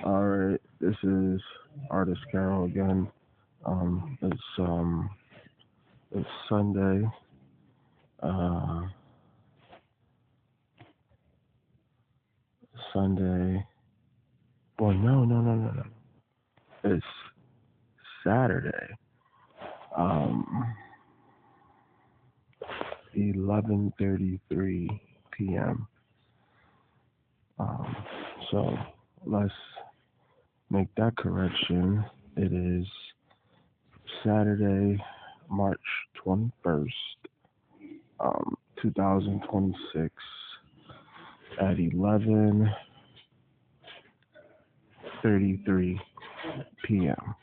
All right, this is Artis Carroll again. Um, it's um, it's Sunday. Uh, Sunday. Well, no. It's Saturday. Um, 11:33 p.m. Um, so let's make that correction. It is Saturday, March 21st, 2026 at 11:33 p.m.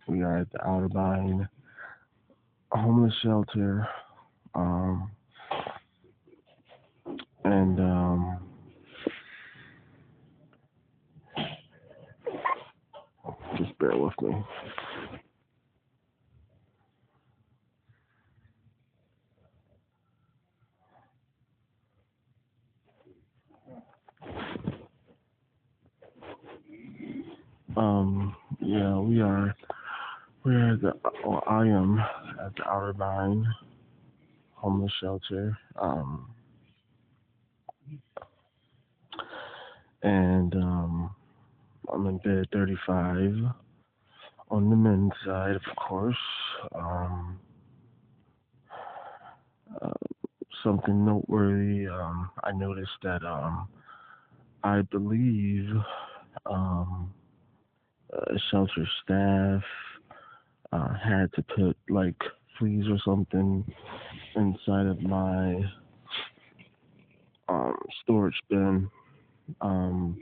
We are at the Otterbein Homeless Shelter, um, and just bear with me. Yeah, we are at the, or I am at the Otterbein Homeless Shelter, and I'm in bed 35 on the men's side, of course. Um, uh, Something noteworthy. I noticed that I believe um, shelter staff had to put like fleas or something inside of my storage bin, um,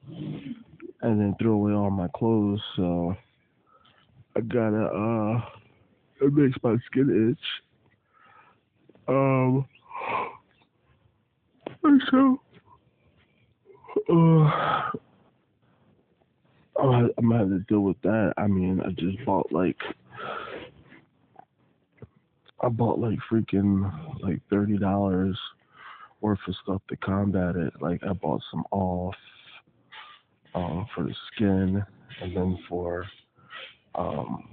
and then threw away all my clothes. So I gotta it makes my skin itch. Um, so uh, I'm gonna have to deal with that. I mean, I bought like freaking like $30 worth of stuff to combat it. Like I bought some off for the skin, and then for um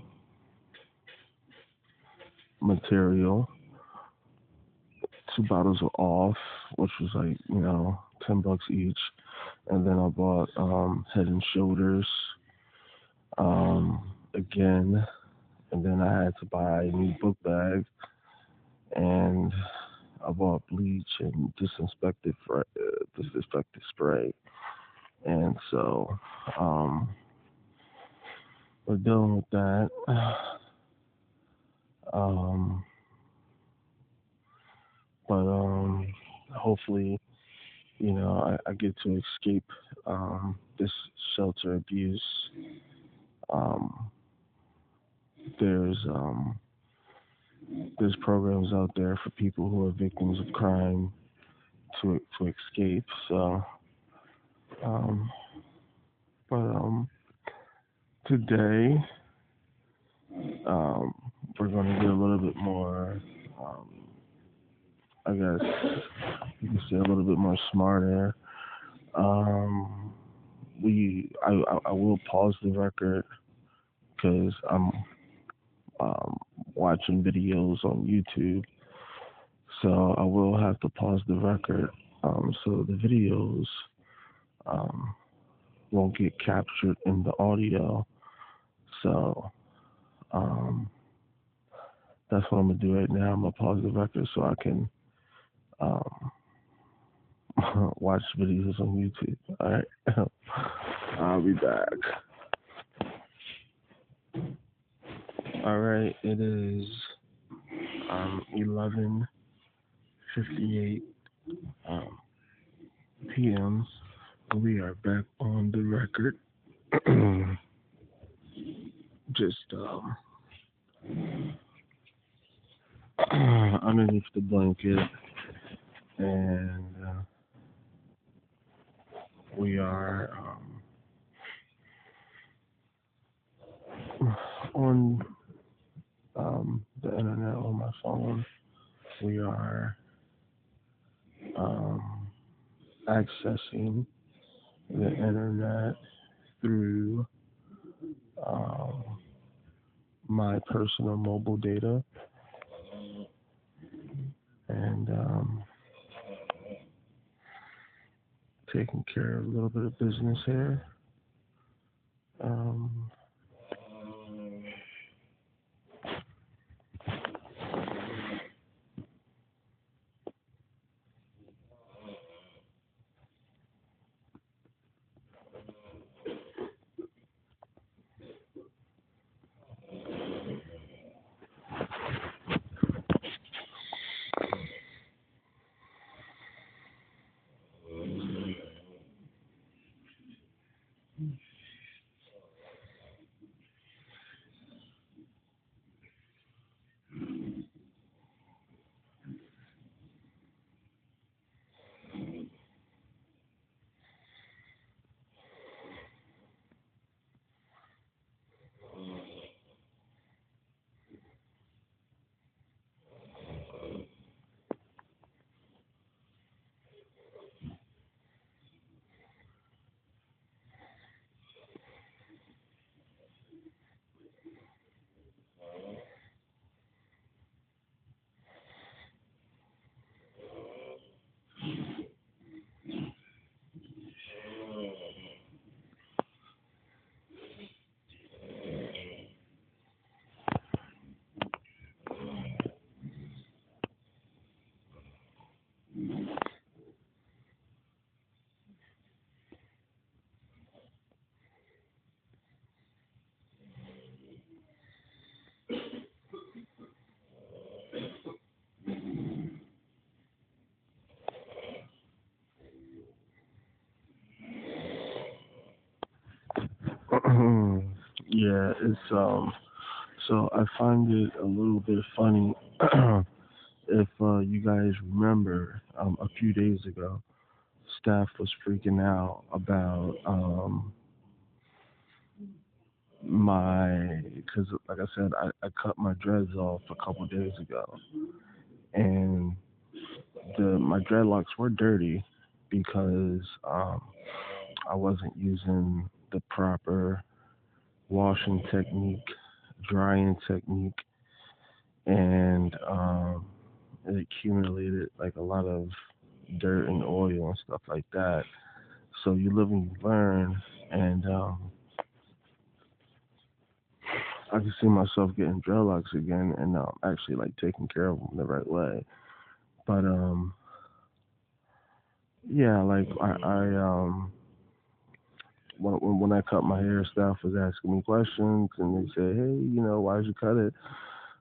material, 2 bottles of off, which was like $10 each, and then I bought Head and Shoulders again, and then I had to buy a new book bag, and I bought bleach and disinfectant spray, and so um, we're dealing with that. Um, but hopefully, I get to escape this shelter abuse. Um, there's there's programs out there for people who are victims of crime to escape. So, um, but today um, we're going to get a little bit more. Um, I guess you can say a little bit more smarter. Um, I will pause the record because I'm um, watching videos on YouTube, so I will have to pause the record so the videos um, won't get captured in the audio. So um, that's what I'm gonna do right now. I'm gonna pause the record so I can um, watch videos on YouTube. All right, I'll be back. All right, it is 11:58 um, p.m. We are back on the record. Just underneath the blanket, and we are on the internet on my phone. We are um, accessing the internet through um, my personal mobile data and taking care of a little bit of business here. Um, yeah, it's so I find it a little bit funny if you guys remember a few days ago, staff was freaking out about my because like I said, I cut my dreads off a couple days ago, and the my dreadlocks were dirty because I wasn't using the proper washing technique, drying technique, and it accumulated like a lot of dirt and oil and stuff like that. So you live and you learn, and I can see myself getting dreadlocks again, and actually like taking care of them the right way. But yeah, like I when I cut my hair, staff was asking me questions, and they said, "Hey, why'd you cut it?"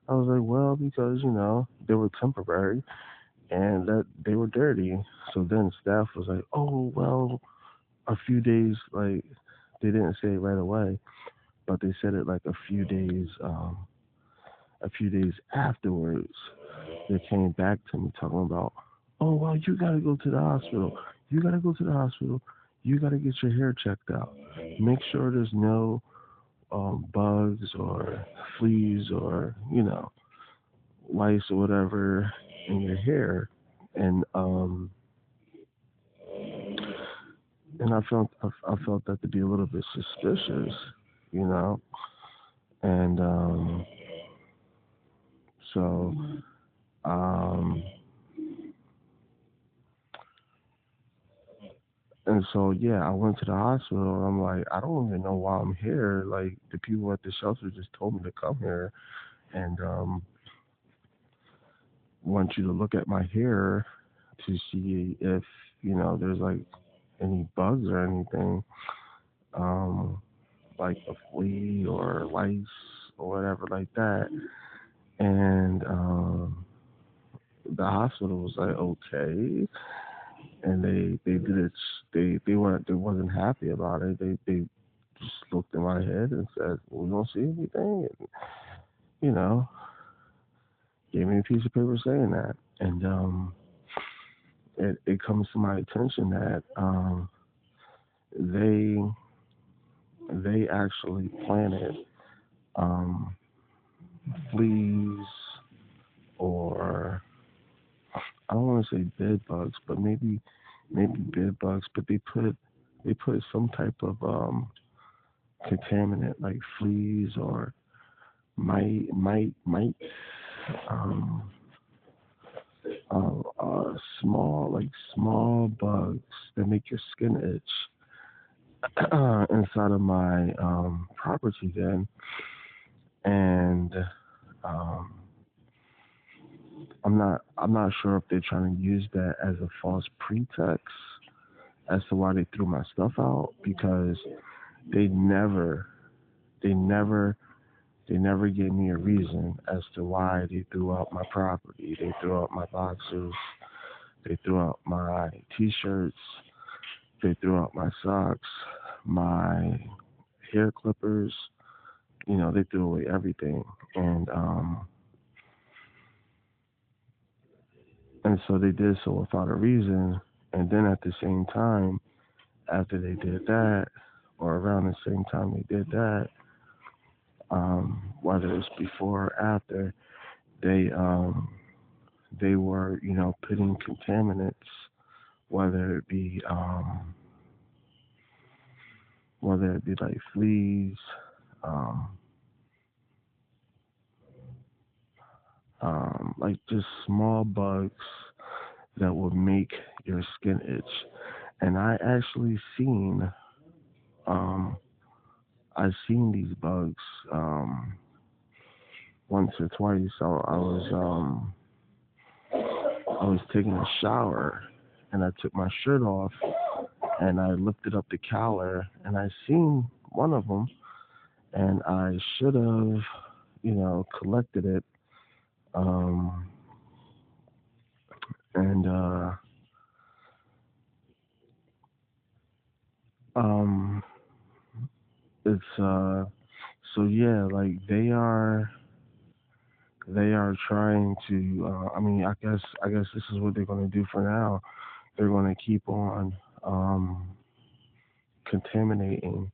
I was like, "Well, because they were temporary, and that they were dirty." So then staff was like, "Oh, well, a few days, like they didn't say it right away, but they said it like a few days afterwards. They came back to me talking about, oh, well, you gotta go to the hospital. You gotta go to the hospital. You gotta get your hair checked out. Make sure there's no bugs or fleas or lice or whatever in your hair." And I felt that to be a little bit suspicious, you know. And so um and so yeah, I went to the hospital and I'm like, I don't even know why I'm here. Like the people at the shelter just told me to come here and want you to look at my hair to see if, there's like any bugs or anything, um, like a flea or lice or whatever like that. And the hospital was like, okay, and they did it. They wasn't happy about it. They just looked in my head and said, "We don't see anything," and you know, gave me a piece of paper saying that. And it comes to my attention that they they actually planted um, fleas, or I don't want to say bed bugs, but maybe bed bugs, but they put they put some type of contaminant like fleas or might um small small bugs that make your skin itch inside of my property then, and um I'm not sure if they're trying to use that as a false pretext as to why they threw my stuff out, because they never they never they never gave me a reason as to why they threw out my property. They threw out my boxers, they threw out my t-shirts, they threw out my socks, my hair clippers. They threw away everything. And so they did so without a reason. And then at the same time, after they did that, or around the same time they did that, whether it's before or after, they they were, putting contaminants, whether it be like fleas, um, like just small bugs that would make your skin itch. And um, I've seen these bugs once or twice. I was taking a shower and I took my shirt off and I lifted up the collar and I seen one of them, and I should have, collected it. Um, and um, it's so yeah, like they are trying to. I guess this is what they're going to do for now. They're going to keep on um, contaminating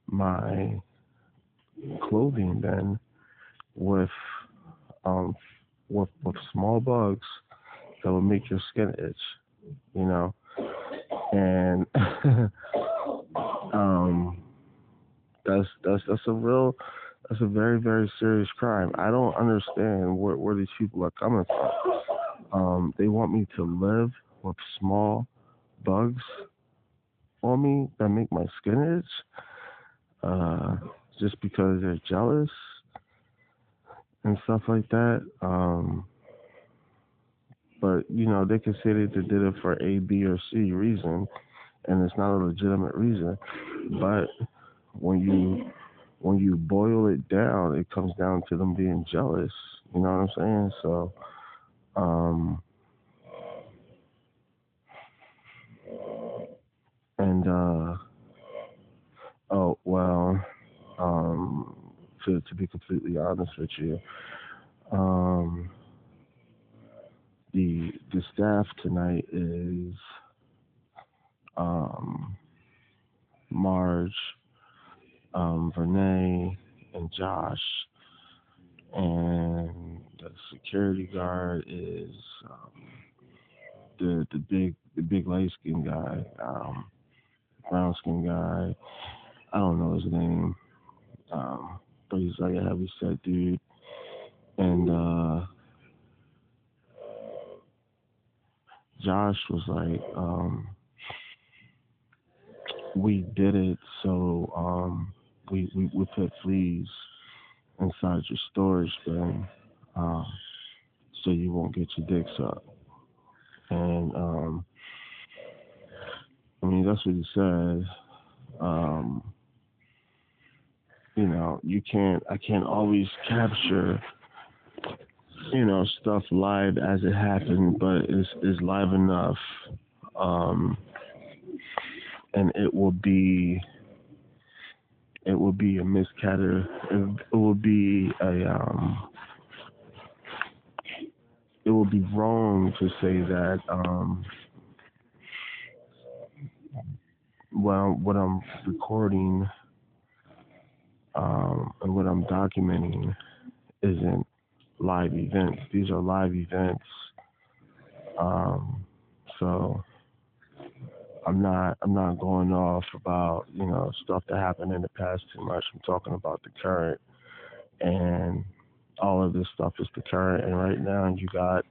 my clothing then with um, with small bugs that will make your skin itch. You know, and um, that's a very very serious crime. I don't understand where these people are coming from. They want me to live with small bugs on me that make my skin itch, uh, just because they're jealous and stuff like that. But they can say that they did it for A, B, or C reason, and it's not a legitimate reason. But when you boil it down, it comes down to them being jealous. You know what I'm saying? So, um, and oh well, um, to be completely honest with you, um, the staff tonight is um, Marge, Renee, and Josh, and the security guard is the big light skinned guy, brown skinned guy. I don't know his name, but he's like a heavy set dude. And Josh was like, we did it so we put fleas inside your storage bin, um, so you won't get your dicks up. And I mean that's what he said. Um, you can't I can't always capture stuff live as it happened, but it's live enough, um, and it will be a miscater. It will be it will be wrong to say that well what I'm recording and what I'm documenting isn't live events. These are live events. Um, so I'm not going off about stuff that happened in the past too much. I'm talking about the current, and all of this stuff is the current. And right now you got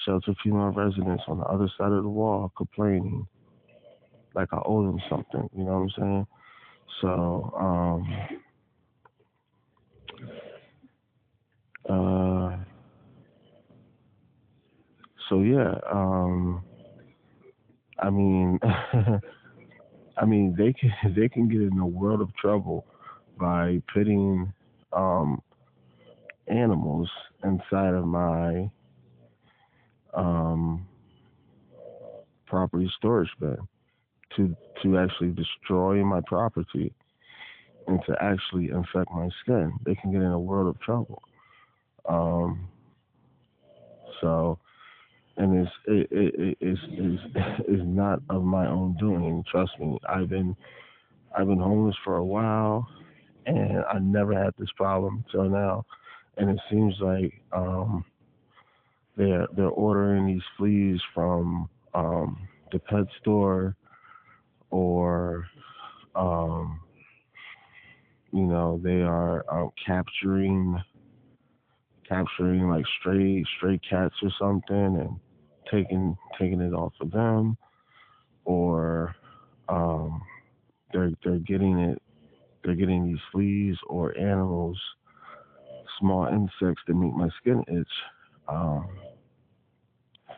shelter female residents on the other side of the wall complaining like I owe them something. You know what I'm saying? So uh yeah, I mean I mean they can get in a world of trouble by putting um animals inside of my um property storage bin to actually destroy my property and to actually infect my skin. They can get in a world of trouble. Um, so, and it's not of my own doing. Trust me, I've been homeless for a while, and I never had this problem until now. And it seems like they're ordering these fleas from the pet store, or um, they are capturing like stray cats or something, and taking it off of them, or um they're getting these fleas or animals, small insects that make my skin itch, um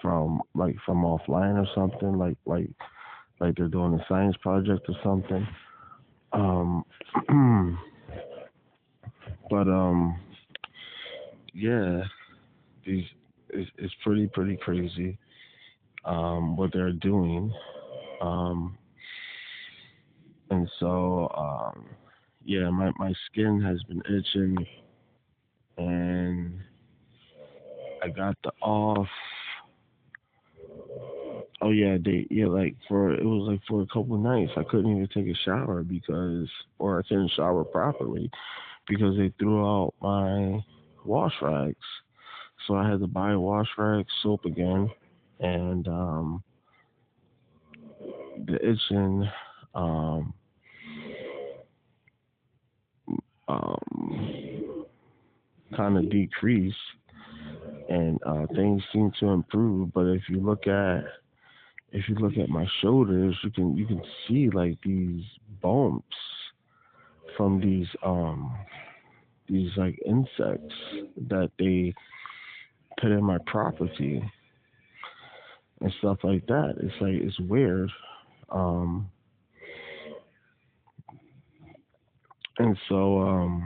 from offline or something, like they're doing a science project or something. um but yeah, these it's pretty crazy what they're doing. Um, and so, yeah, my skin has been itching, and I got the off. Oh yeah, like it was like for a couple of nights I couldn't even take a shower or I couldn't shower properly because they threw out my wash rags. So I had to buy wash rag soap again, and the itching um, um, kind of decreased, and things seem to improve. But if you look at my shoulders, you can see like these bumps from these like insects that they put in my property and stuff like that. It's like it's weird. Um, and so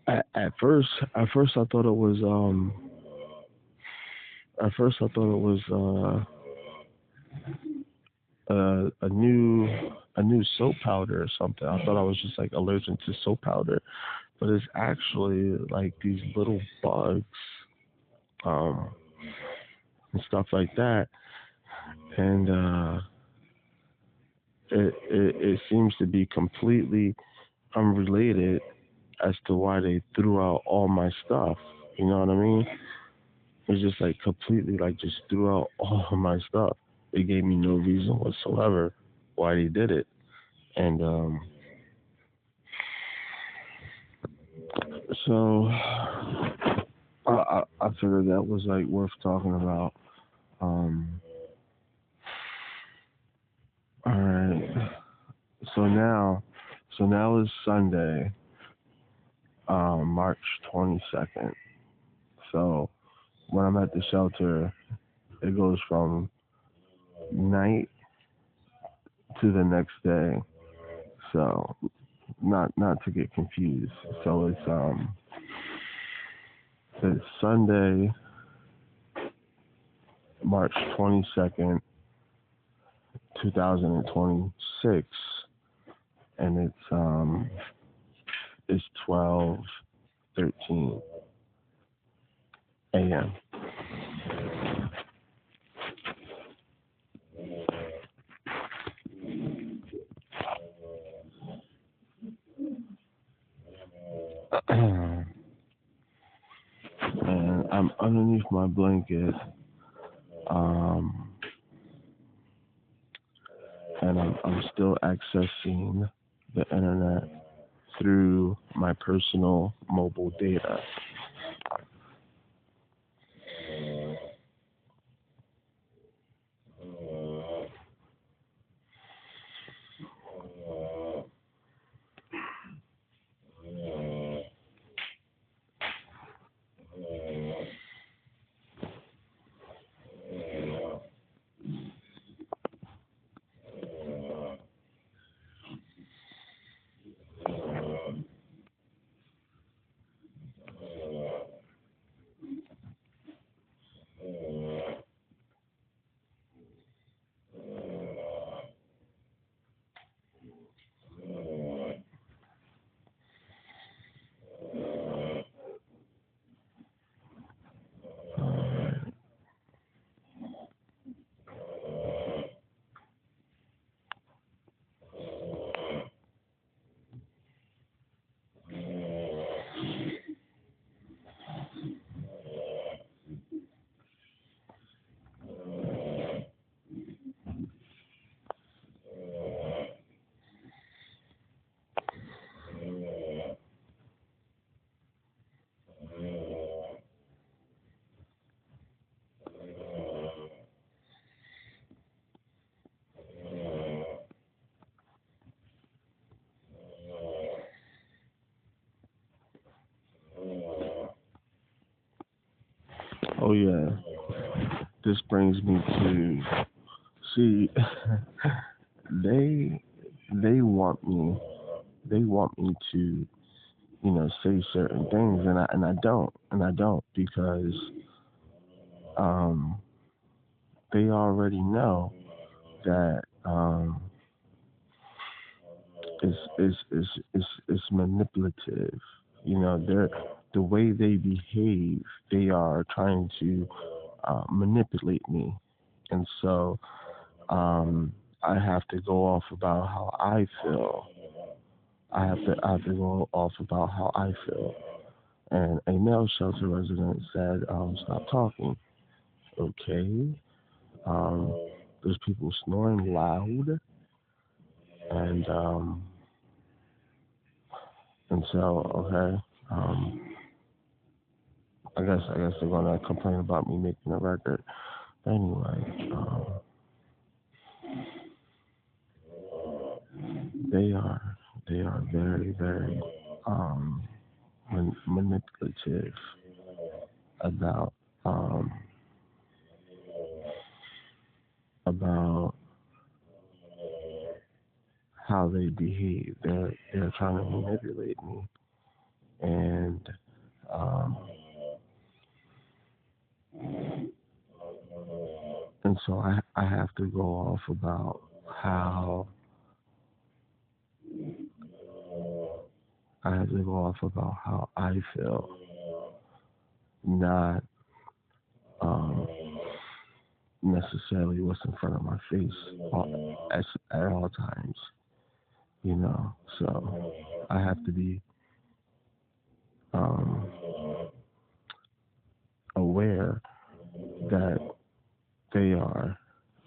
at first I thought it was a new soap powder or something. I thought I was just like allergic to soap powder, but it's actually like these little bugs, um, and stuff like that. And it seems to be completely unrelated as to why they threw out all my stuff. You know what I mean? It's just like completely like just threw out all of my stuff. They gave me no reason whatsoever why they did it. And so I figured that was like worth talking about. Um, all right. So now, is Sunday, March 22nd. So when I'm at the shelter, it goes from night to the next day. So not to get confused. So it's Sunday, March 22nd, 2026, and it's 12:13 a.m. And I'm underneath my blanket. and I'm still accessing the internet through my personal mobile data. Oh yeah, this brings me to see they they want me to say certain things, and I don't because um they already know that it's manipulative. They're the way they behave. They are trying to manipulate me, and so I have to go off about how I feel. I have to go off about how I feel. And a male shelter resident said, "Stop talking." Okay. Um, there's people snoring loud, and so okay. Um, I guess they're gonna complain about me making a record. Anyway, they are very um manipulative about um about how they behave. They're trying to manipulate me, and um so I have to go off about how I feel, not um necessarily what's in front of my face at all times. So I have to be um aware that they are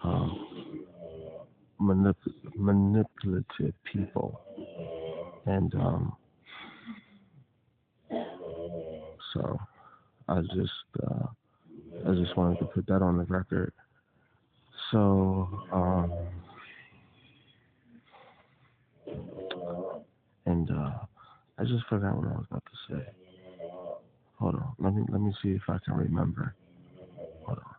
um, manipulative people, and so I just wanted to put that on the record. So and I just forgot what I was about to say. Hold on, let me see if I can remember. Hold on.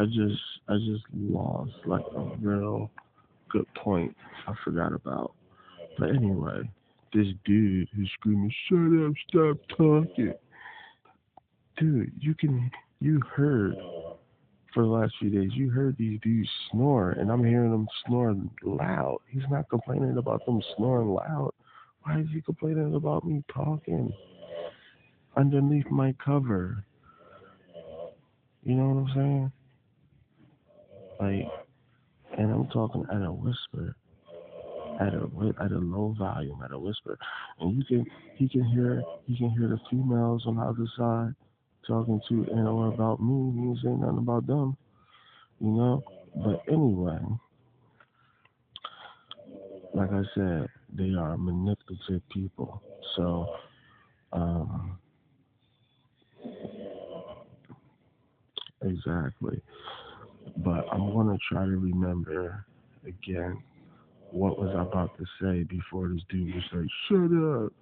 I just lost like a real good point I forgot about. But anyway, this dude who's screaming, "Shut up, stop talking." Dude, you heard for the last few days, you heard these dudes snore, and I'm hearing them snoring loud. He's not complaining about them snoring loud. Why is he complaining about me talking underneath my cover? You know what I'm saying? Like, and I'm talking at a whisper, at a low volume, at a whisper, and he can hear the females on the other side talking to and or about me. He ain't saying nothing about them, you know. But anyway, like I said, they are manipulative people. So, um, exactly. But I'm gonna try to remember again what was I about to say before this dude was like, "Shut up."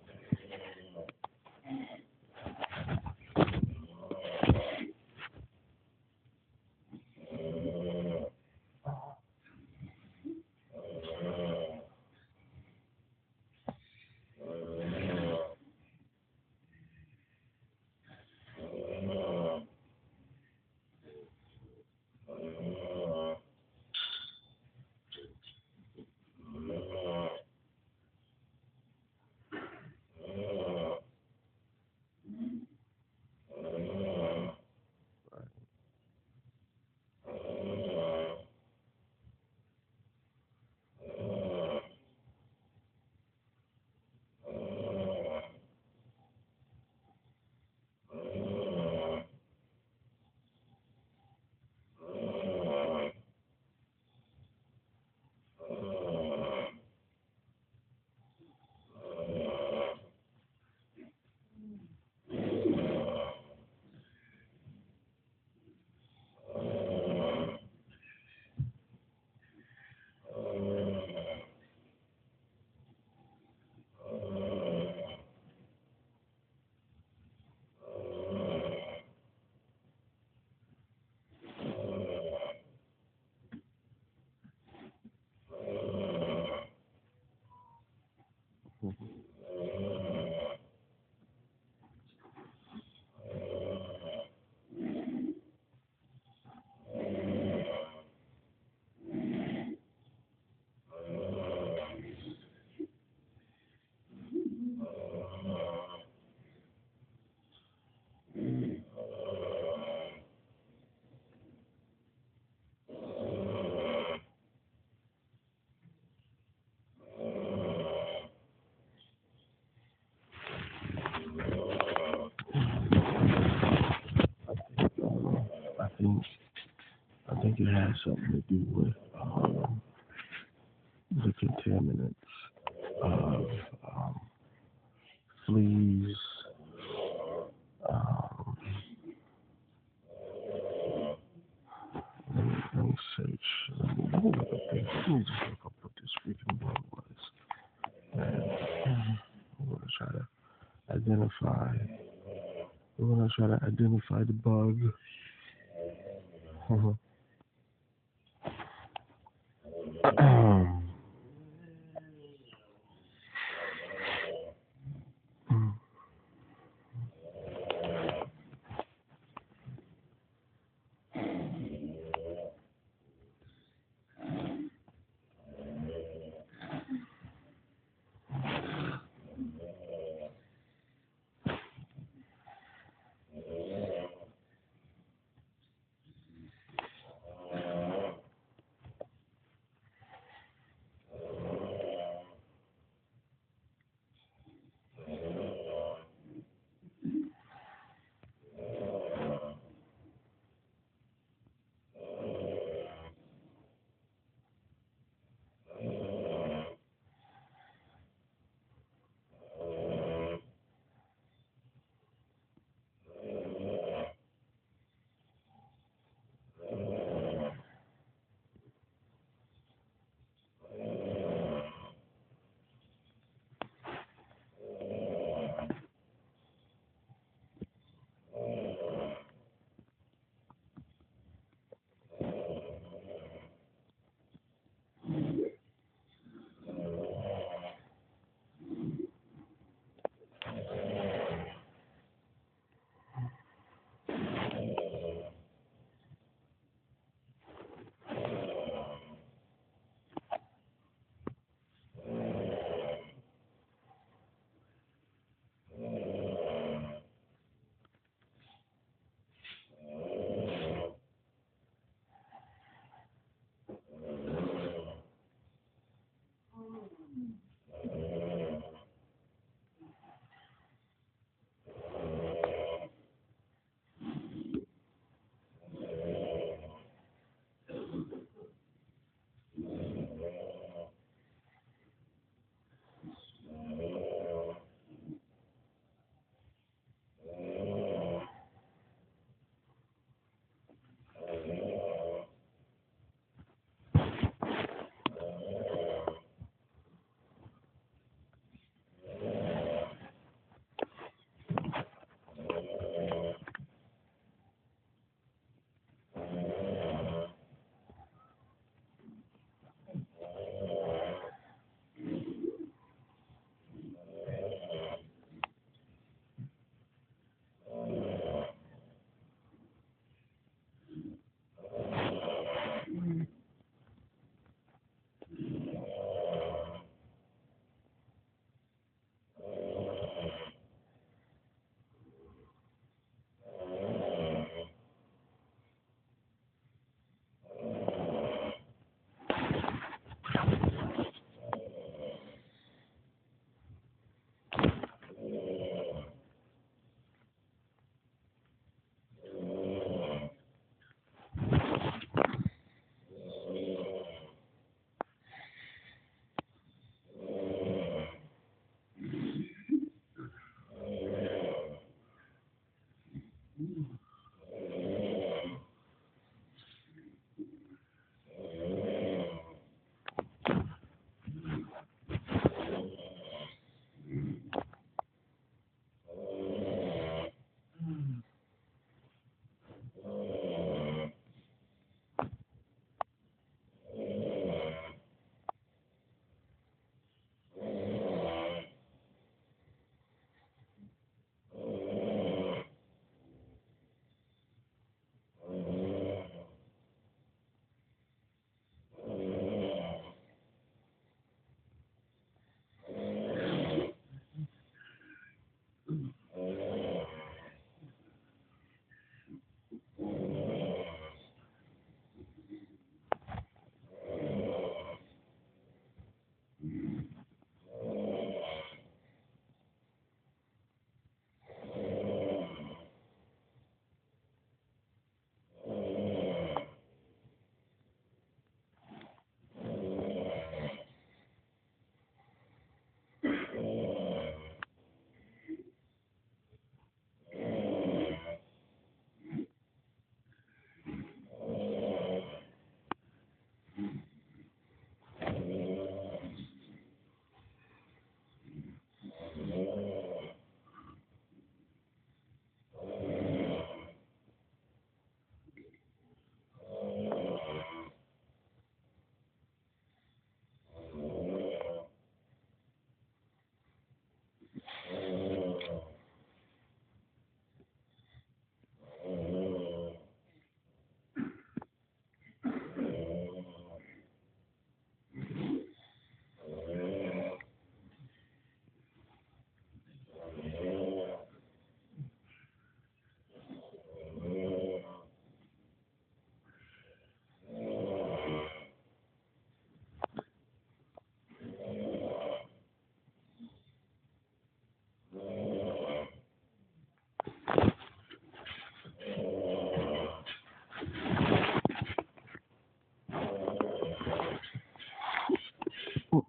I think I think it has something to do with the contaminants of um, fleas. Um, let me search. Let me look up this. Let me just look up what this freaking word was. And we're gonna try to identify. We're gonna try to identify the bug.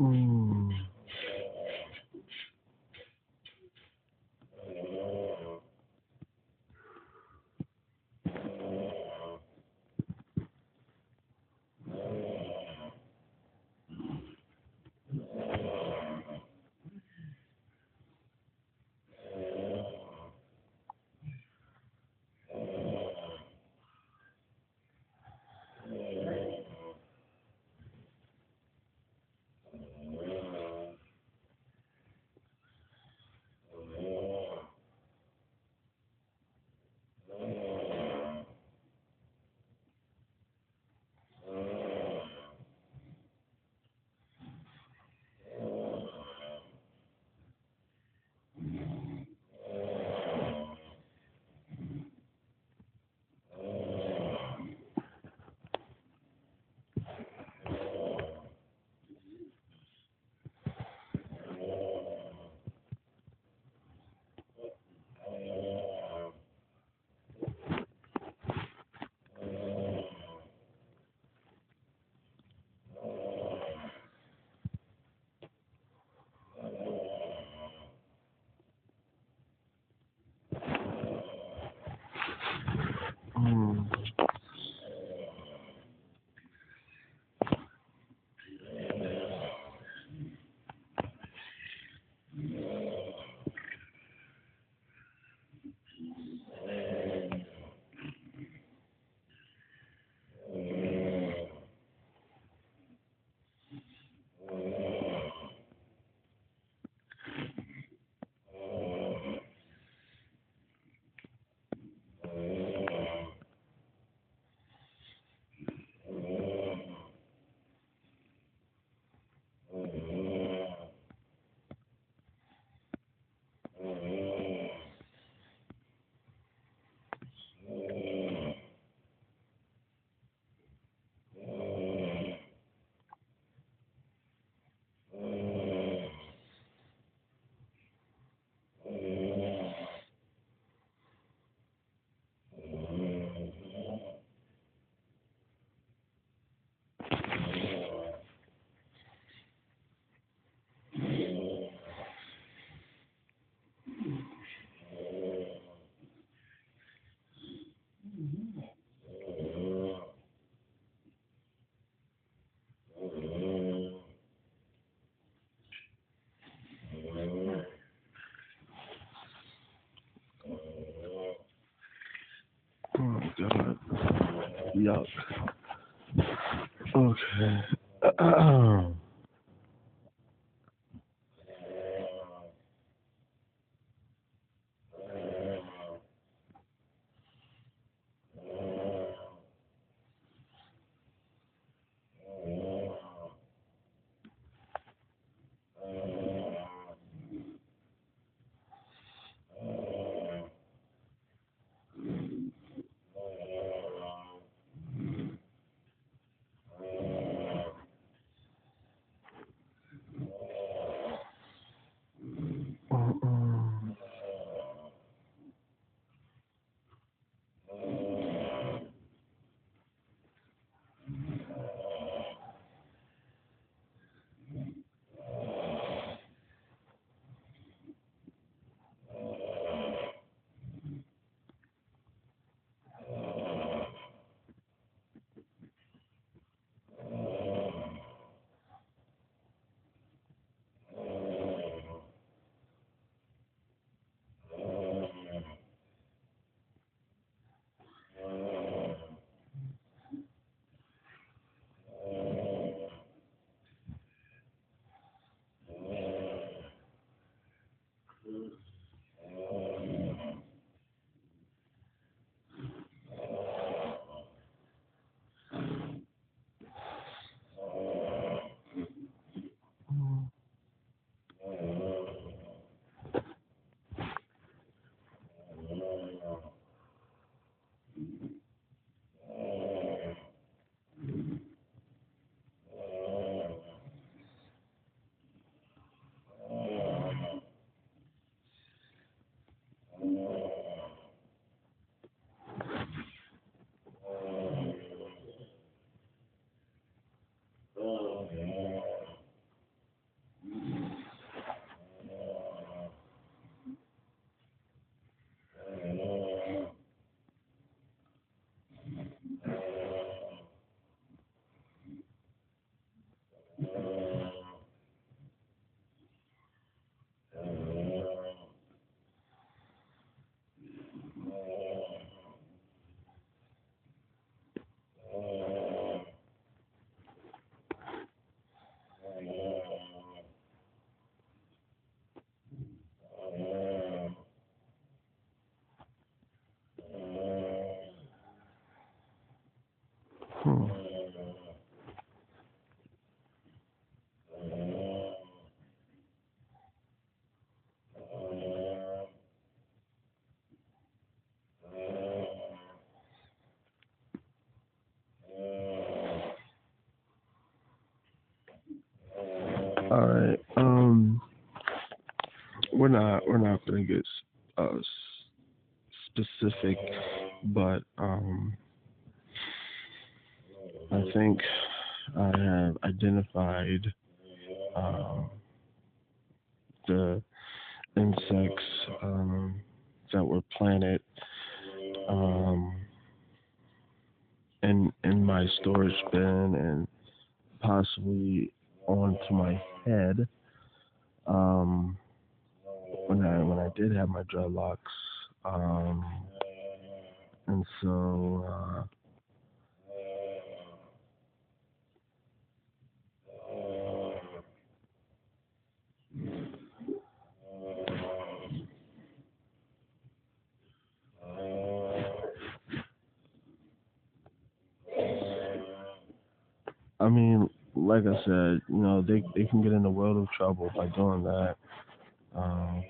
Mm. Mm. Oh my God. Yuck. Okay. we're not gonna get specific, but I think I have identified um, the insects that were planted um, in my storage bin and possibly onto my head um, when I did have my dreadlocks, um, and so I mean, like I said, they can get in a world of trouble by doing that. Um,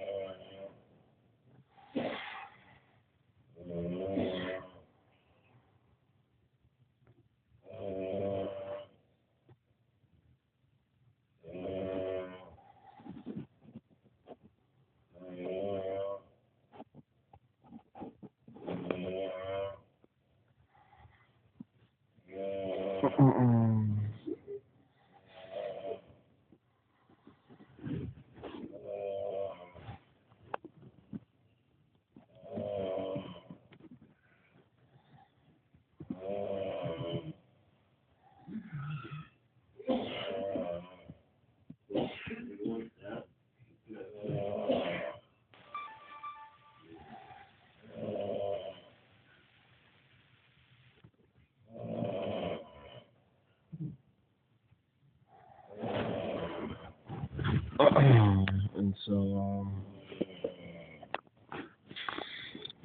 and so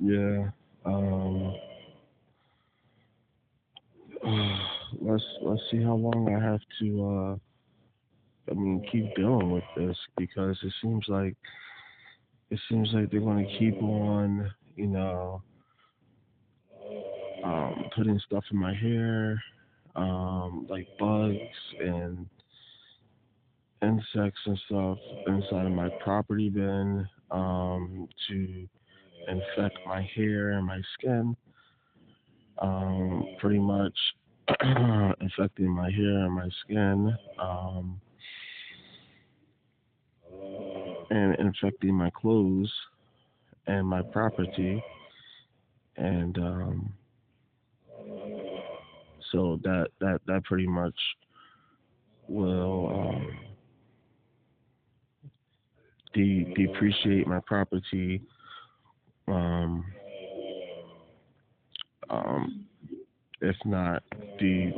yeah, um, let's see how long I have to keep dealing with this because it seems like they're going to keep on, putting stuff in my hair, like bugs and insects and stuff inside of my property bin, to infect my hair and my skin, pretty much infecting my hair and my skin, and infecting my clothes and my property, and so that pretty much will depreciate my property, um, um, if not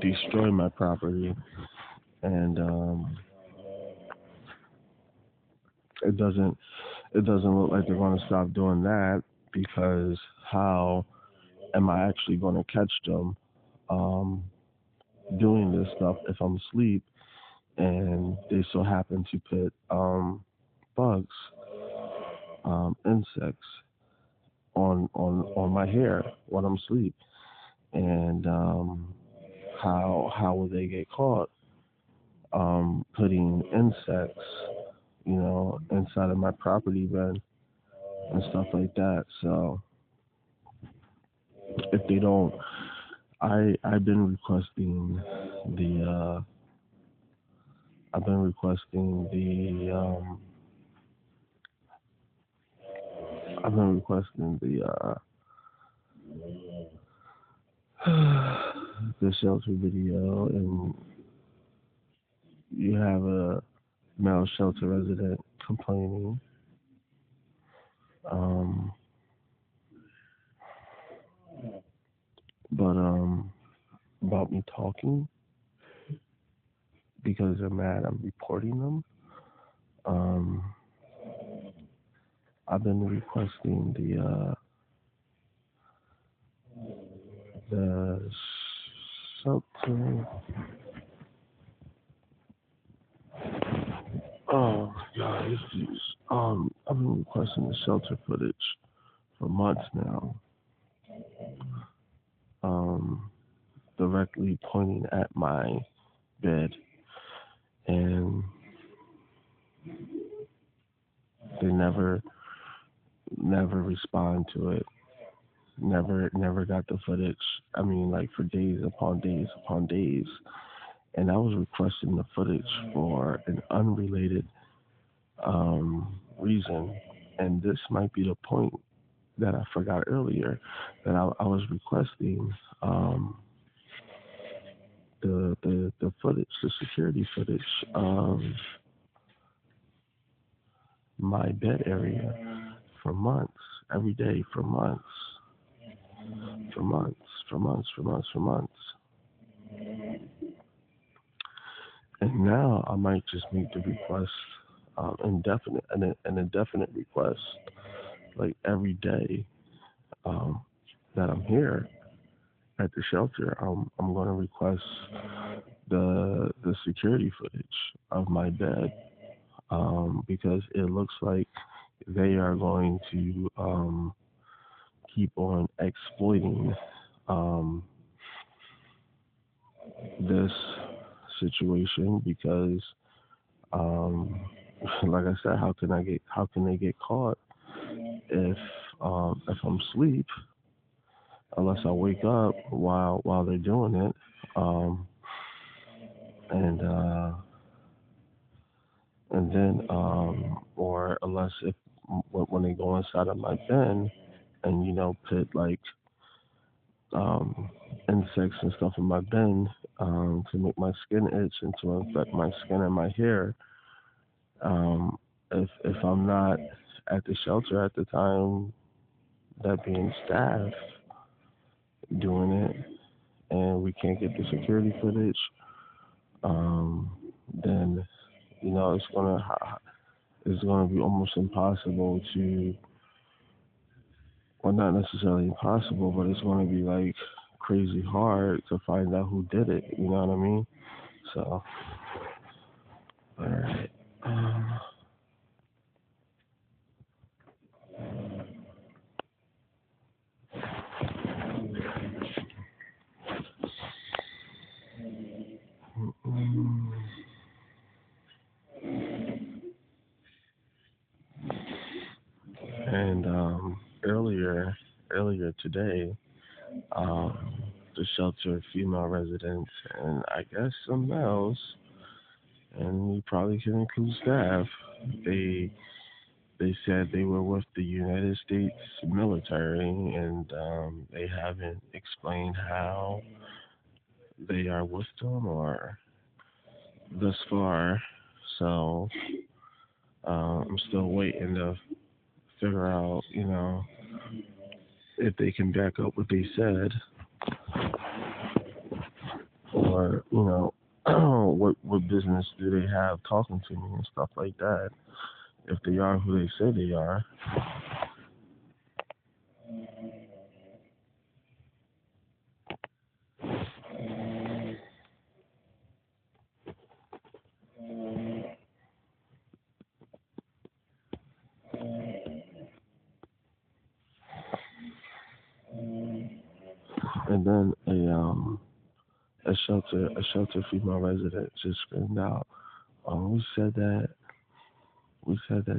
destroy my property, and it doesn't look like they're going to stop doing that because how am I actually going to catch them um, doing this stuff if I'm asleep and they so happen to put bugs, insects on my hair when I'm asleep, and how will they get caught putting insects, inside of my property bin and stuff like that. So if they don't, I've been requesting the I've been requesting the I've been requesting the shelter video, and you have a male shelter resident complaining um but about me talking because they're mad I'm reporting them. um I've been requesting the shelter. Oh God, I've been requesting the shelter footage for months now. Um, Directly pointing at my bed, and they never respond to it. Never got the footage. I mean, like for days upon days upon days. And I was requesting the footage for an unrelated reason. And this might be the point that I forgot earlier that I was requesting the footage, the security footage of my bed area for months, every day for months, for months, for months, for months, for months. And now I might just make the request an indefinite request, like every day um, that I'm here at the shelter. I'm going to request the security footage of my bed because it looks like they are going to keep on exploiting um, this situation because, um, like I said, how can they get caught if I'm asleep unless I wake up while they're doing it, um, and then or unless if when they go inside of my den and put like um, insects and stuff in my den to make my skin itch and to infect my skin and my hair. If I'm not at the shelter at the time that being staff doing it, and we can't get the security footage, um, then it's gonna be almost impossible to, well, not necessarily impossible, but it's gonna be like crazy hard to find out who did it. You know what I mean? So, all right. Um, and earlier today, the shelter female residents and I guess some males, and we probably can include staff. They they said they were with the United States military, and they haven't explained how they are with them or thus far. So I'm still waiting to figure out, if they can back up what they said, or what business do they have talking to me and stuff like that. If they are who they say they are. And then a shelter female resident just screamed out, "Oh, we said that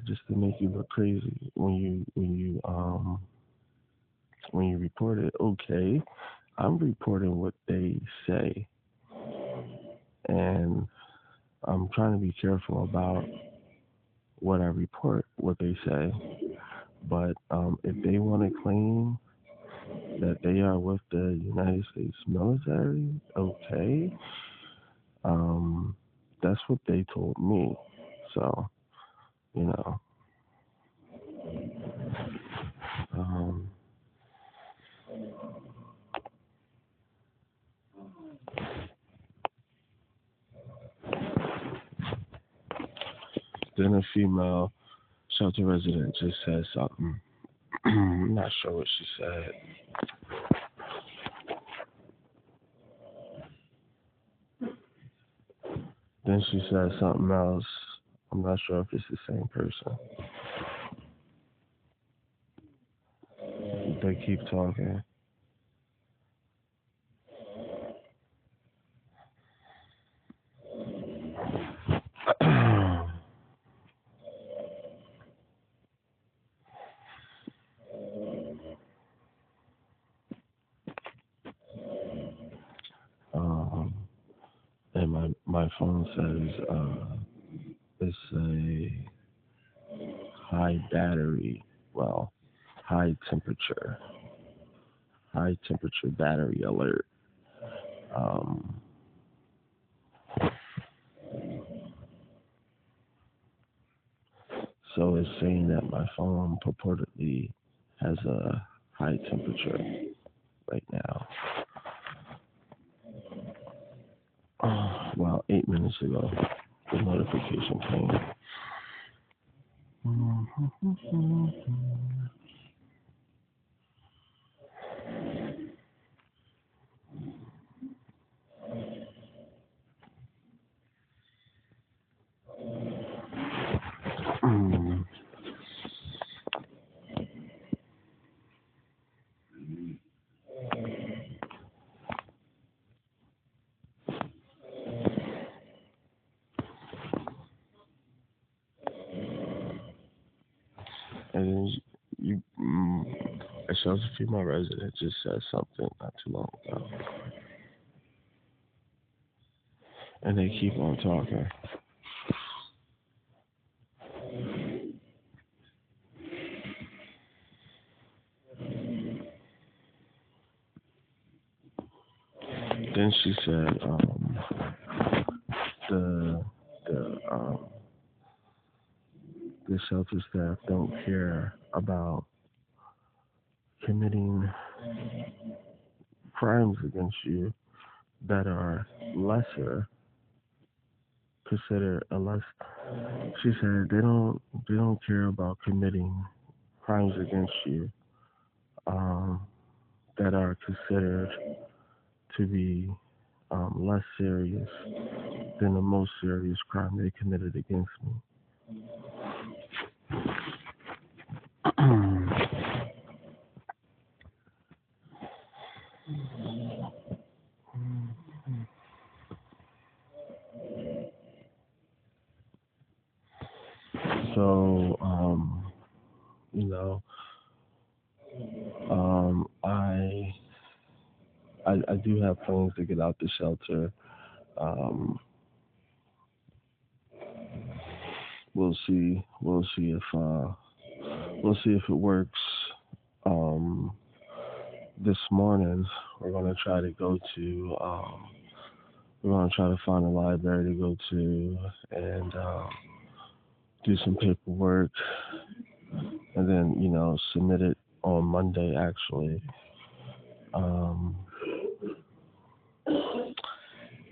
just to make you look crazy when you report it." Okay, I'm reporting what they say, and I'm trying to be careful about what I report, what they say. But if they want to claim that they are with the United States military, okay, um, that's what they told me. So, you know, um, then a female shelter resident just said something. I'm not sure what she said. Then she said something else. I'm not sure if it's the same person. They keep talking. my phone says it's a high battery, well, high temperature, high temperature battery alert. Um, so it's saying that my phone purportedly has a high temperature right now. Well, 8 minutes ago, the notification came. And then a shelter female resident just said something not too long ago, and they keep on talking. Then she said, the the um, the shelter staff don't care about committing crimes against you that are lesser, considered a less. She said they don't care about committing crimes against you um, that are considered to be less serious than the most serious crime they committed against me. So, you know, I do have plans to get out the shelter. Um, we'll see. We'll see if it works. Um, this morning, we're gonna try to go to. We're gonna try to find a library to go to and do some paperwork, and then submit it on Monday actually. Um,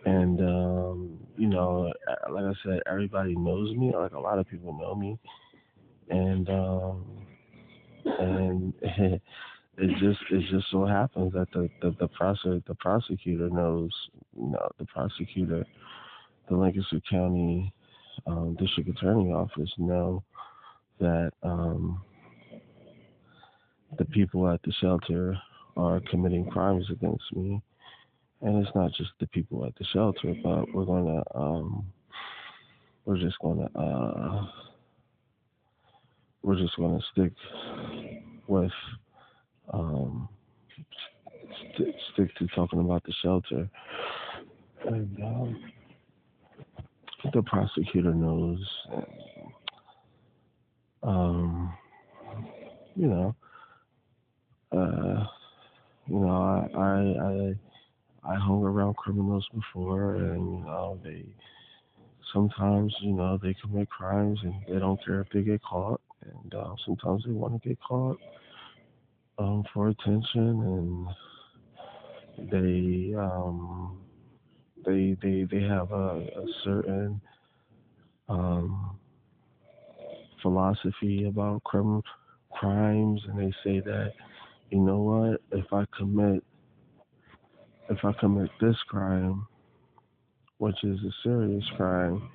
and like I said, everybody knows me. Like a lot of people know me, and it just so happens that the prosecutor knows. The prosecutor, the Lancaster County District Attorney Office know that the people at the shelter are committing crimes against me, and it's not just the people at the shelter, but we're just gonna stick with um, stick to talking about the shelter, and the prosecutor knows, um, you know, uh, I hung around criminals before, and they sometimes they commit crimes and they don't care if they get caught, and sometimes they want to get caught for attention, and they have a certain um, philosophy about crimes, and they say that what, if I commit this crime, which is a serious crime,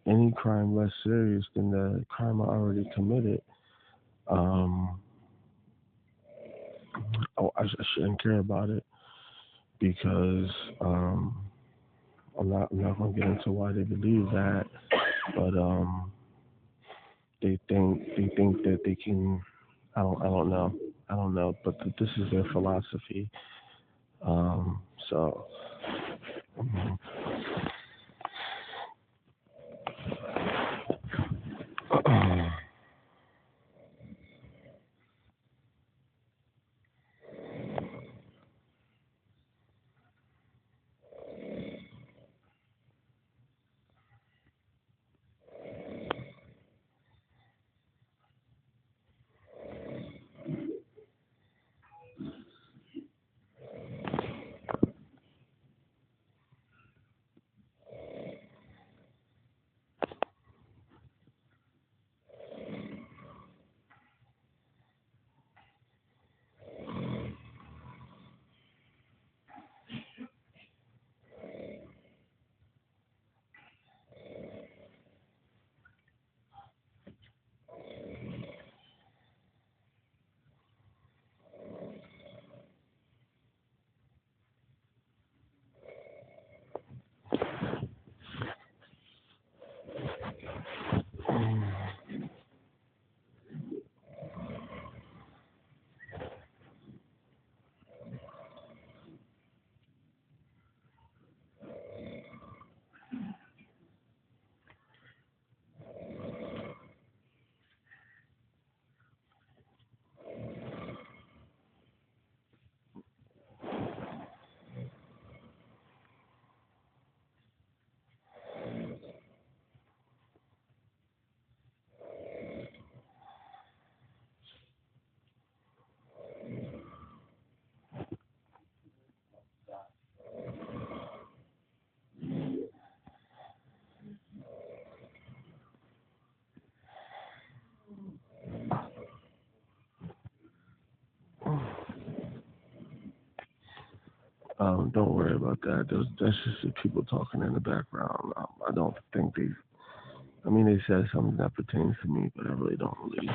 any crime less serious than the crime I already committed, um, I shouldn't care about it, because I'm not gonna get into why they believe that, but they think that they can. I don't know, but this is their philosophy. Um, so. Don't worry about that. That's just the people talking in the background. I don't think they. I mean, they said something that pertains to me, but I really don't really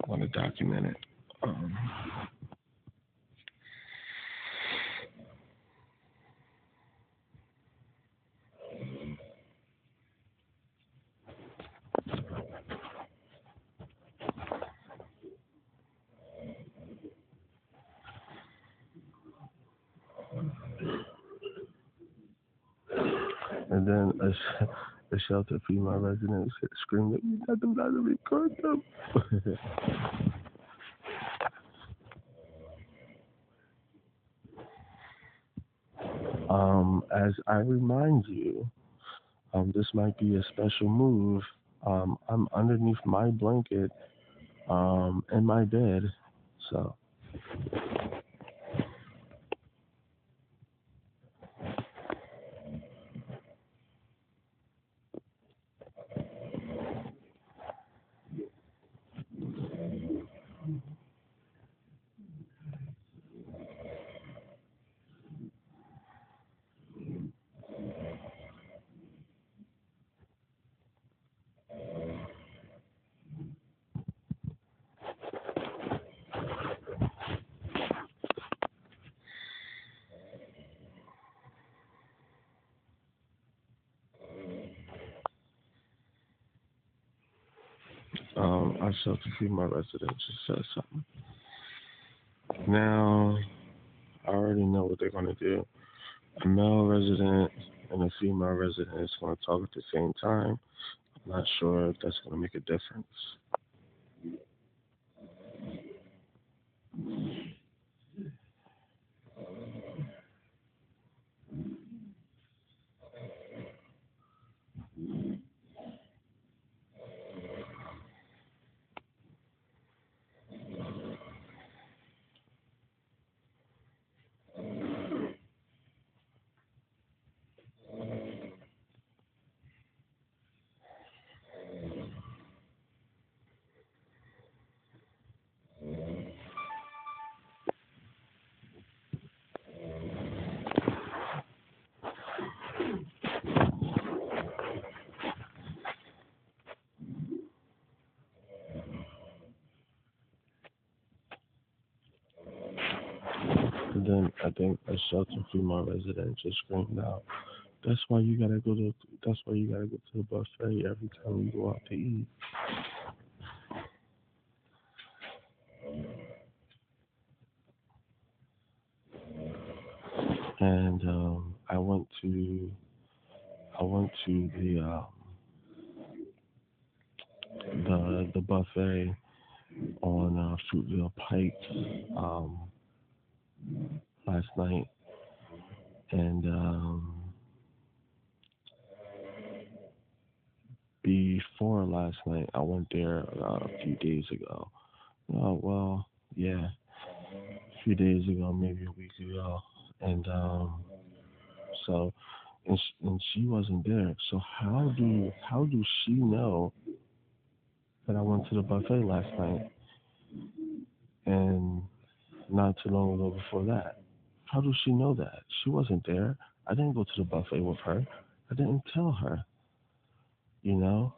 want to document it. Um, and then a shelter female resident screamed at me, "Not them, not to record them." As I remind you, this might be a special move. I'm underneath my blanket, in my bed, so. Our shelter female resident just said something. Now, I already know what they're going to do. A male resident and a female resident is going to talk at the same time. I'm not sure if that's going to make a difference. And then I think a shelter female resident just screamed out, "That's why you gotta go to. That's why you gotta go to the buffet every time you go out to eat." And I went to the buffet on Fruitville Pike um, last night, and before last night, I went there a few days ago. Oh well, yeah, a few days ago, maybe a week ago, and so and she wasn't there. So how do she know that I went to the buffet last night and not too long ago before that? How does she know that? She wasn't there. I didn't go to the buffet with her. I didn't tell her, you know?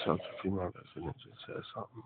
shelter female resident just said something.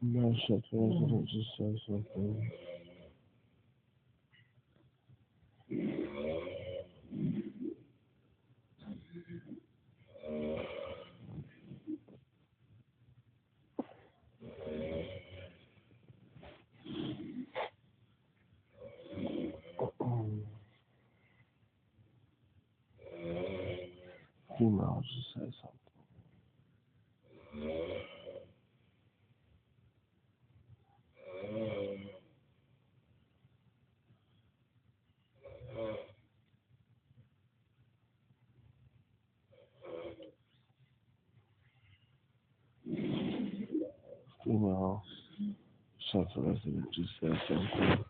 My shelter resident just said something. Female just said something. Female shelter resident just said something.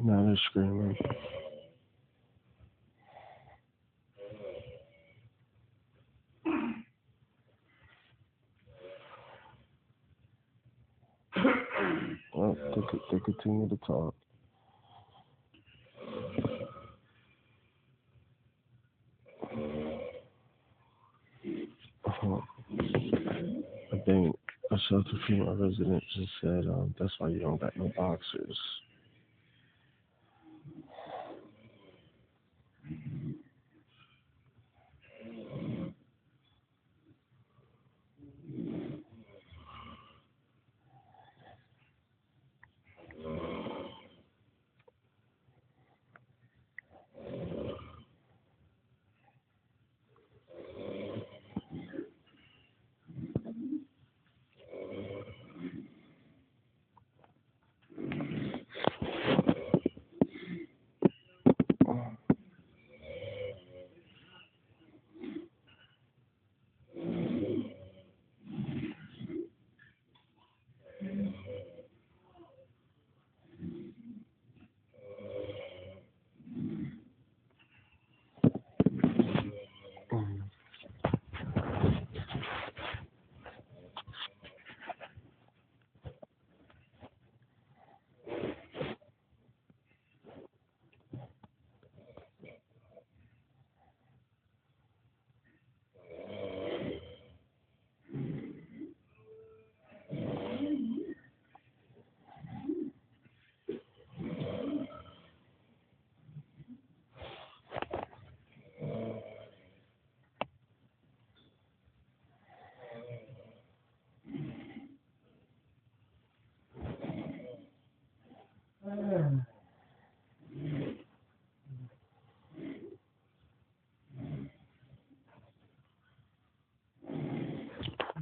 Now they're screaming. Well, they continue to talk. I think a shelter female resident just said, that's why you don't got no boxers.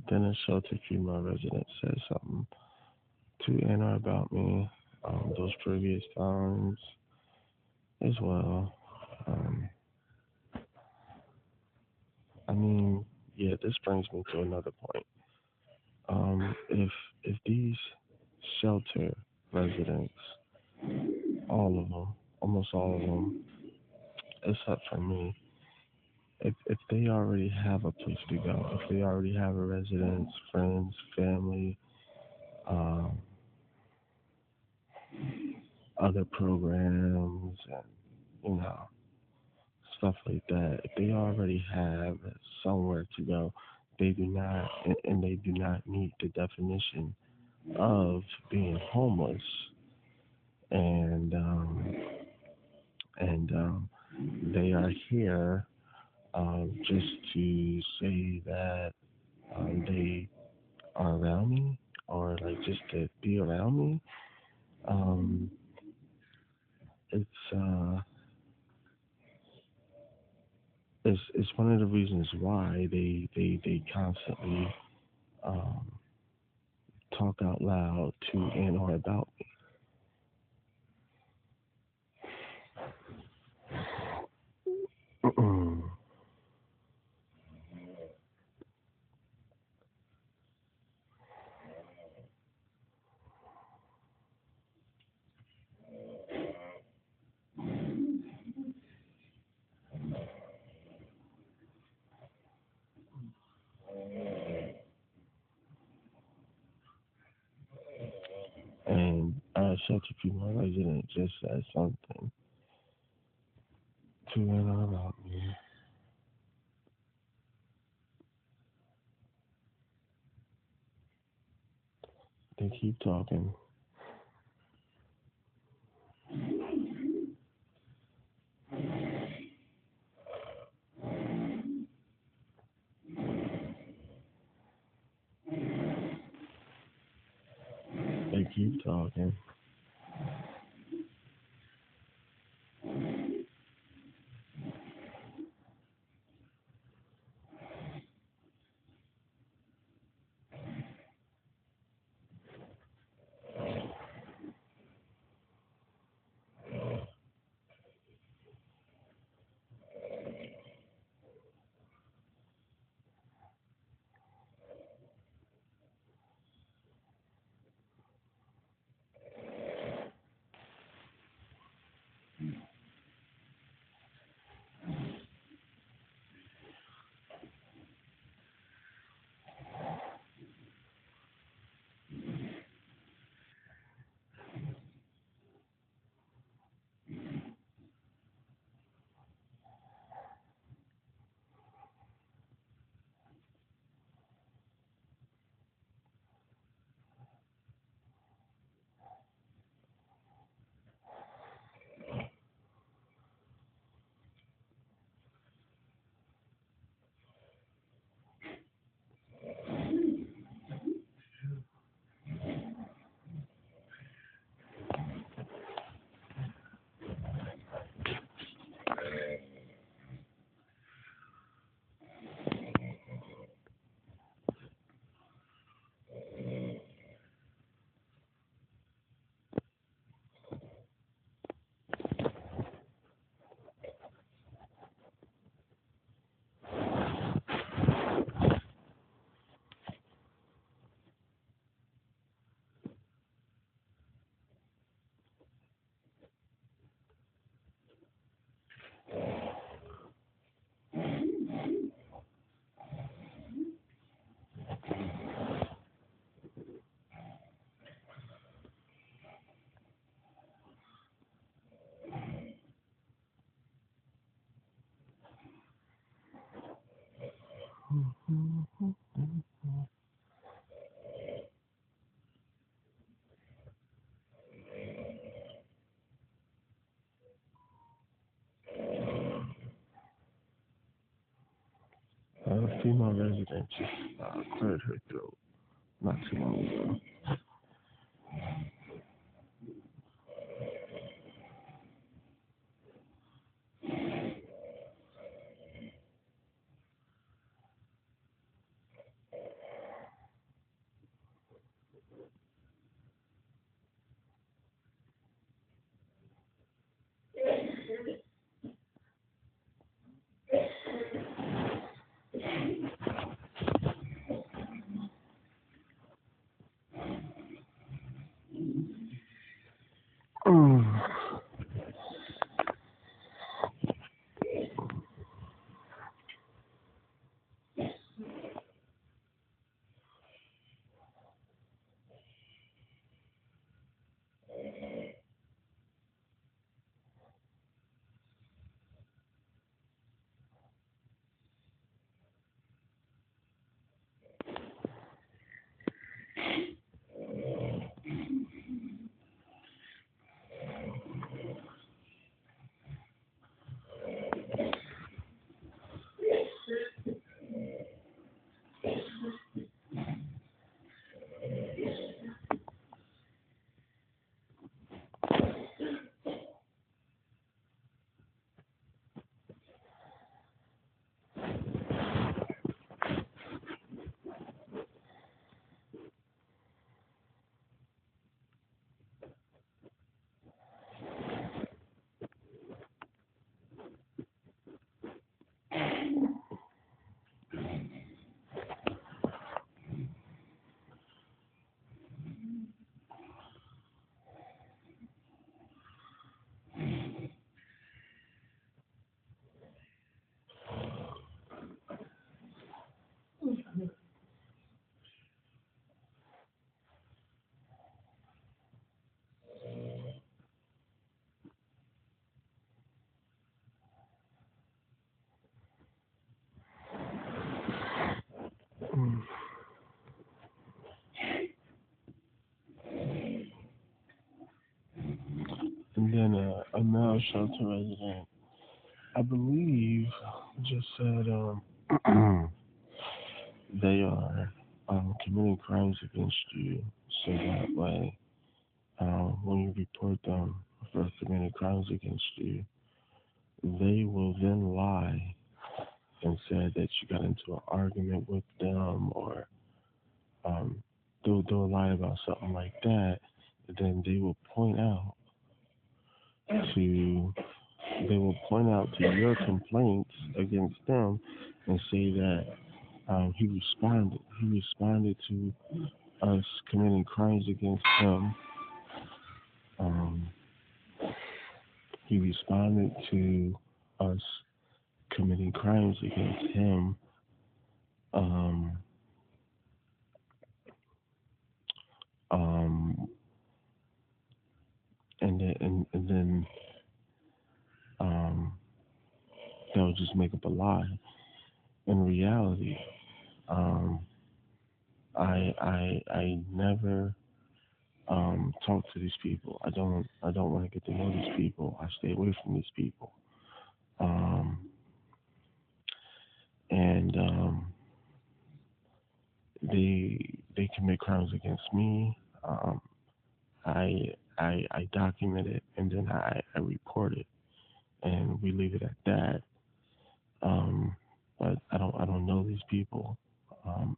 Then a shelter female resident said something to Anna about me those previous times as well. Um, I mean, yeah, this brings me to another point. If these shelter residents, all of them, almost all of them, except for me, if they already have a place to go, if they already have a residence, friends, family, um, other programs, and you know stuff like that, if they already have somewhere to go, they do not, and they do not meet the definition of being homeless, and and they are here just to say that they are around me, or like just to be around me. Um, it's uh, it's one of the reasons why they constantly um, talk out loud to and or about me. And shelter female resident just said something to and or about me. They keep talking. They keep talking. A female resident just cleared her throat not too long ago. And then a male shelter resident, I believe, just said they are committing crimes against you, so that way, when you report them for committing crimes against you, they will then lie and say that you got into an argument with them, or um, they'll lie about something like that. And then to they will point out to your complaints against them and say that he responded to us committing crimes against him. Um, he responded to us committing crimes against him. Um, um, and then um, they'll just make up a lie. In reality, um, I never talk to these people. I don't want to get to know these people. I stay away from these people. Um, and they commit crimes against me. Um, I document it, and then I report it, and we leave it at that. Um, but I don't know these people,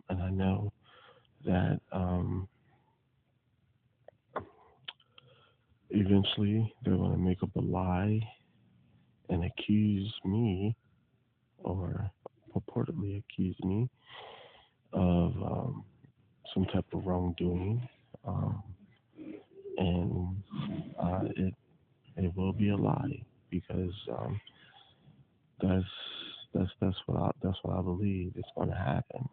and I know that eventually they're going to make up a lie and accuse me, or purportedly accuse me of some type of wrongdoing, um, and it will be a lie, because that's that's what I believe is going to happen.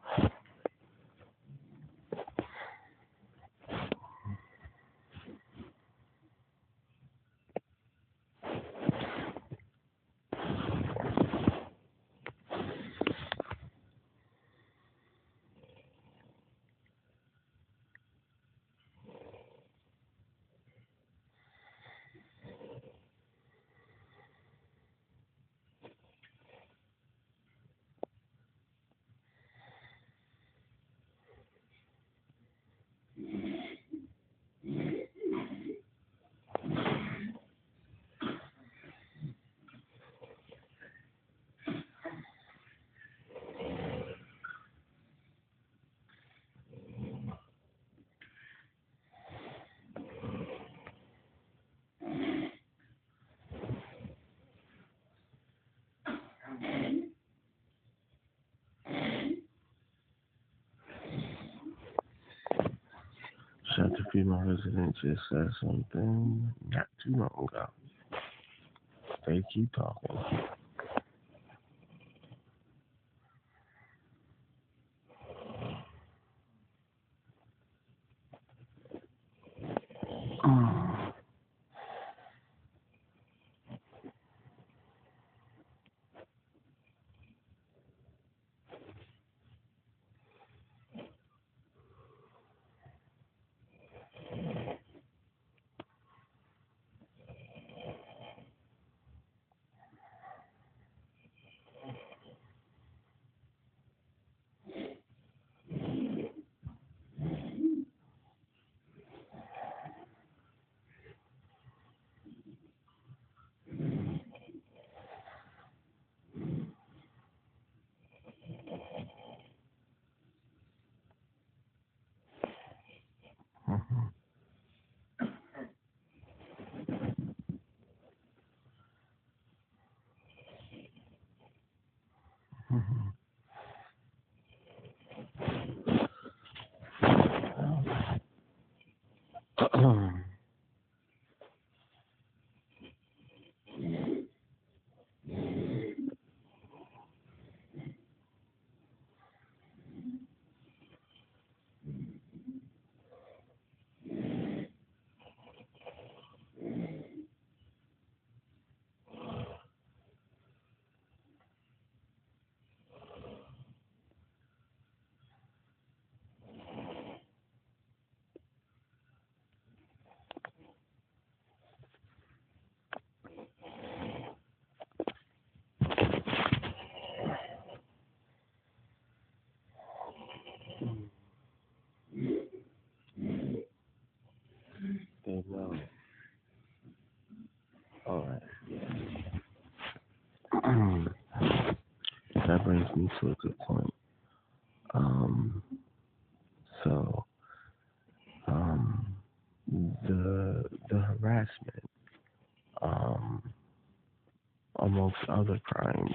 Shelter female resident just said something not too long ago. They keep talking. Mhm. Mhm. harassment, um, amongst other crimes,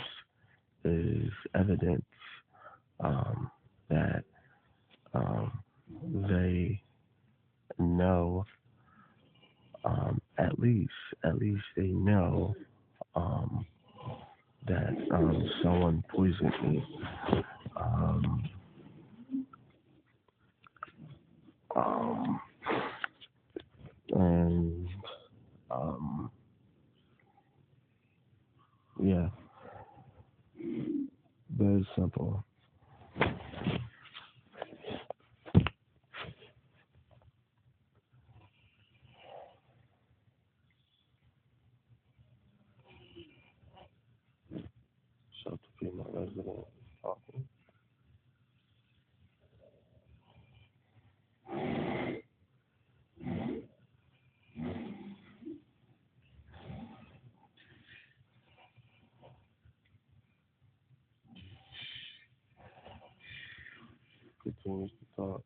is evidence um, that um, they know, at least they know um, that someone poisoned me. Um, um, and um, yeah, very simple. Shelter female resident talking. Continues to talk.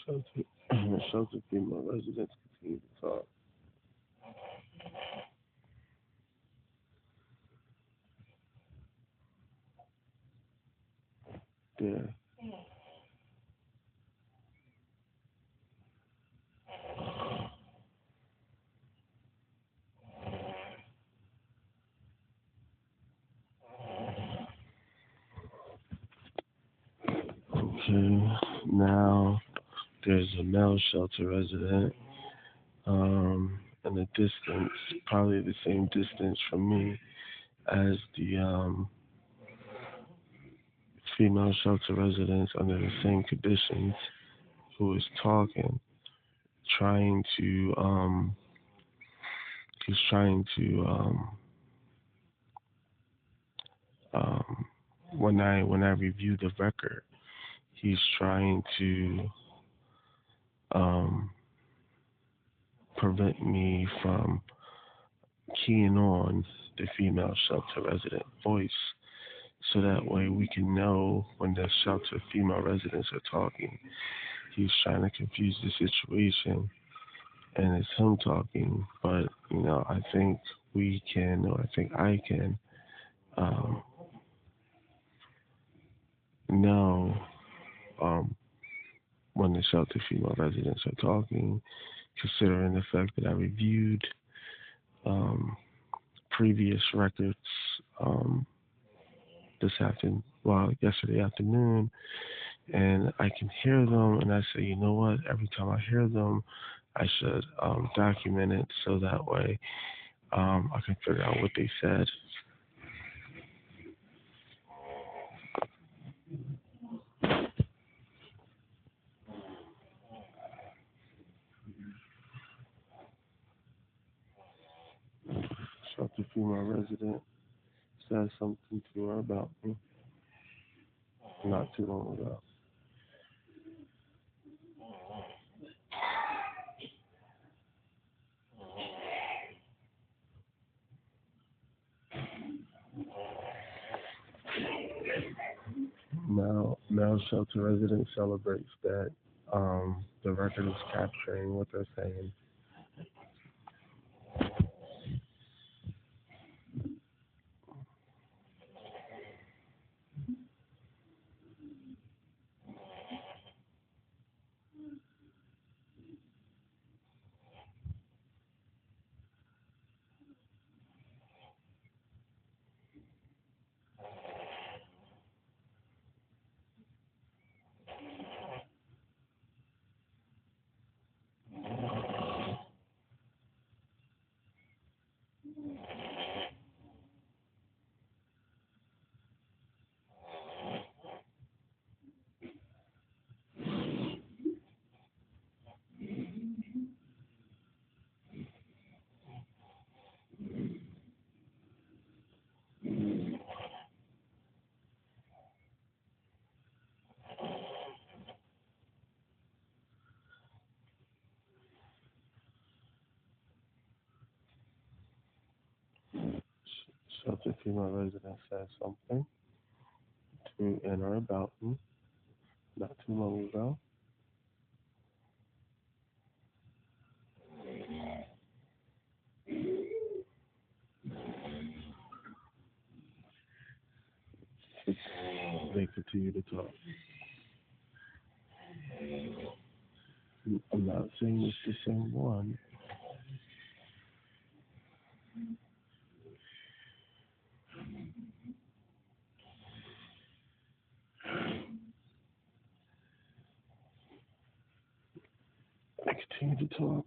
Shelter, shelter female residents continue to talk. Yeah. Okay. Now there's a male shelter resident. In the distance, probably the same distance from me as the female shelter residents under the same conditions, who is talking, trying to he's trying to um when I review the record, he's trying to um prevent me from keying on the female shelter resident voice, so that way we can know when the shelter female residents are talking. He's trying to confuse the situation, and it's him talking, but I think we can, or I think I can, um, know um, when the shelter female residents are talking, considering the fact that I reviewed um, previous records yesterday afternoon, and I can hear them, and I say, you know what? Every time I hear them, I should document it so that way I can figure out what they said. Shelter female resident said something to her about me not too long ago. Now shelter resident celebrates that the record is capturing what they're saying. Shelter female resident said something to in or about me not too long ago. They continue to talk. I'm not saying it's the same one. They continue to talk.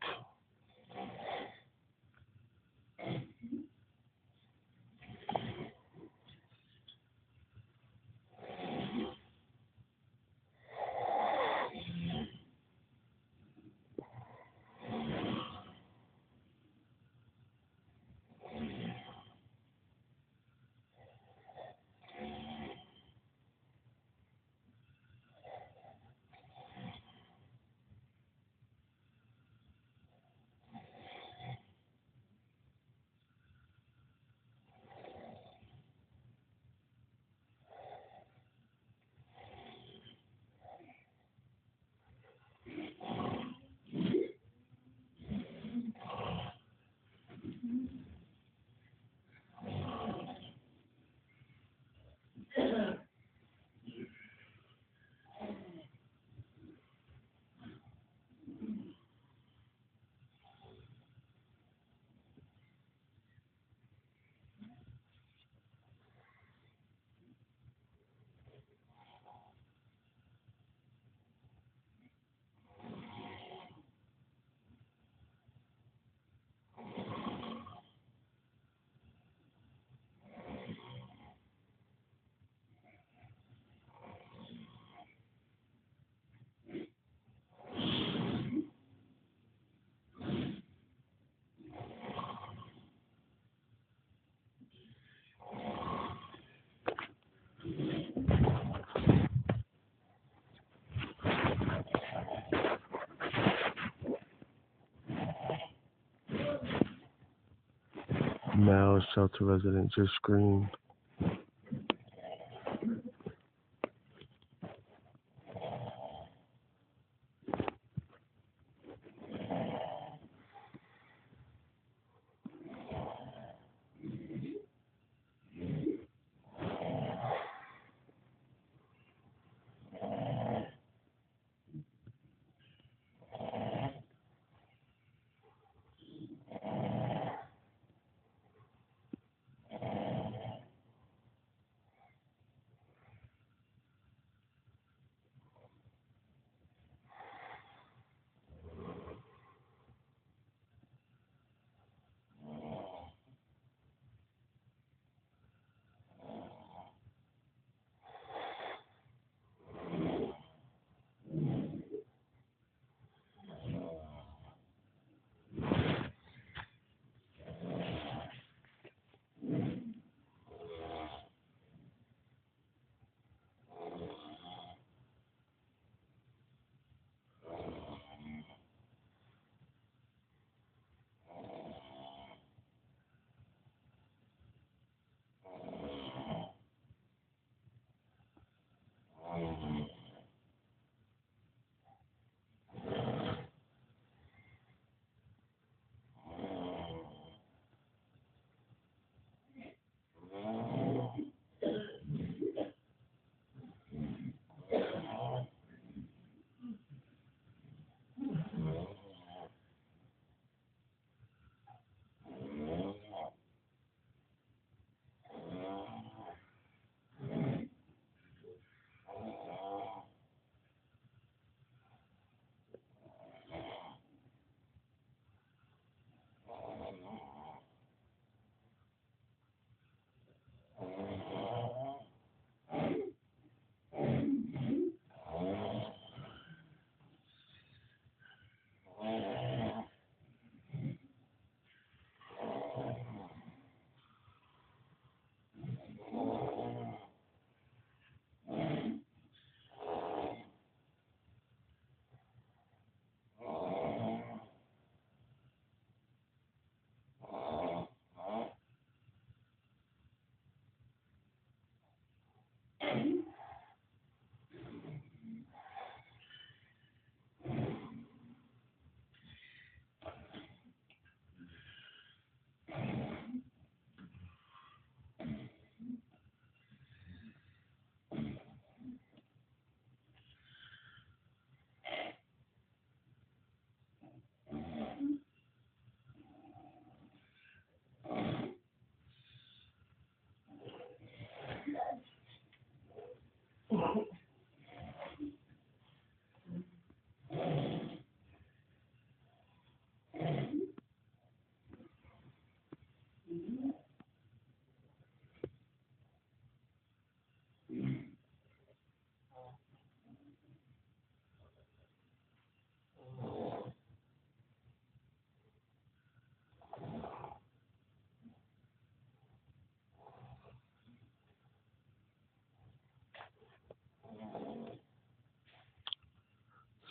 Male shelter resident just screamed.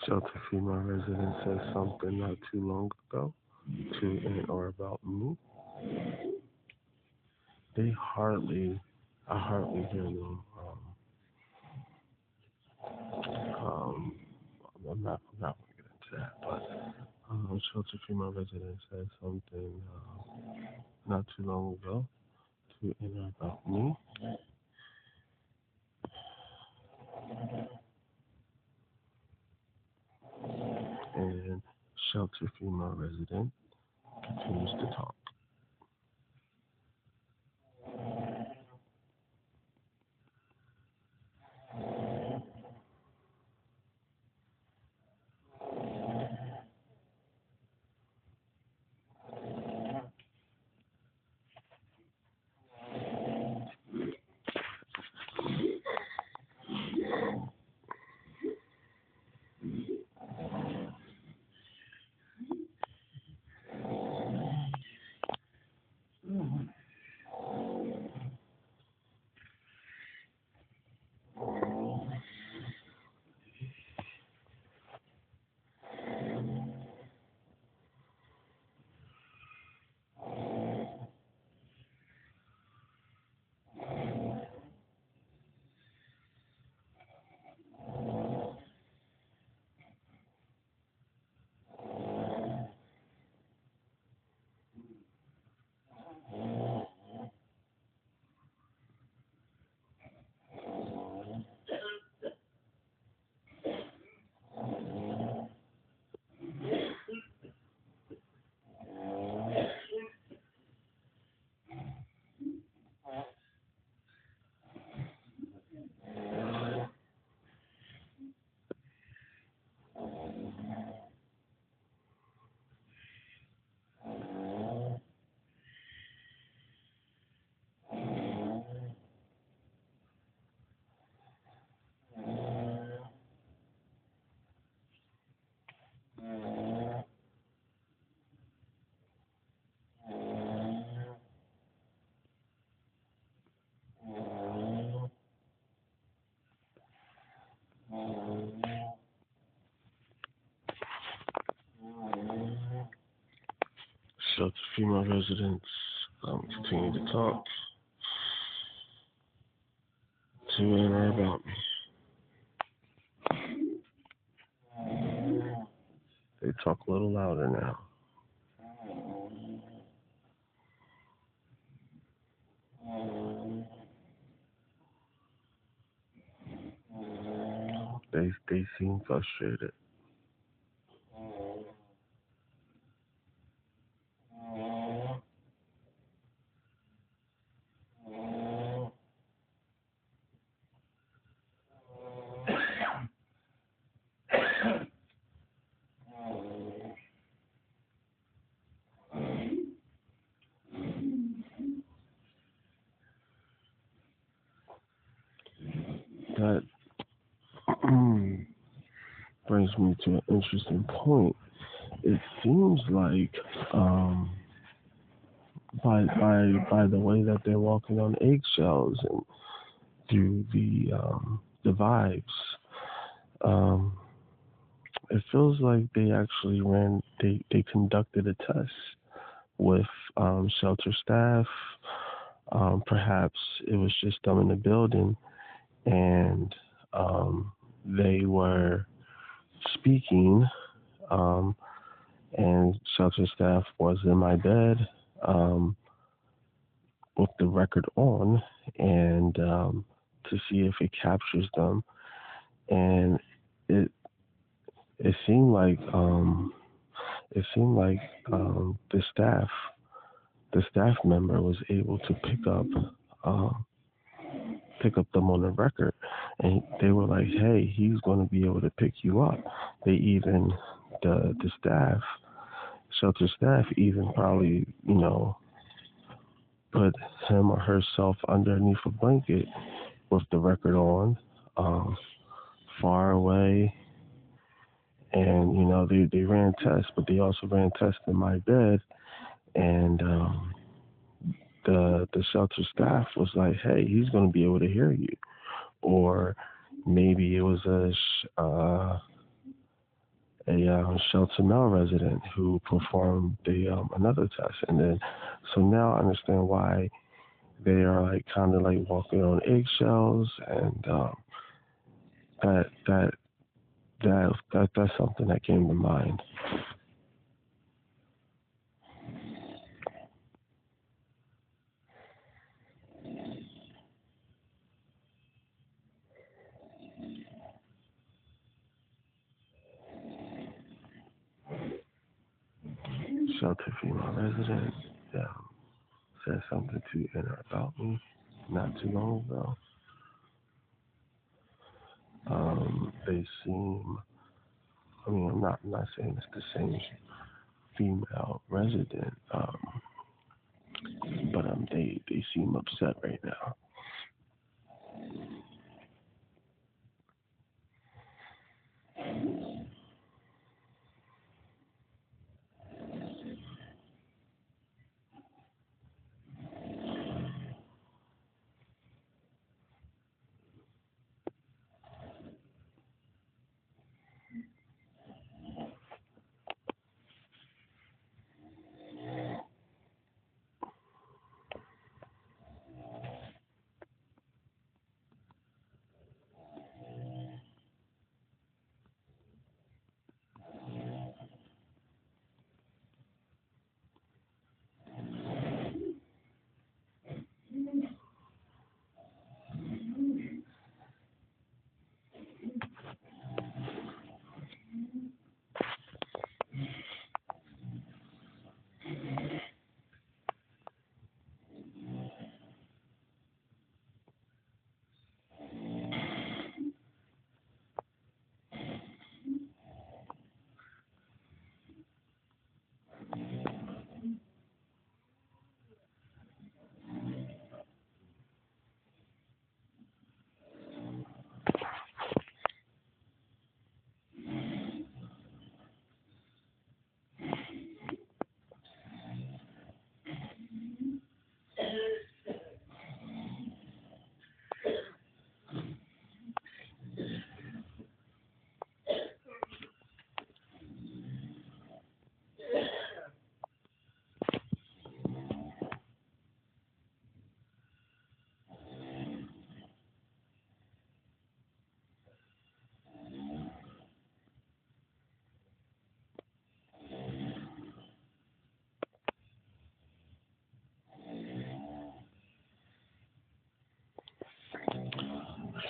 Shelter female resident said something not too long ago to and or about me. I hardly hear them. Um, I'm not going to get into that, but Shelter female resident said something not too long ago to and or about me. And Shelter female resident continues to talk. Shelter female residents continue to talk to and or about me. They talk a little louder now. They seem frustrated. That brings me to an interesting point. It seems like by the way that they're walking on eggshells and through the vibes, um, it feels like they actually they conducted a test with shelter staff. Perhaps it was just them in the building, and they were speaking, um, and shelter staff was in my bed with the record on, and to see if it captures them. And it it seemed like it seemed like the staff member was able to um, pick up them on the record, and they were like, "Hey, he's going to be able to pick you up." They even the staff, shelter staff, even probably put him or herself underneath a blanket with the record on, um, far away, and they ran tests, but they also ran tests in my bed, and the shelter staff was like, "Hey, he's going to be able to hear you," or maybe it was a shelter male resident who performed another test, and then so now I understand why they are like kind of like walking on eggshells, and that that that's something that came to mind. Shelter female resident said something to Enter about me not too long ago. They seem, I mean, I'm not saying it's the same female resident, but they seem upset right now.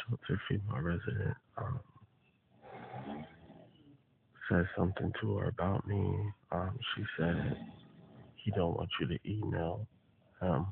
Shelter female resident said something to her about me. She said he don't want you to email him.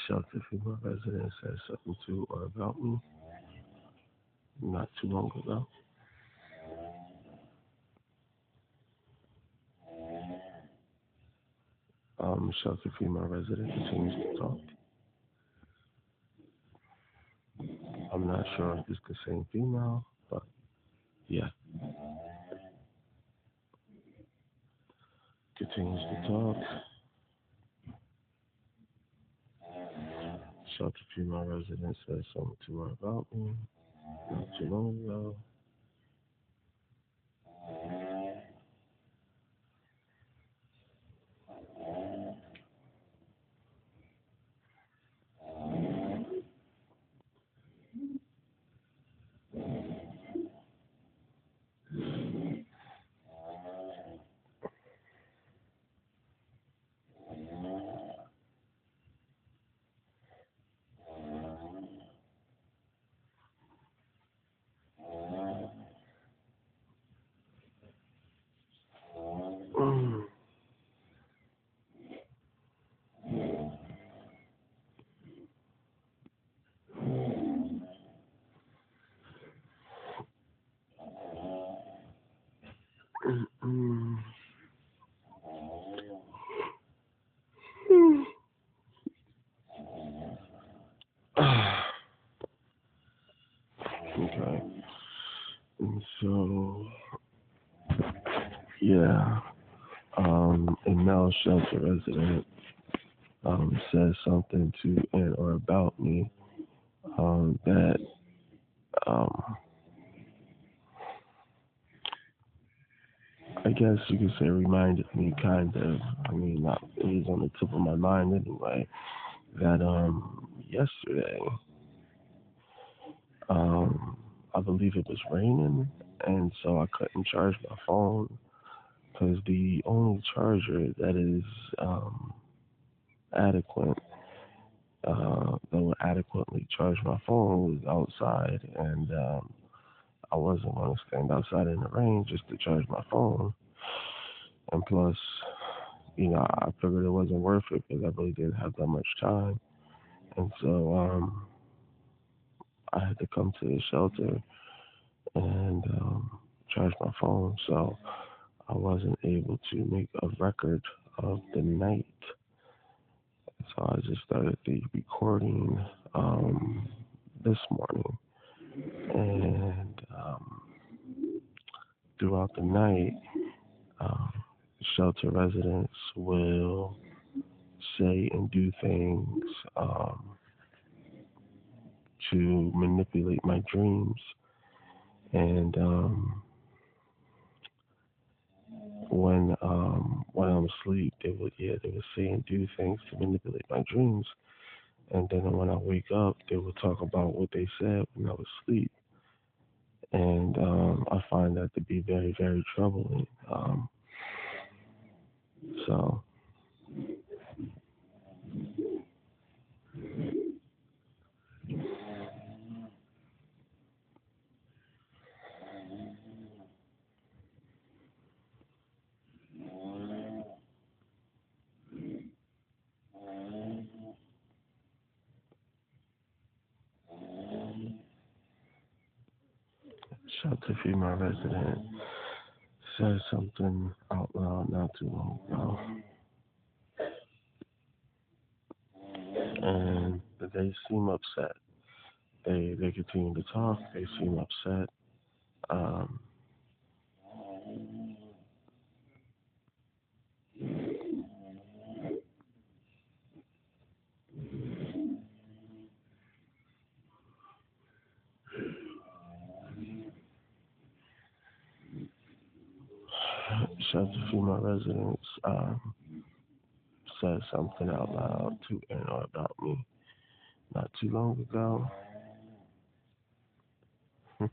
Shelter female resident said something to or about me not too long ago. Shelter female resident continues to talk. I'm not sure if it's the same female, but yeah, continues to talk. Shelter female resident said something to her about me not too long ago. Yeah. A male shelter resident said something to and or about me that um, I guess you could say reminded me kind of. I mean, not, it was on the tip of my mind anyway. That yesterday, I believe it was raining, and so I couldn't charge my phone because the only charger that is adequate that would adequately charge my phone was outside, and I wasn't going to stand outside in the rain just to charge my phone. And plus, I figured it wasn't worth it because I really didn't have that much time. And so I had to come to the shelter and charge my phone. So I wasn't able to make a record of the night. So I just started the recording this morning. And throughout the night, um, shelter residents will say and do things to manipulate my dreams. And when I'm asleep, they would say and do things to manipulate my dreams. And then when I wake up, they will talk about what they said when I was asleep. And I find that to be very, very troubling. So shelter female resident said something out loud not too long ago, and they seem upset. They continue to talk. They seem upset. Um, shelter female residents said something out loud to and or about me not too long ago. I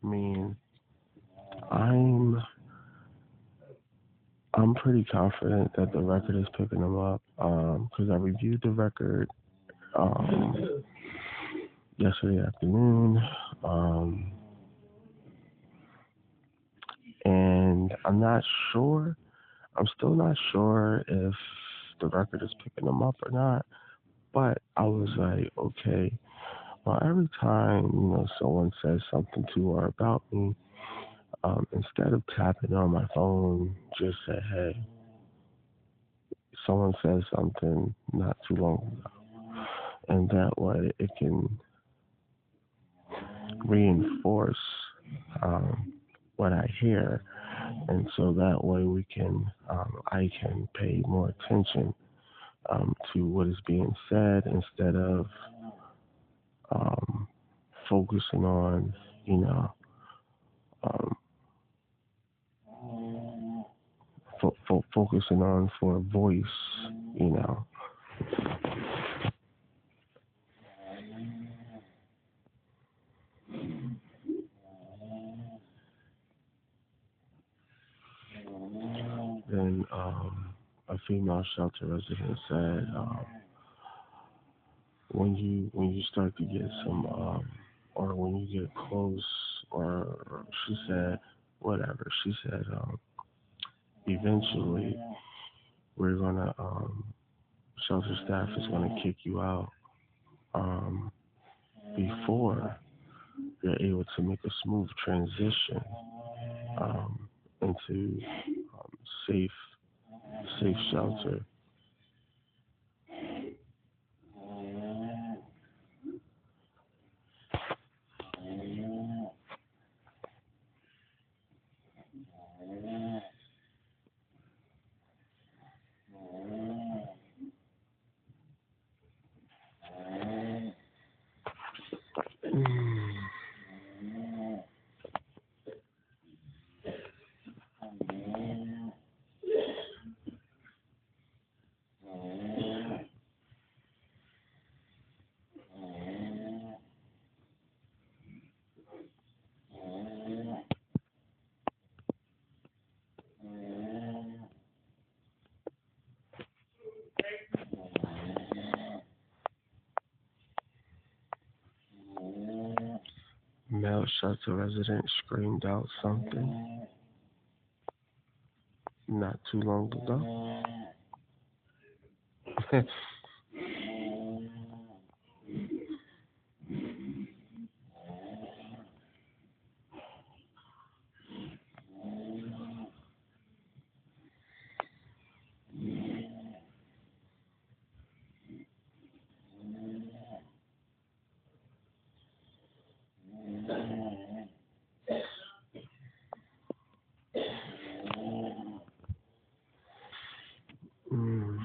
mean, I'm I'm pretty confident that the record is picking them up because I reviewed the record um, yesterday afternoon, um, and I'm not sure. I'm still not sure if the record is picking them up or not. But I was like, okay, well, every time someone says something to or about me, instead of tapping on my phone, just say, hey, someone says something not too long ago, and that way it can reinforce what I hear, and so that way I can pay more attention to what is being said instead of um, focusing on, you know, um, focusing on for a voice, you know. Then a female shelter resident said, when you start to get some, or when you get close, or she said, whatever, she said, eventually we're gonna, shelter staff is gonna kick you out before you're able to make a smooth transition into safe shelter. shelter resident screamed out something not too long ago. Mm.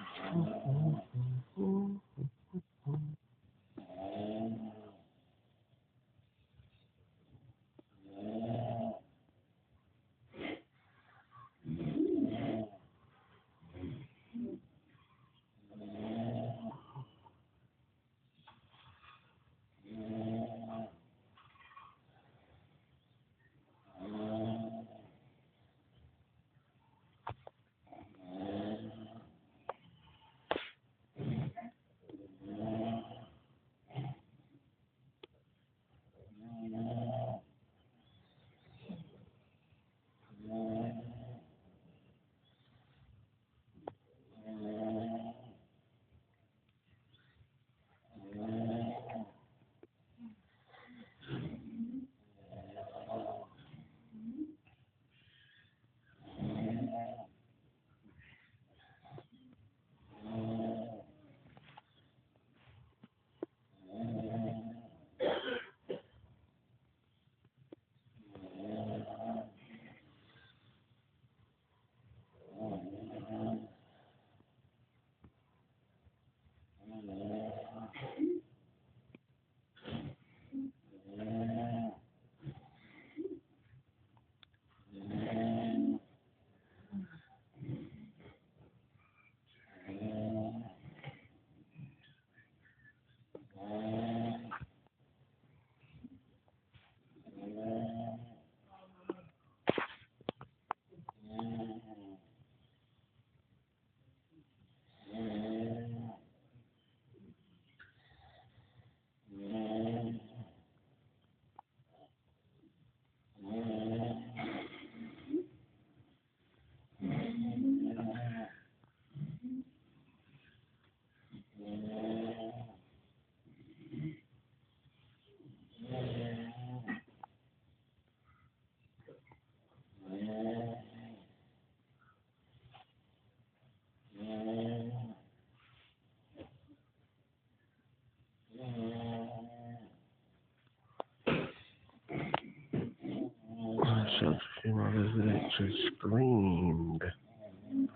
Shelter female resident just screamed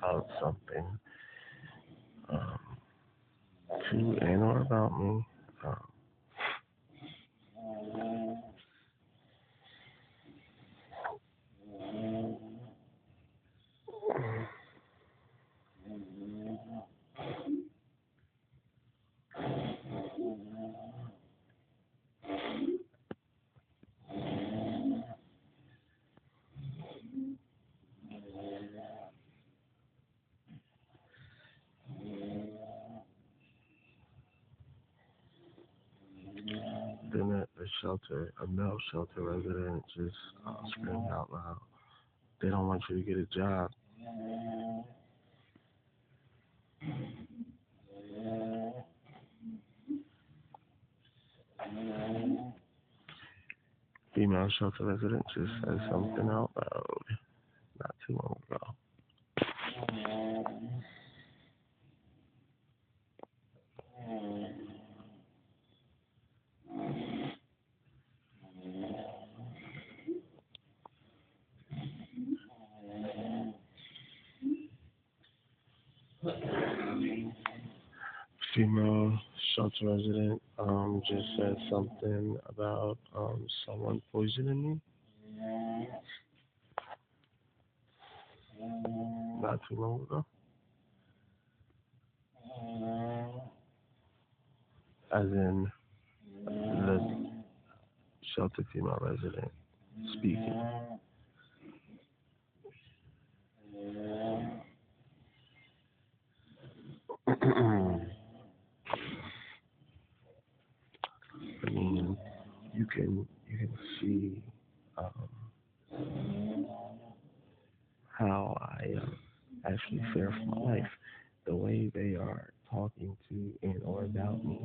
out something um, to and or about me. Um, then at the shelter, a male shelter resident just screamed out loud, "They don't want you to get a job." Female shelter resident just said something out loud not too long ago. Female shelter resident just said something about someone poisoning me not too long ago. As in the shelter female resident speaking. I mean, you you can see um, how I actually fear for my life. The way they are talking to and or about me,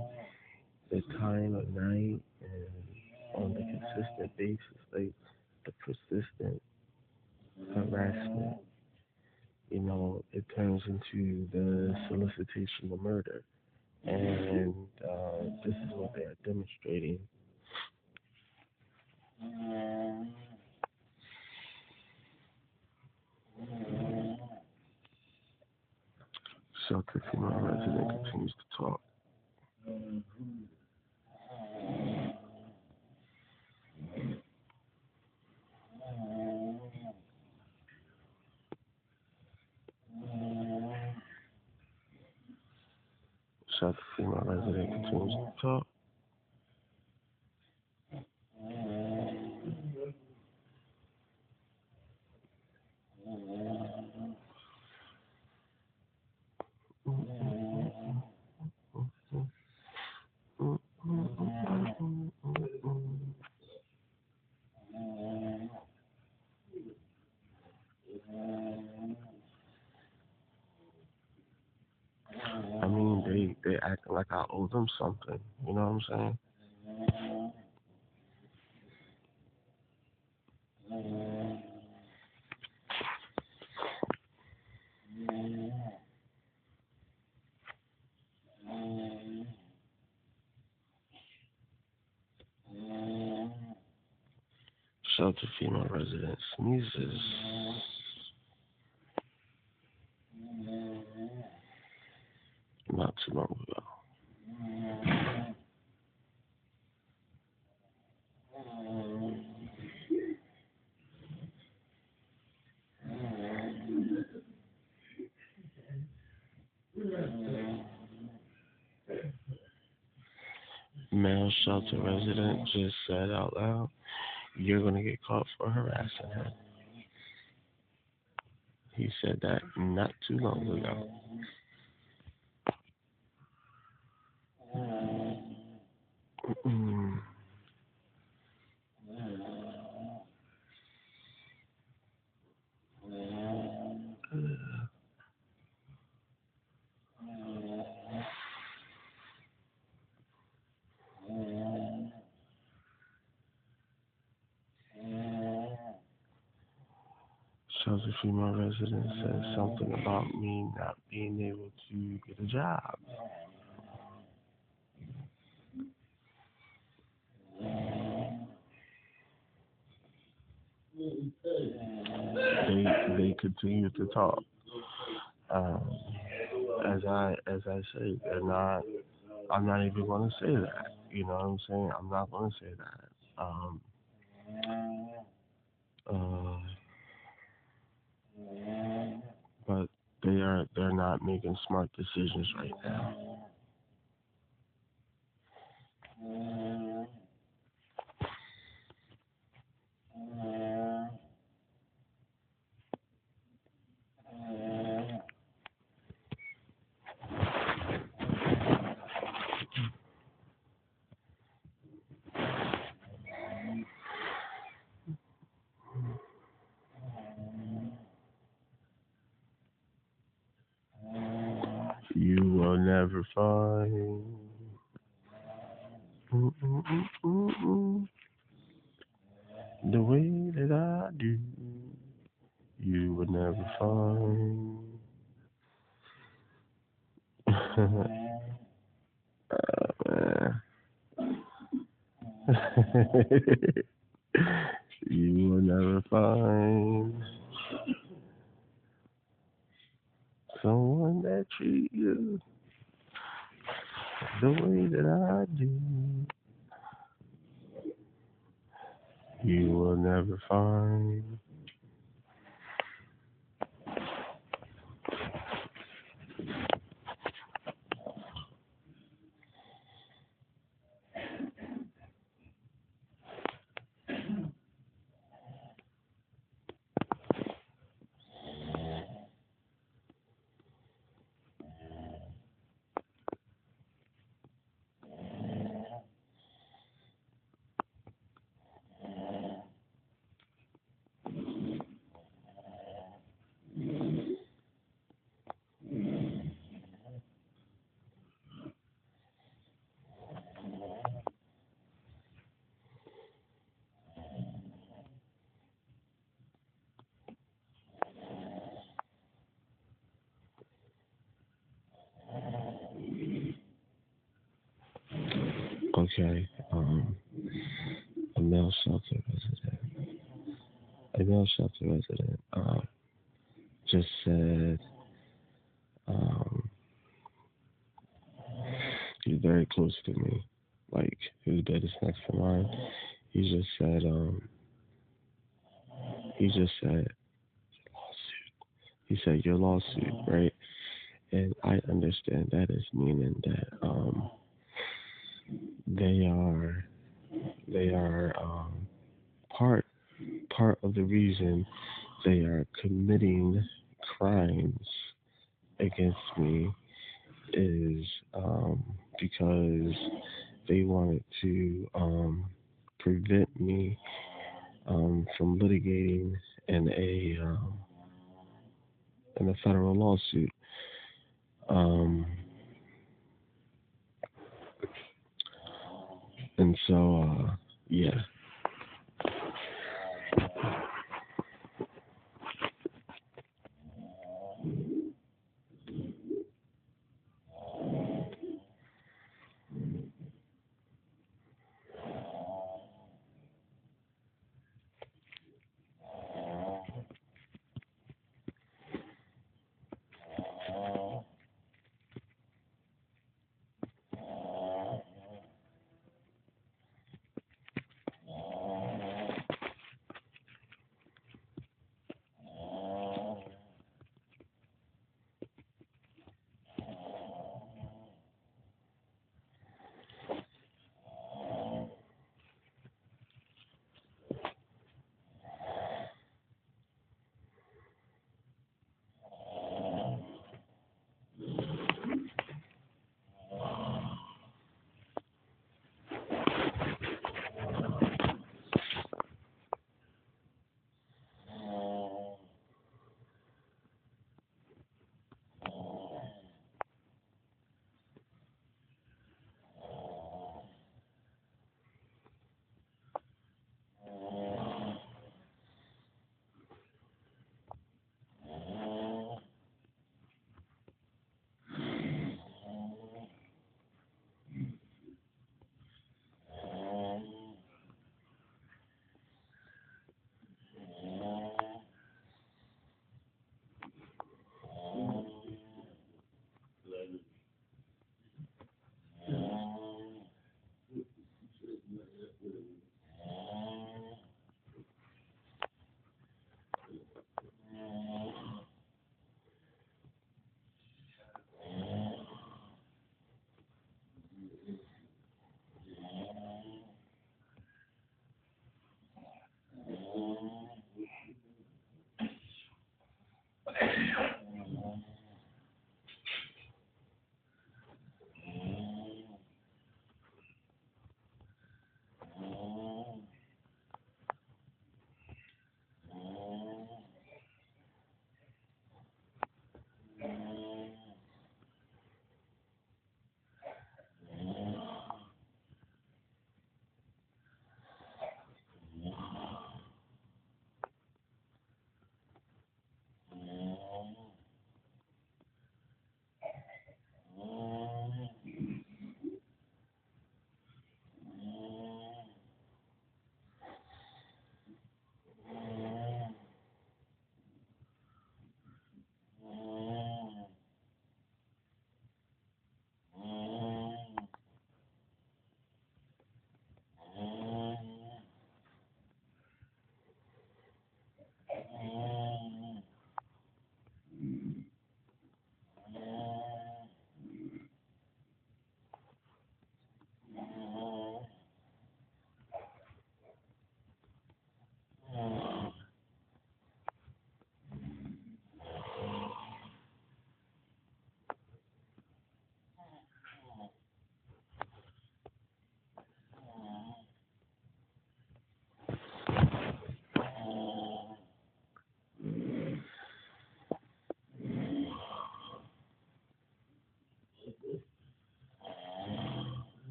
the time of night, and on the consistent basis, like the persistent harassment. It turns into the solicitation of murder, and this is what they are demonstrating. Shelter female resident continues to talk. Shelter female resident continues to talk. I mean, they acting like I owe them something. You know what I'm saying? Shelter female resident sneezes. Not too long ago. Male shelter resident just said out loud, "You're going to get caught for harassing her." He said that not too long ago. Shelter female resident says something about me not being able to get a job. They continue to talk. Um, as I say, they're not. I'm not even going to say that. You know what I'm saying? I'm not going to say that. Uh, but they're not making smart decisions right now. You will never find the way that I do. You will never find. Man. You will never find someone that treat you the way that I do. You will never find. Okay. A male shelter resident. A male shelter resident. Just said. Um, he's very close to me. Like his bed is next to mine. He just said. He just said lawsuit. He said your lawsuit, right? And I understand that is meaning that they are part of the reason they are committing crimes against me is because they wanted to prevent me from litigating in a federal lawsuit. Um, and so yeah.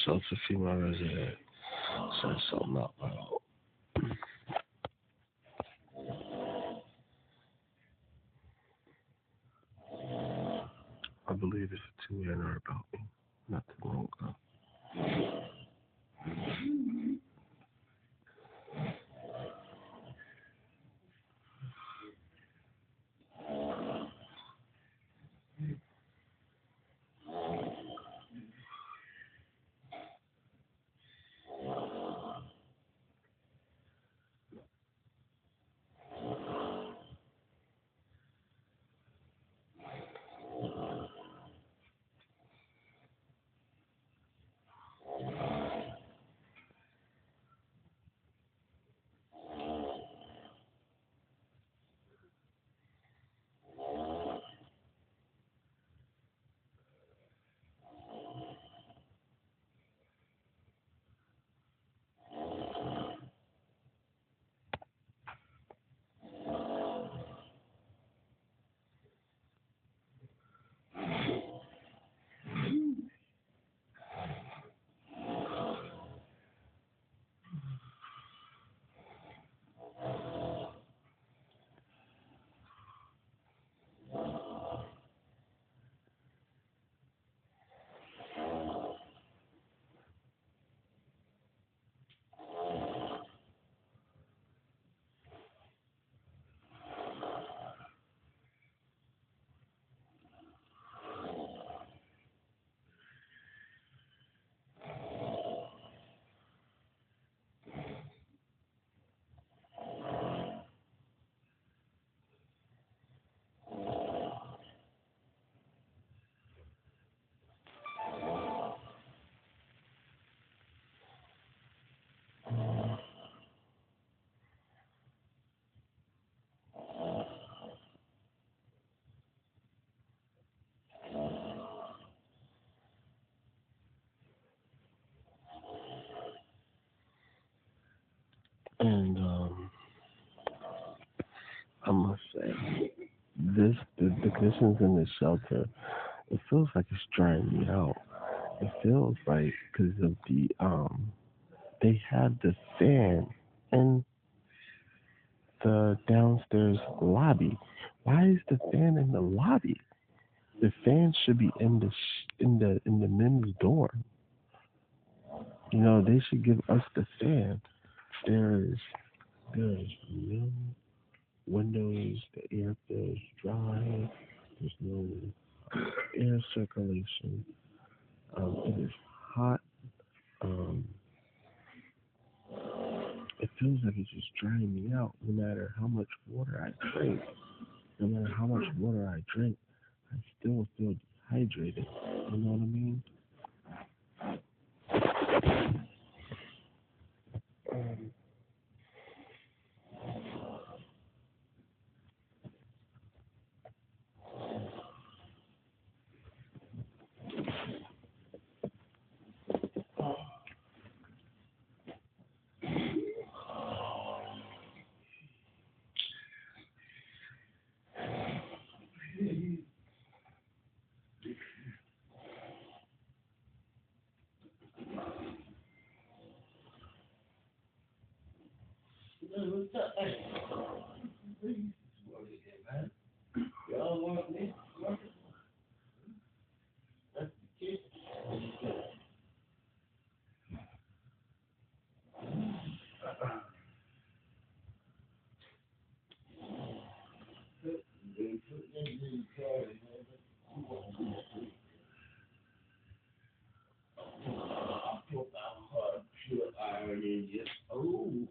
Shelter female resident said something about. I believe it's a 2-man or about me, not too long ago. And I must say, the conditions in this shelter, it feels like it's drying me out. It feels like because of they have the fan in the downstairs lobby. Why is the fan in the lobby? The fan should be in the men's dorm. They should give us the fan. There's there's no windows. The air feels dry. There's no air circulation. It is hot. Um, it feels like it's just drying me out. No matter how much water I drink, no matter how much water I drink, I still feel dehydrated. You know what I mean? Um,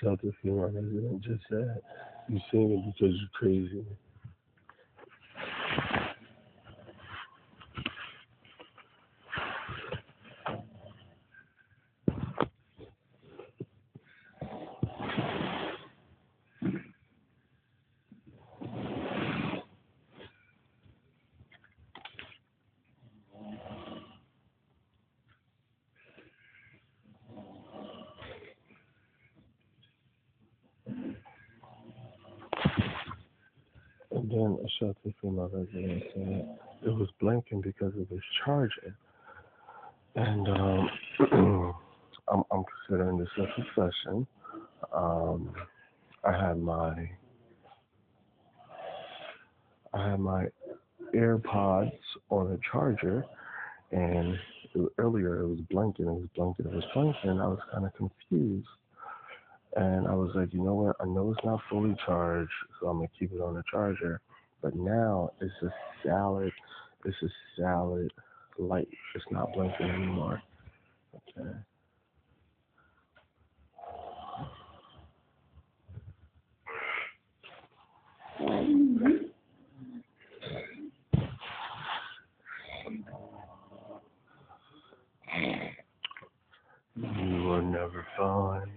shelter female resident just said. You saying it because you're crazy. And then a shelter female resident said it was blinking because of his charging. And I'm considering this a confession. Um, I had my I had my AirPods on a charger, and earlier it was blinking. It was blinking. It was blinking. I was kind of confused, and I was like, you know what? I know it's not fully charged, so I'm gonna keep it on the charger. But now it's a salad. It's a salad light. It's not blinking anymore. Okay. You will never find.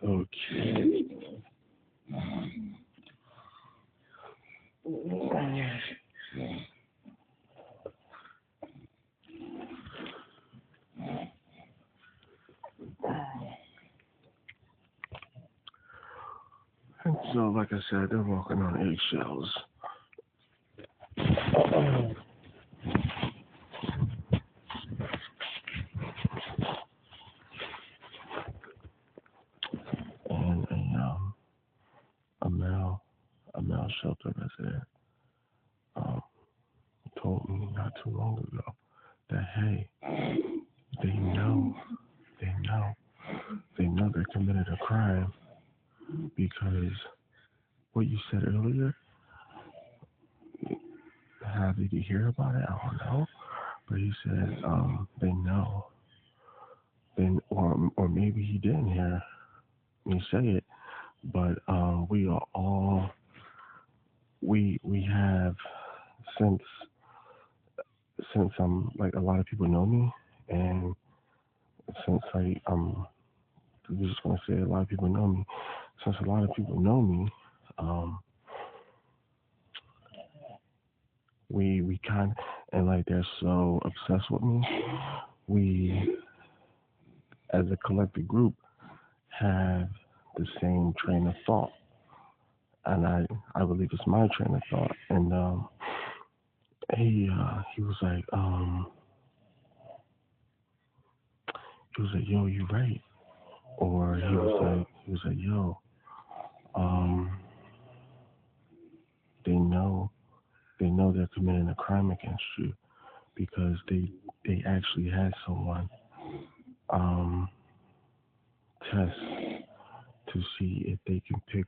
Okay. And so, like I said, they're walking on eggshells. And a male shelter resident um, told me not too long ago that hey, they know, they know, they know they committed a crime because what you said earlier. How did he hear about it? I don't know. But he said they know. Or maybe he didn't hear me say it. But we are all we have since like a lot of people know me, and since I'm just gonna say a lot of people know me. Since a lot of people know me, um, we kind and like they're so obsessed with me. We as a collective group have the same train of thought, and I believe it's my train of thought. And he was like yo, you right, or he was like yo, um, they know they're committing a crime against you because they actually had someone um test to see if they can pick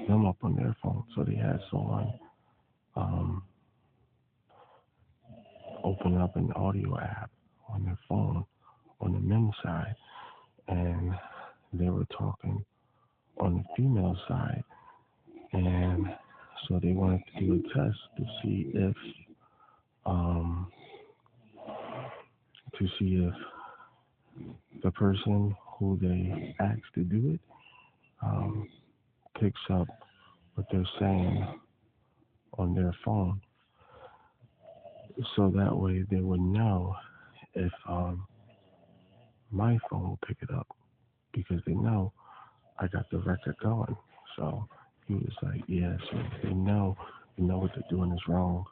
them up on their phone. So they had someone um open up an audio app on their phone on the men's side, and they were talking on the female side, and so they wanted to do a test to see if um to see if the person who they asked to do it um, picks up what they're saying on their phone, so that way they would know if my phone will pick it up, because they know I got the record going. So he was like, yeah, so they know what they're doing is wrong.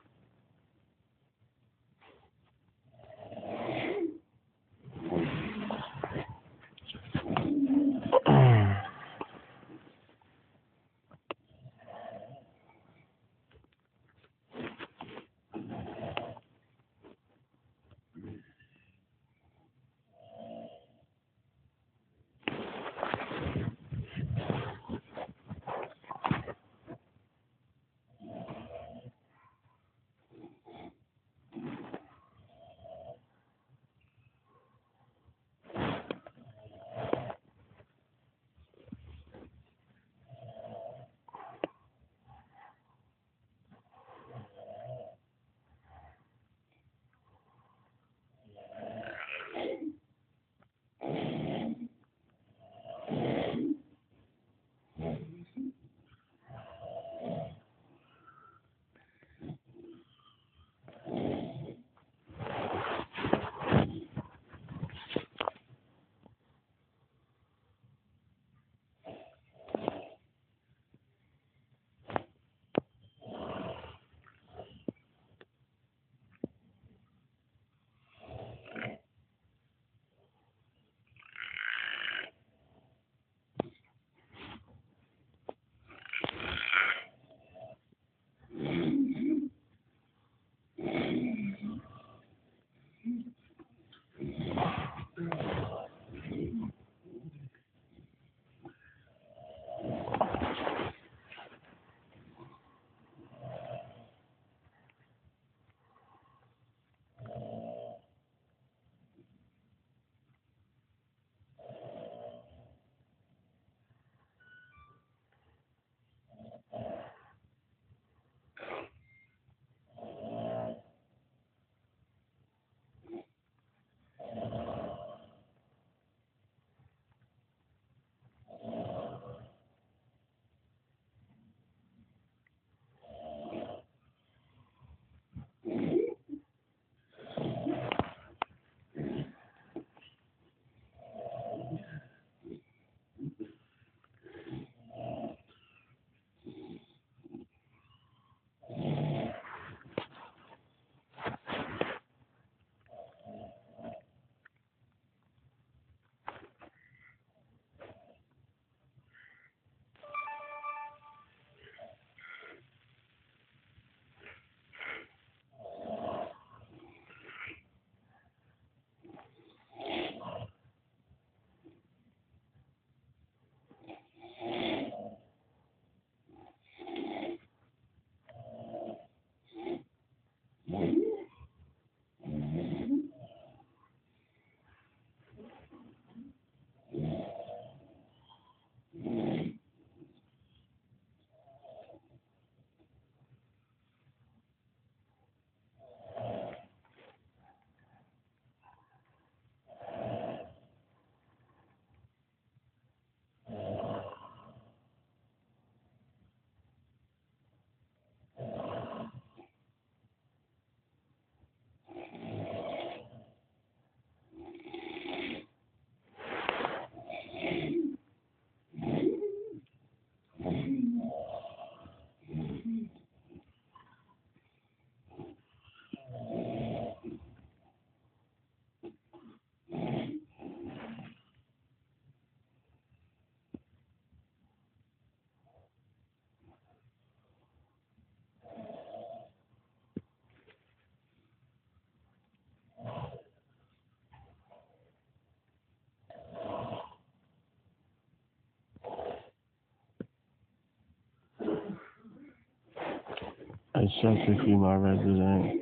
A shelter female resident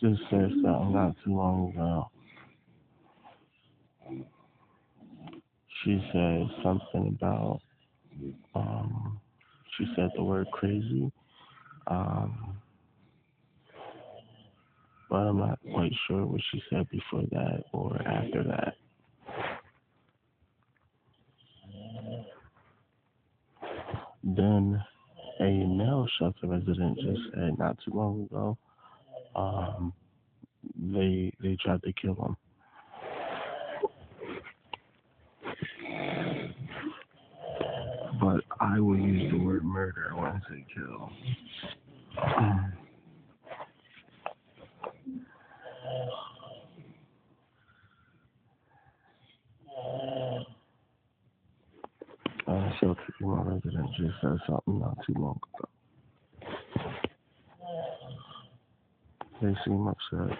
just said something not too long ago. She said something about, um, she said the word crazy. Um, but I'm not quite sure what she said before that or after that. Then a male shelter resident just said not too long ago, um, they tried to kill him. But I will use the word murder when I say kill. Shelter female resident just said something not too long ago. They seem upset.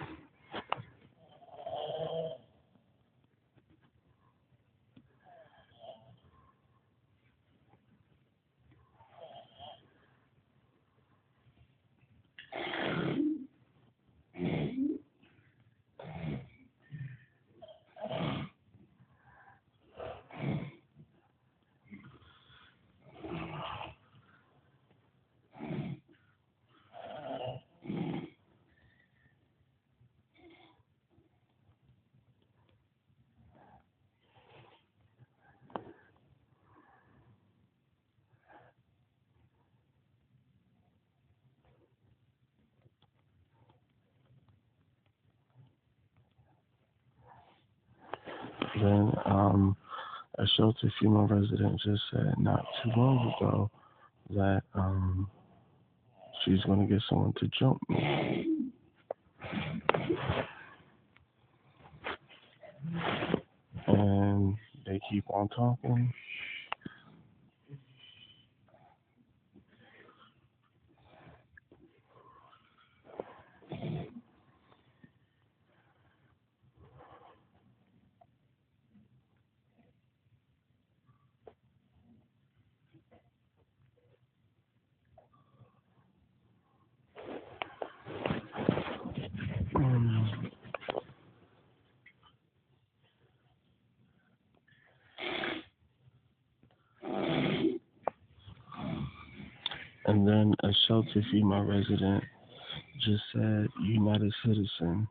Then a shelter female resident just said not too long ago that she's going to get someone to jump me. And they keep on talking. And then a shelter female resident just said, "You're not a citizen."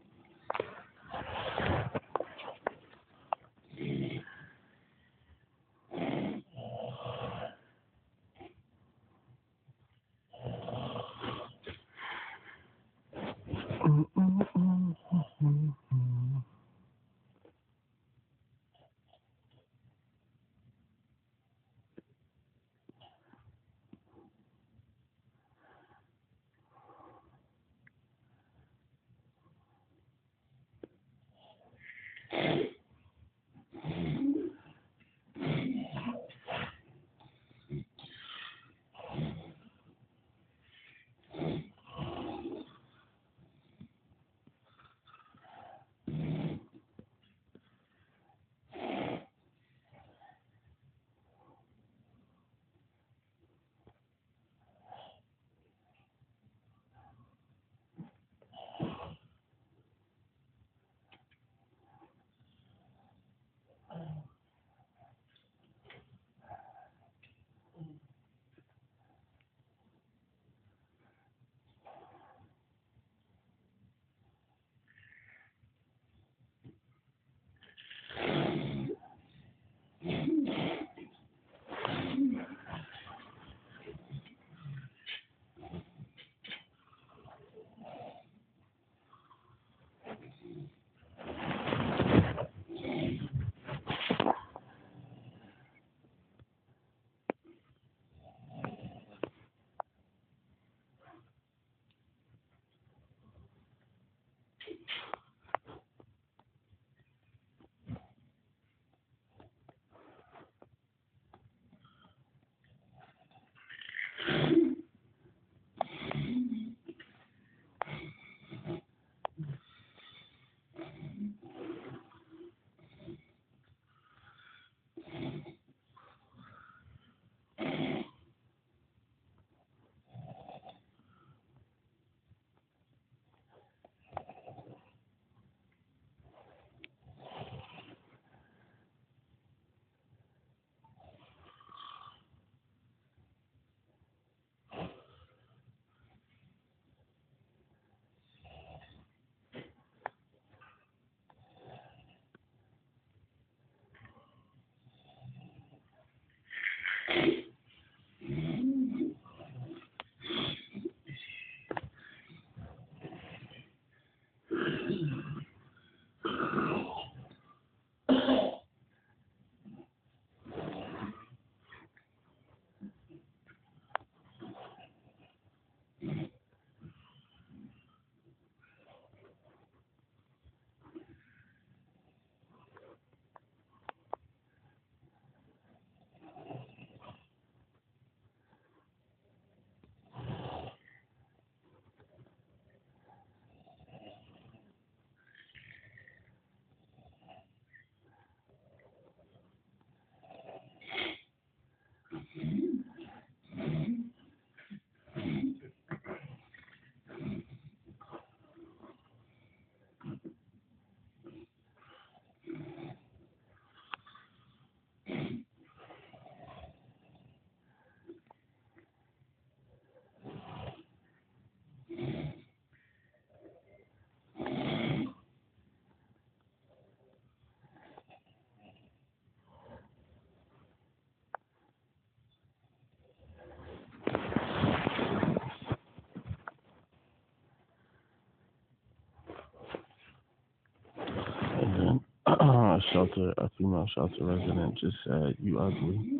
a female shelter resident just said, "You ugly."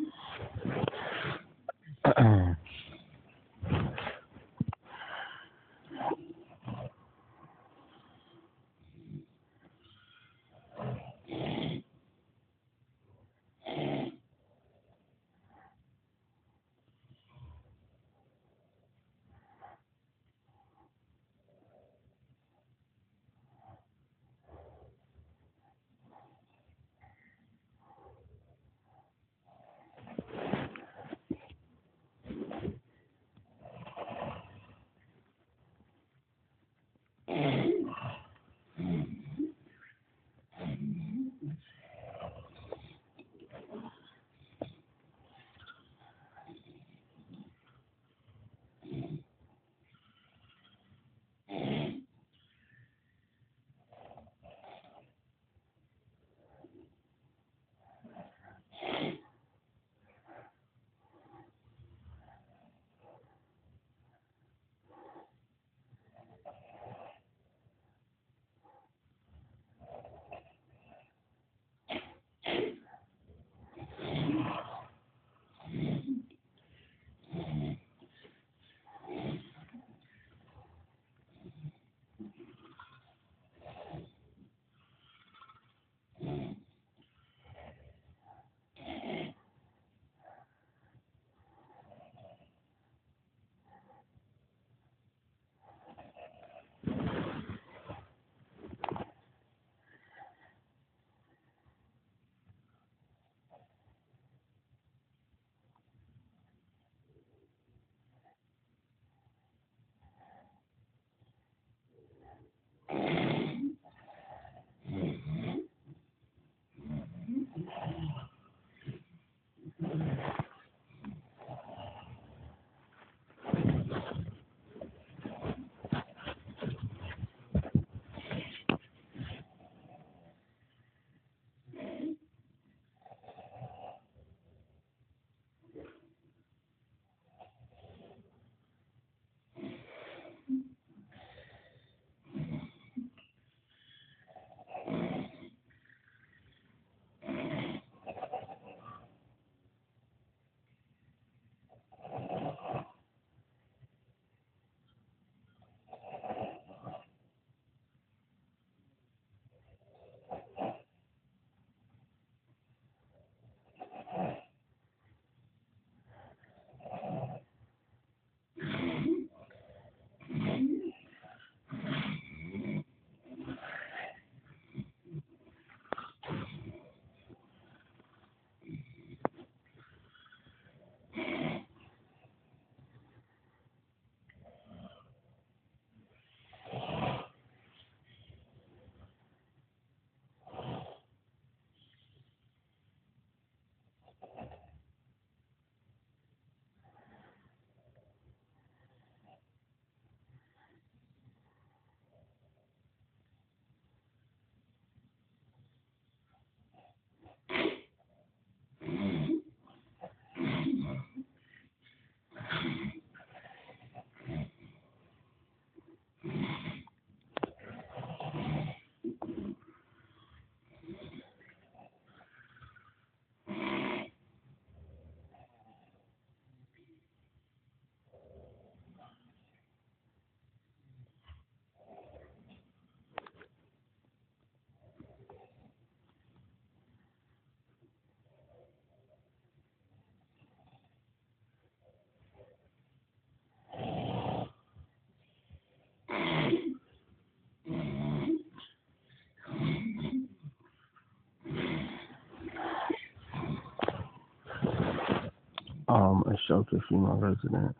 A shelter female resident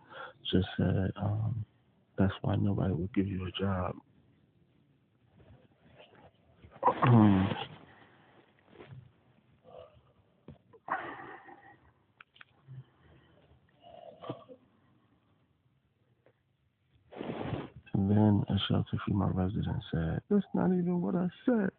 just said, "That's why nobody will give you a job." And then a shelter female resident said, "That's not even what I said."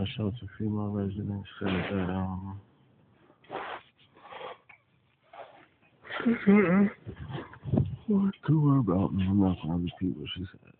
A shelter female resident said that what to her about me. I'm not gonna repeat what she said.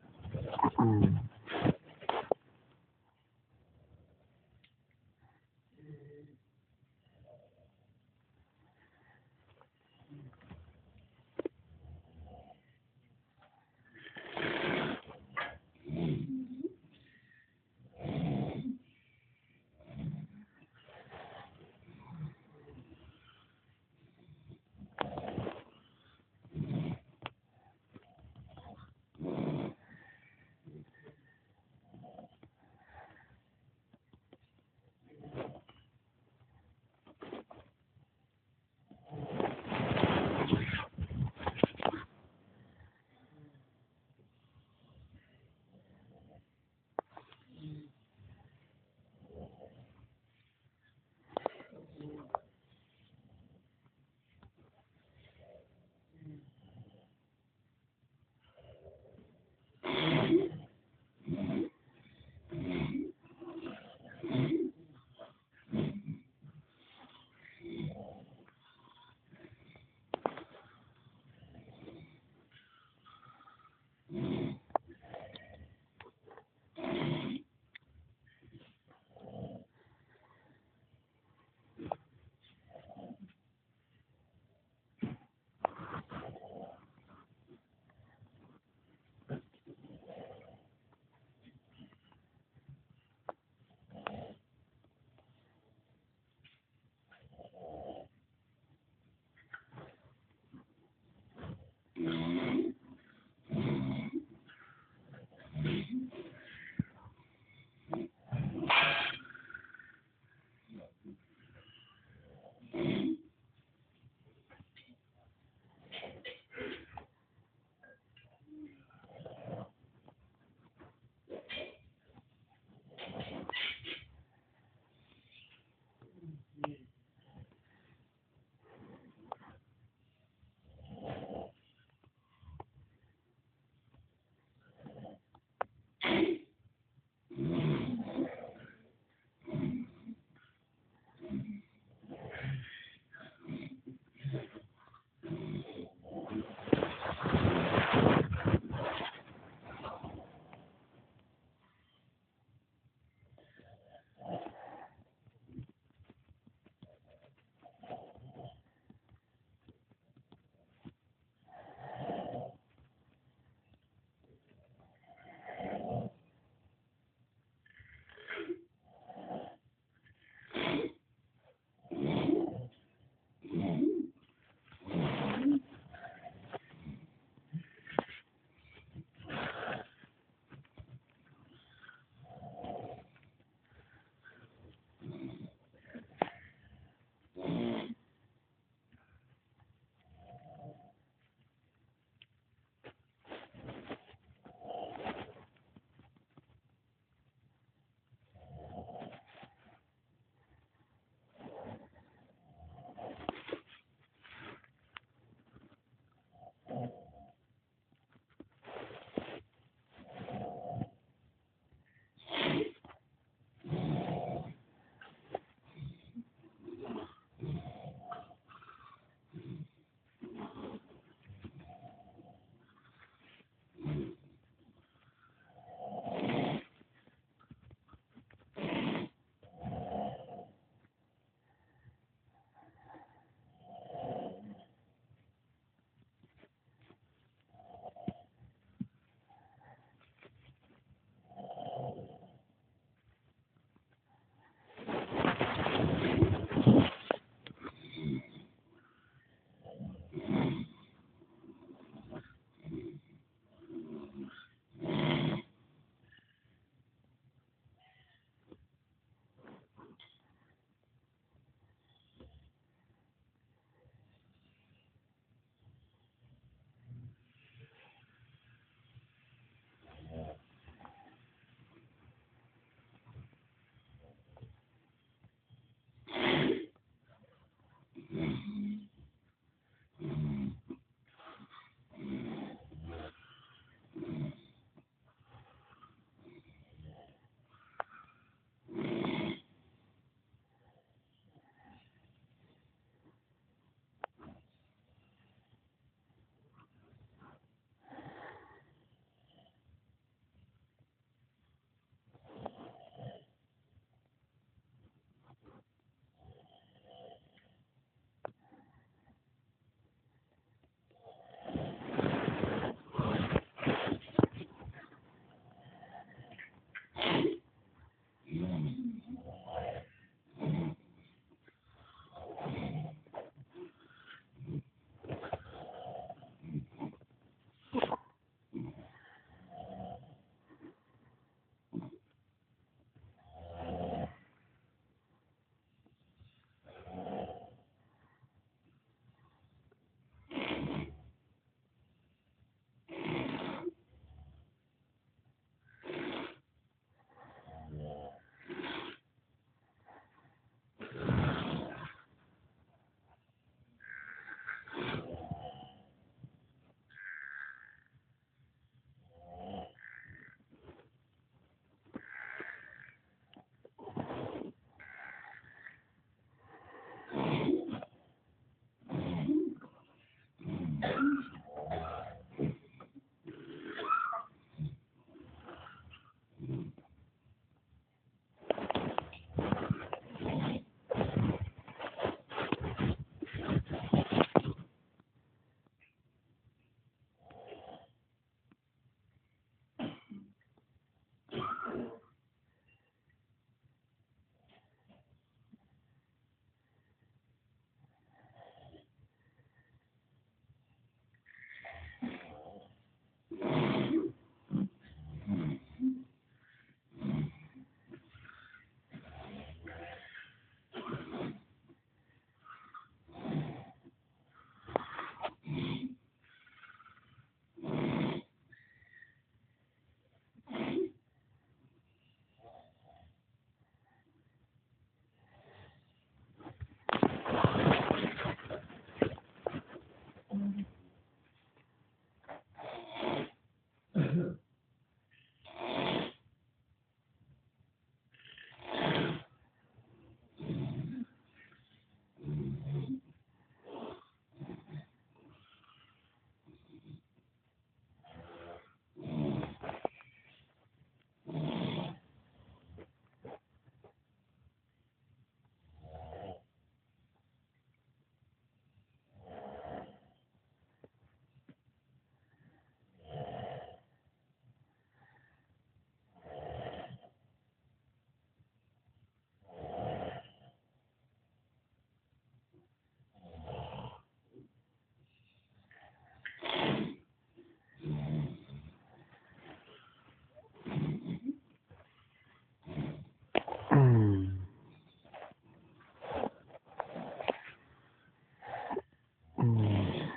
Mm.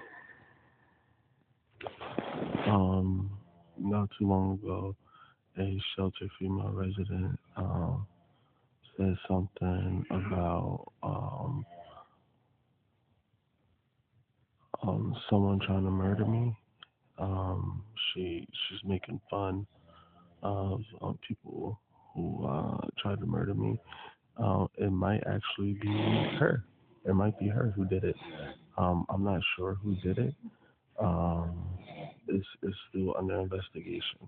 Um, Not too long ago, a shelter female resident said something about someone trying to murder me. She's making fun of people who tried to murder me. It might actually be her. It might be her who did it. I'm not sure who did it. Um, it's still under investigation.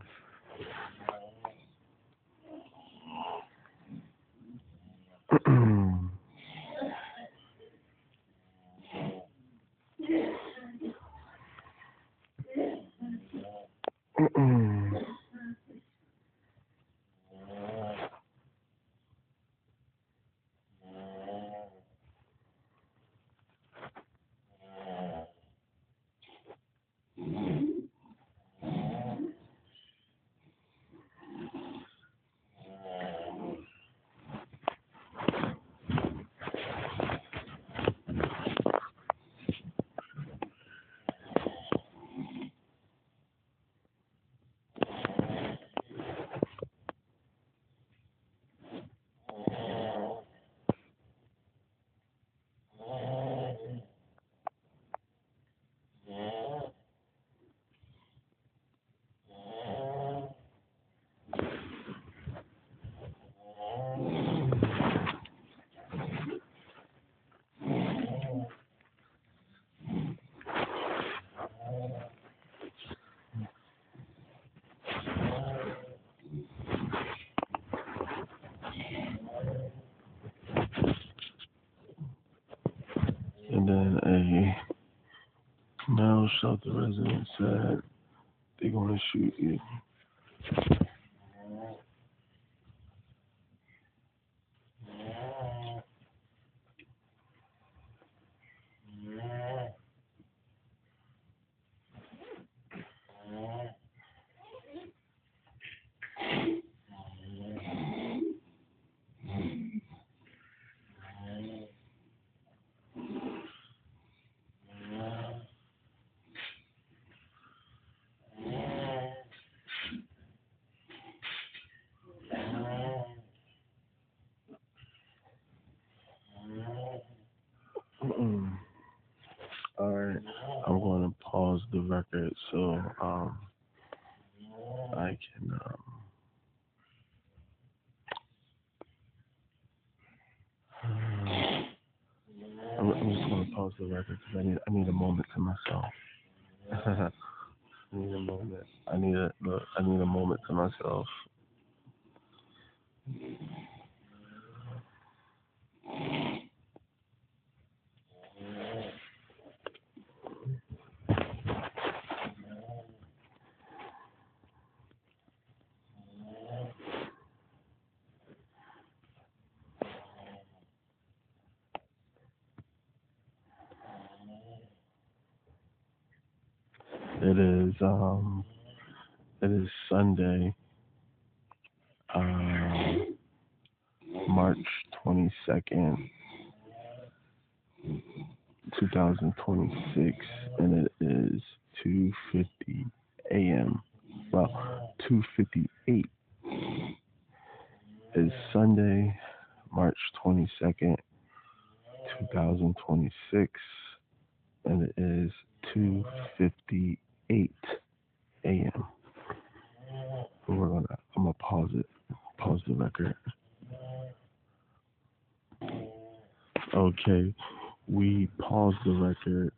And then a male shelter resident said they're gonna shoot you. All right, I'm going to pause the record so I can. I'm just going to pause the record because I need a moment to myself. I need a moment. I need a moment to myself. It is it is Sunday, um, March 22nd, 2026, and it is 2:50 a.m. Well, 2:58. It's Sunday, March 22nd, 2026, and it is 2:58 a.m. I'm gonna pause the record. Okay, we paused the record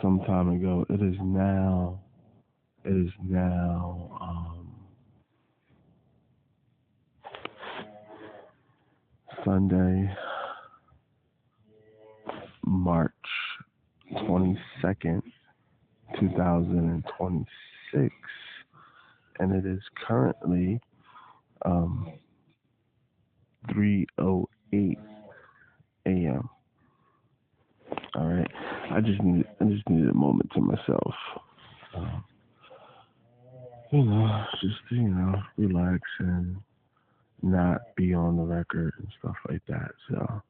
some time ago. It is now Sunday, March 22nd, 2026, and it is currently um 3:08 a.m. All right, I just needed a moment to myself. Um, just relax and not be on the record and stuff like that. So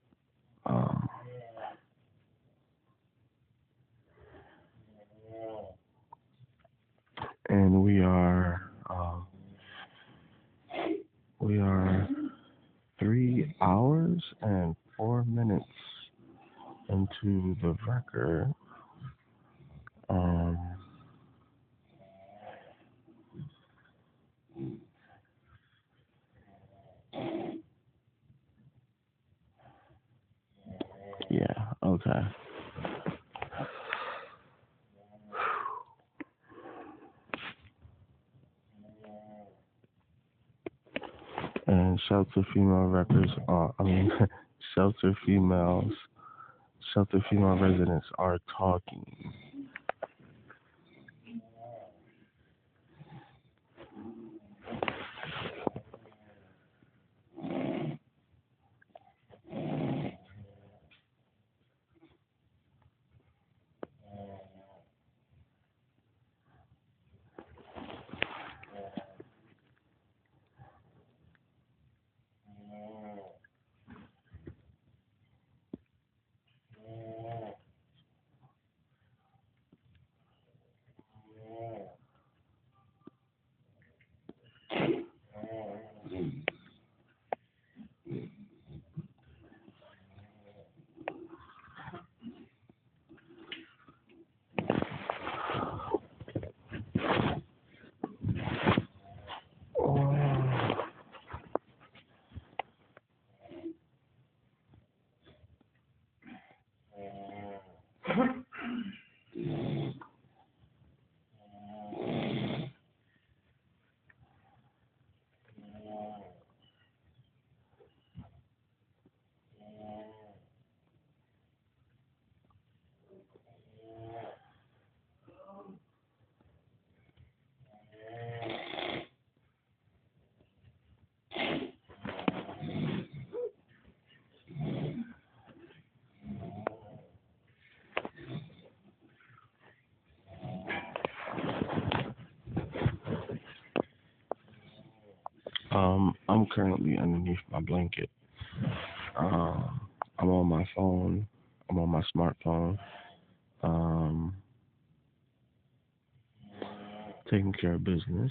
into the record. Um, yeah, okay. And shelter female records are, shelter females, shelter female residents are talking. I'm currently underneath my blanket. I'm on my phone. I'm on my smartphone. Um, taking care of business.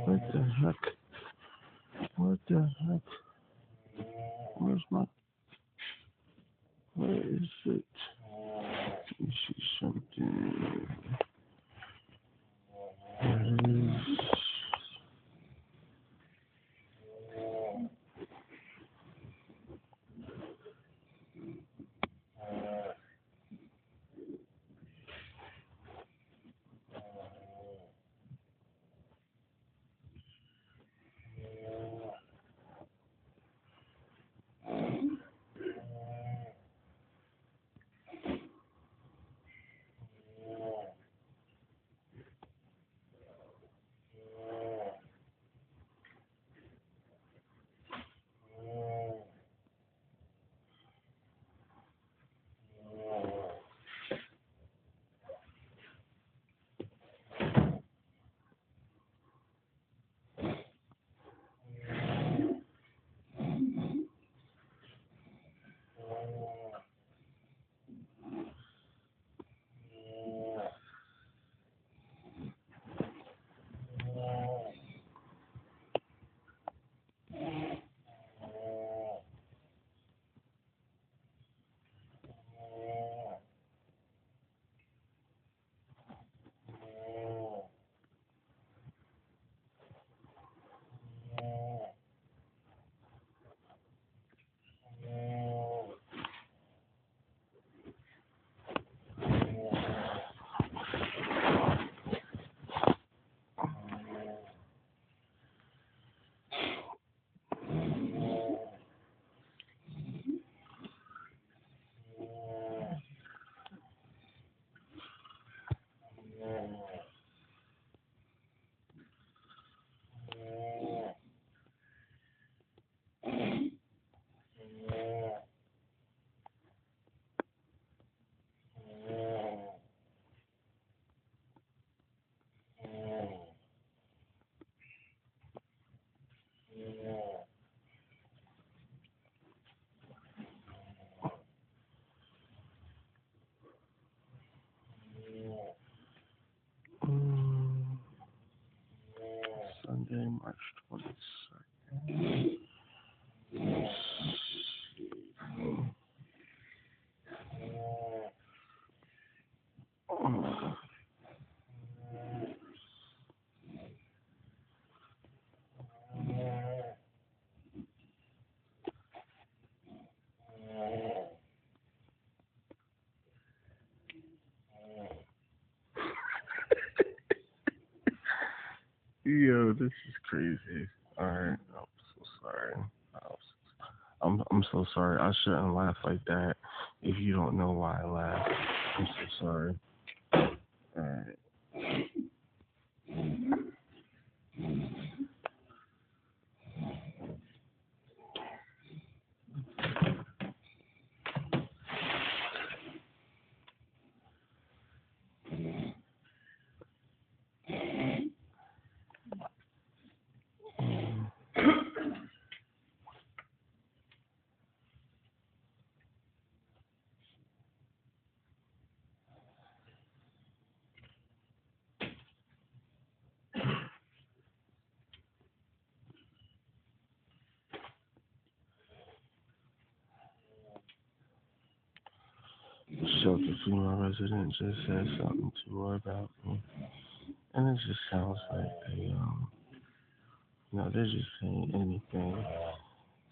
What the heck? What the heck? Where's my? Where is it? Let me see something. There it is. Sunday, March 22nd. Yo, this is crazy. Alright, I'm so sorry. I'm so sorry. I shouldn't laugh like that. If you don't know why I laugh, I'm so sorry. Alright. Shelter female resident just said something to her about me, and it just sounds like they're just saying anything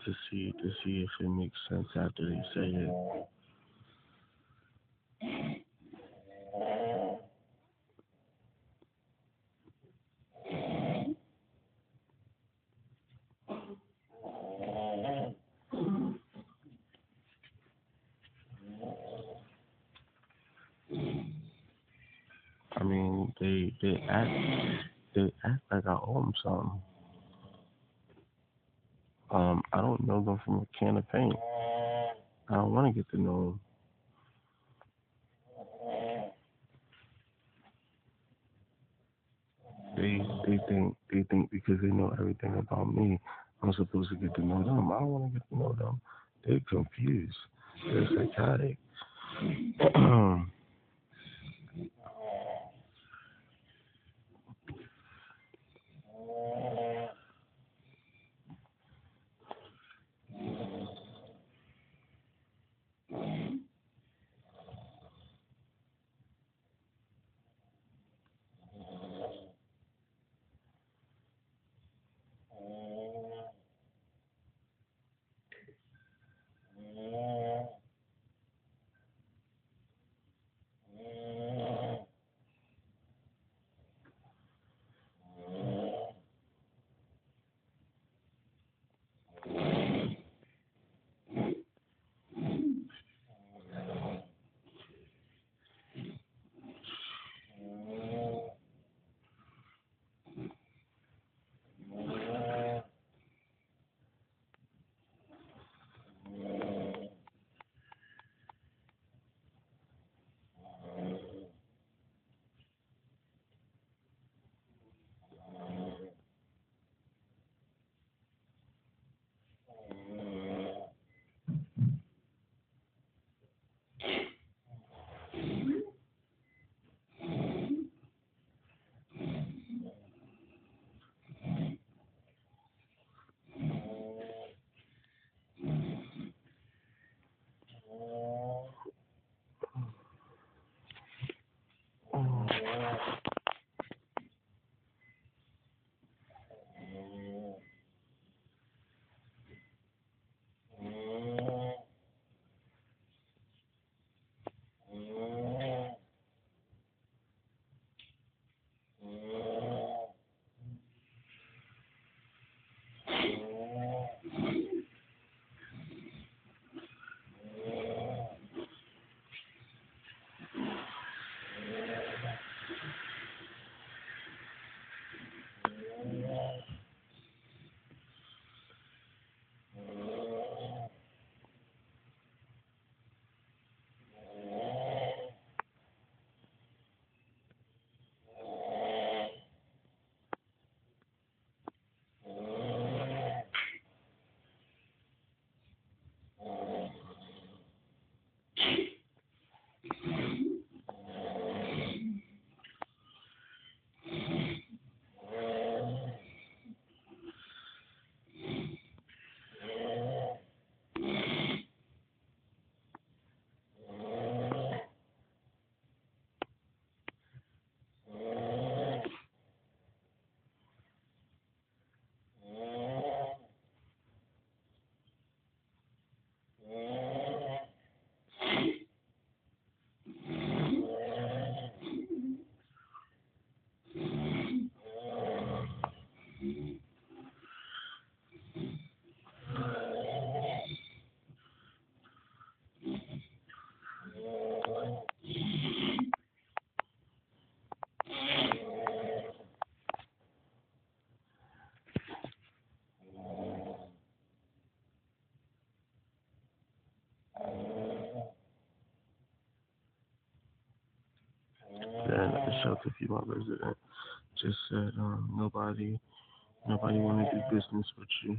to see if it makes sense after they say it. I mean, they act like I owe them something. I don't know them from a can of paint. I don't want to get to know them. They think because they know everything about me, I'm supposed to get to know them. I don't want to get to know them. They're confused. They're psychotic. Then at the shelter, female resident just said, nobody want to do business with you.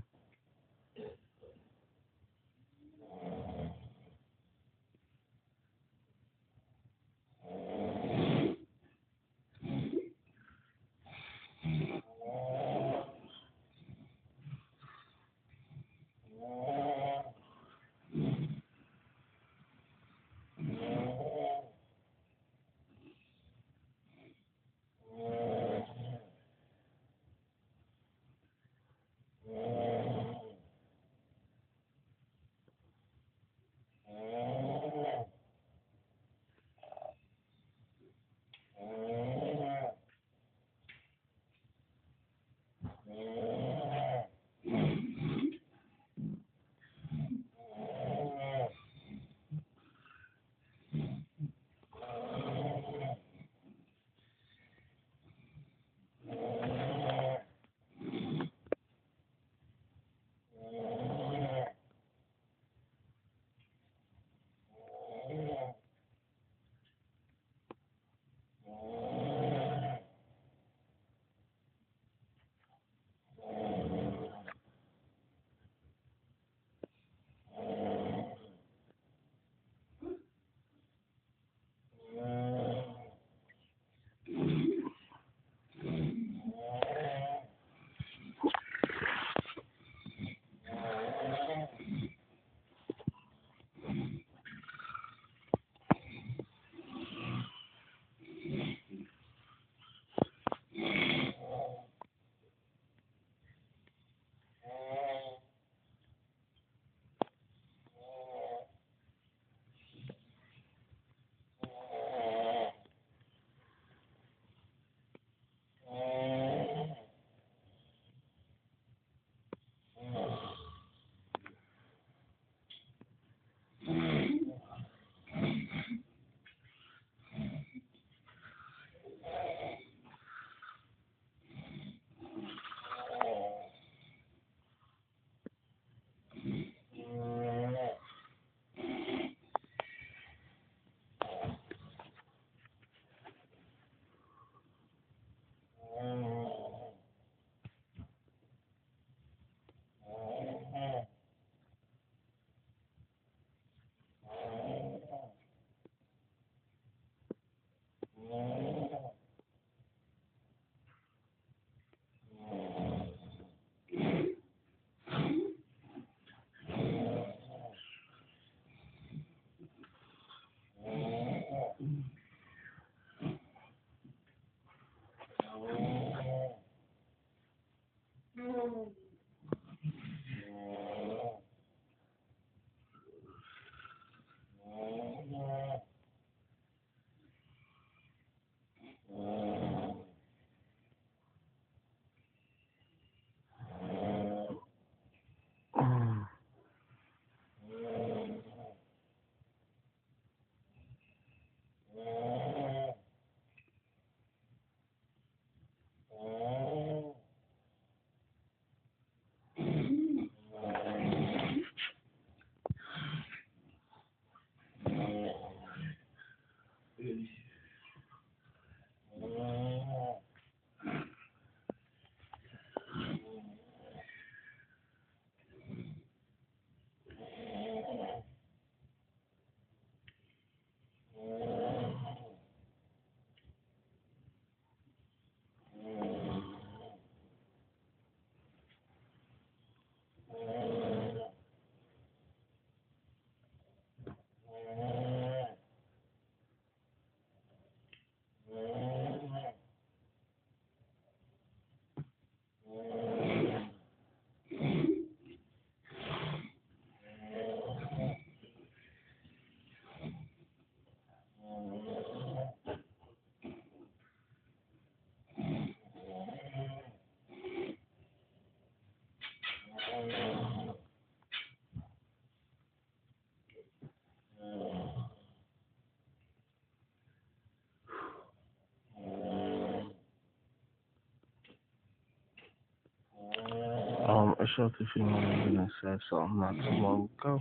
A shelter female resident said something not too long ago.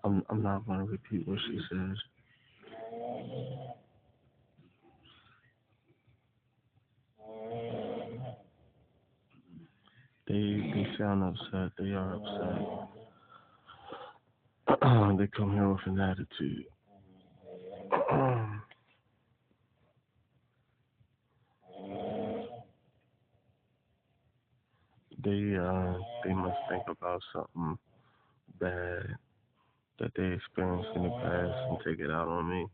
I'm not going to repeat what she says. They sound upset. They are upset. They come here with an attitude. They must think about something bad that they experienced in the past and take it out on me.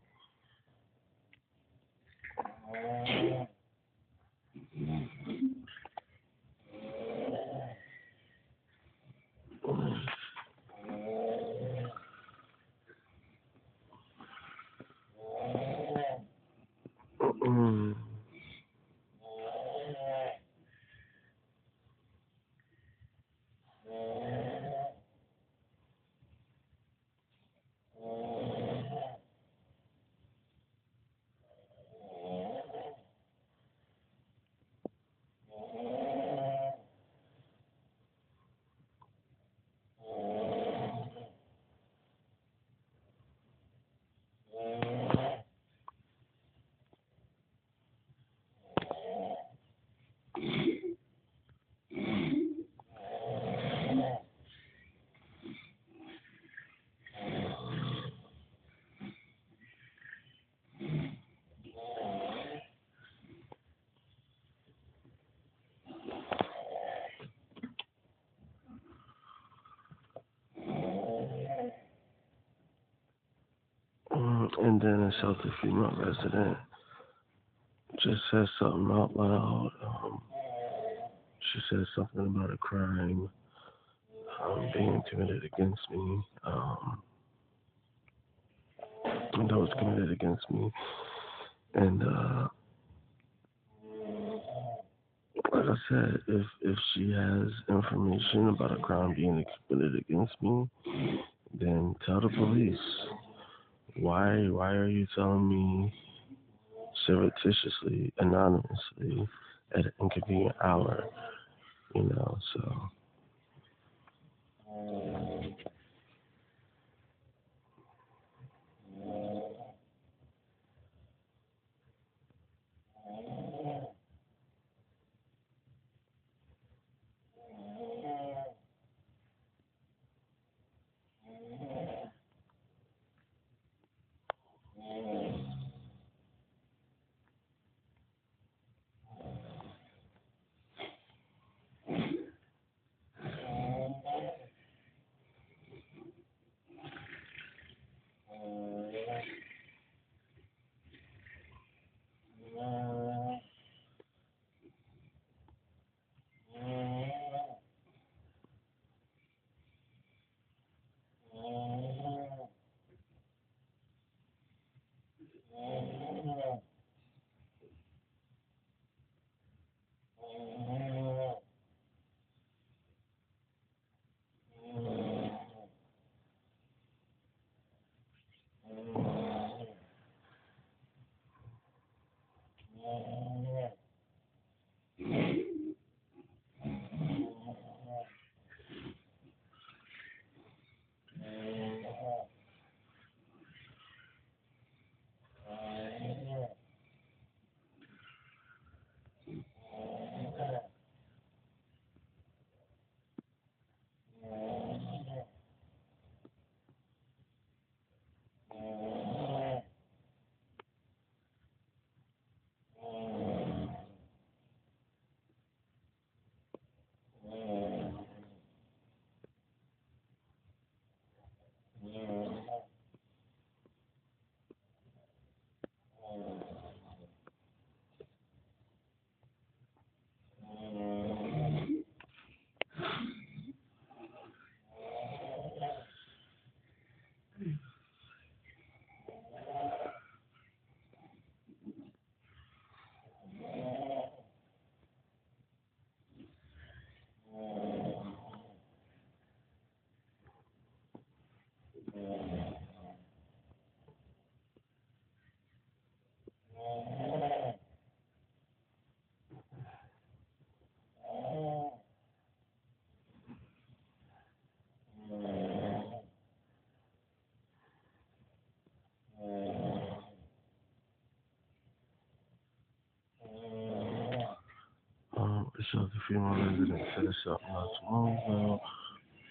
And then a shelter female resident just said something out loud. She said something about a crime being committed against me. That was committed against me. And like I said, if she has information about a crime being committed against me, then tell the police. Why are you telling me surreptitiously, anonymously, at an inconvenient hour? So. shelter female resident said something not too long ago.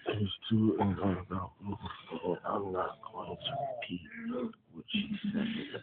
It was too and on about moving forward. I'm not going to repeat what she said.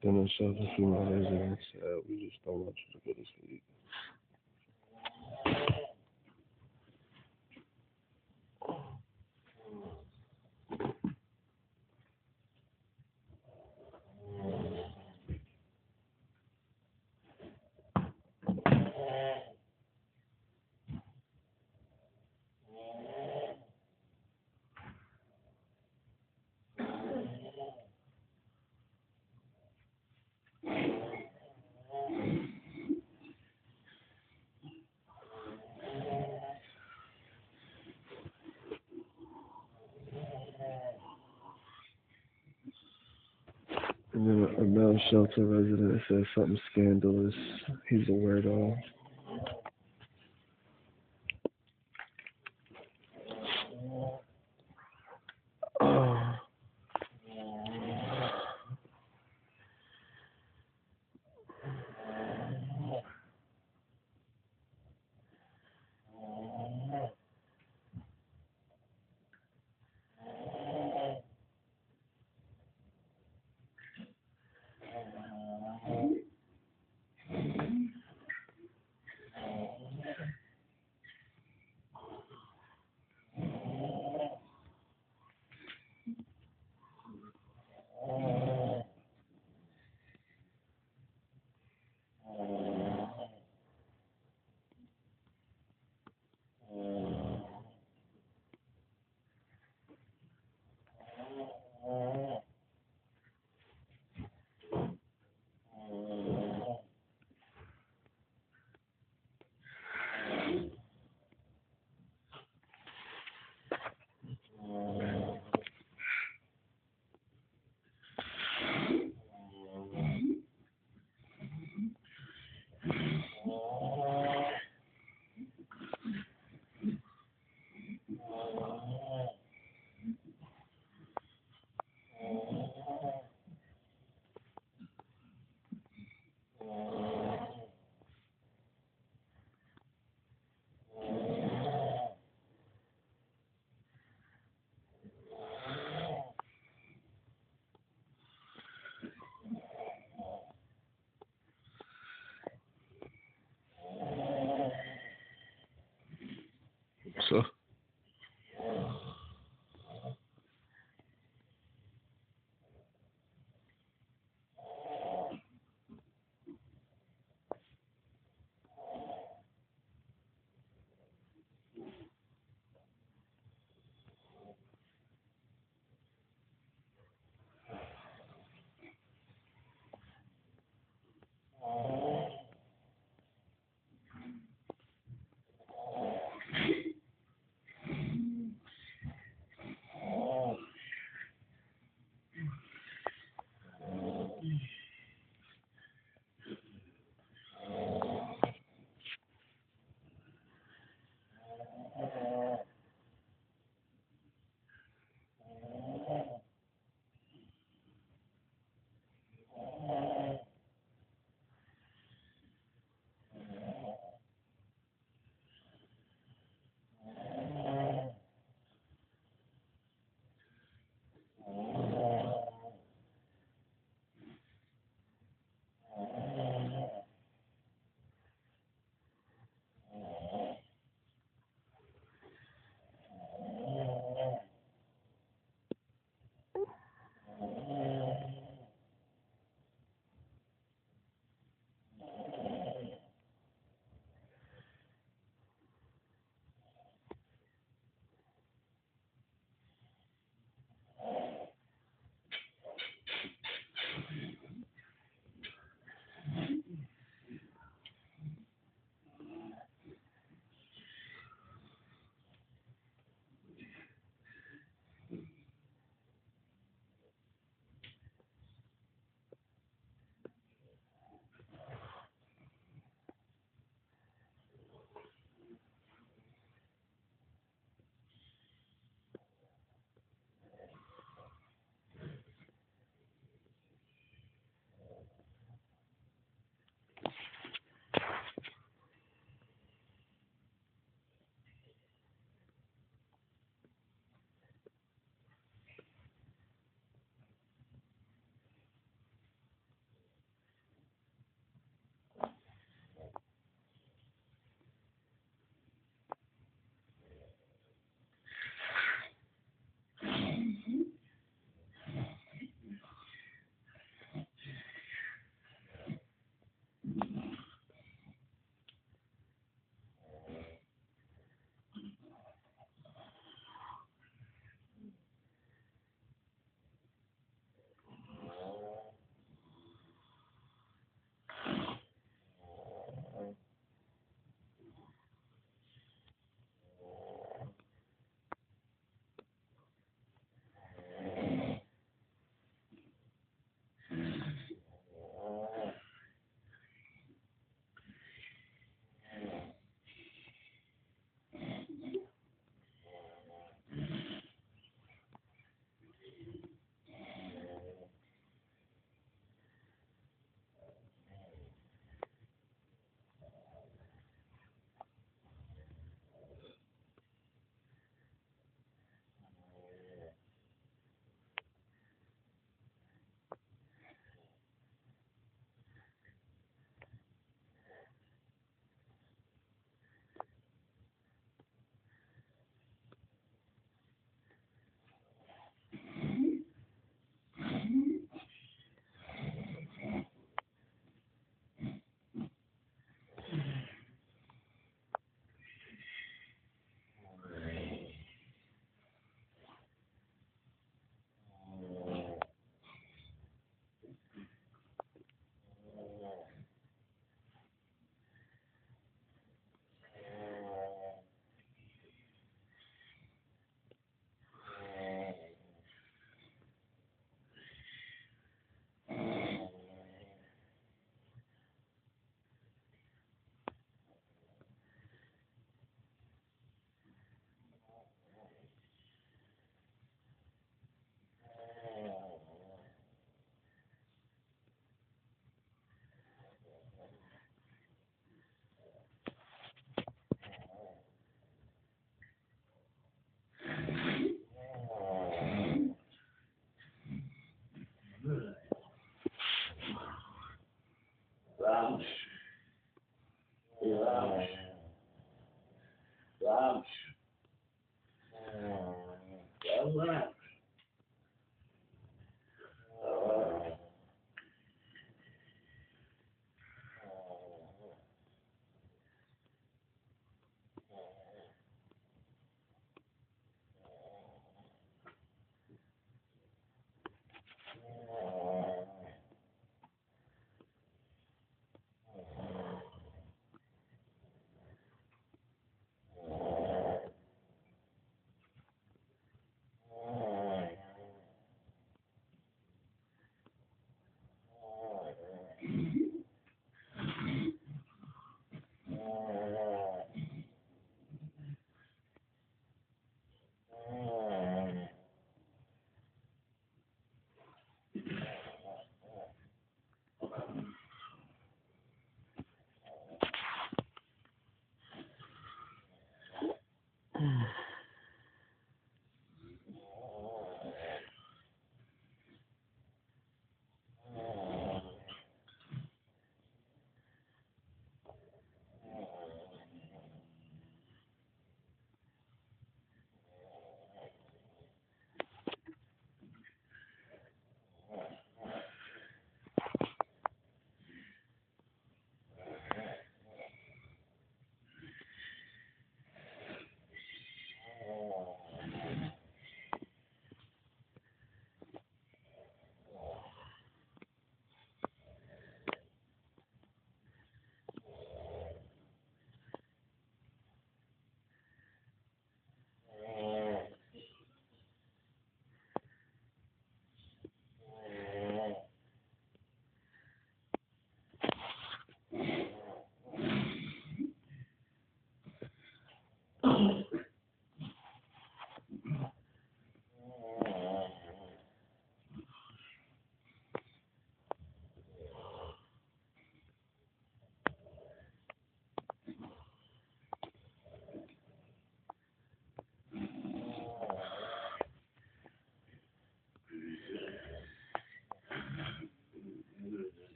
Then the shelter female resident said, we just don't want you to go to sleep. And then a male shelter resident said something scandalous. He's a weirdo. Oh.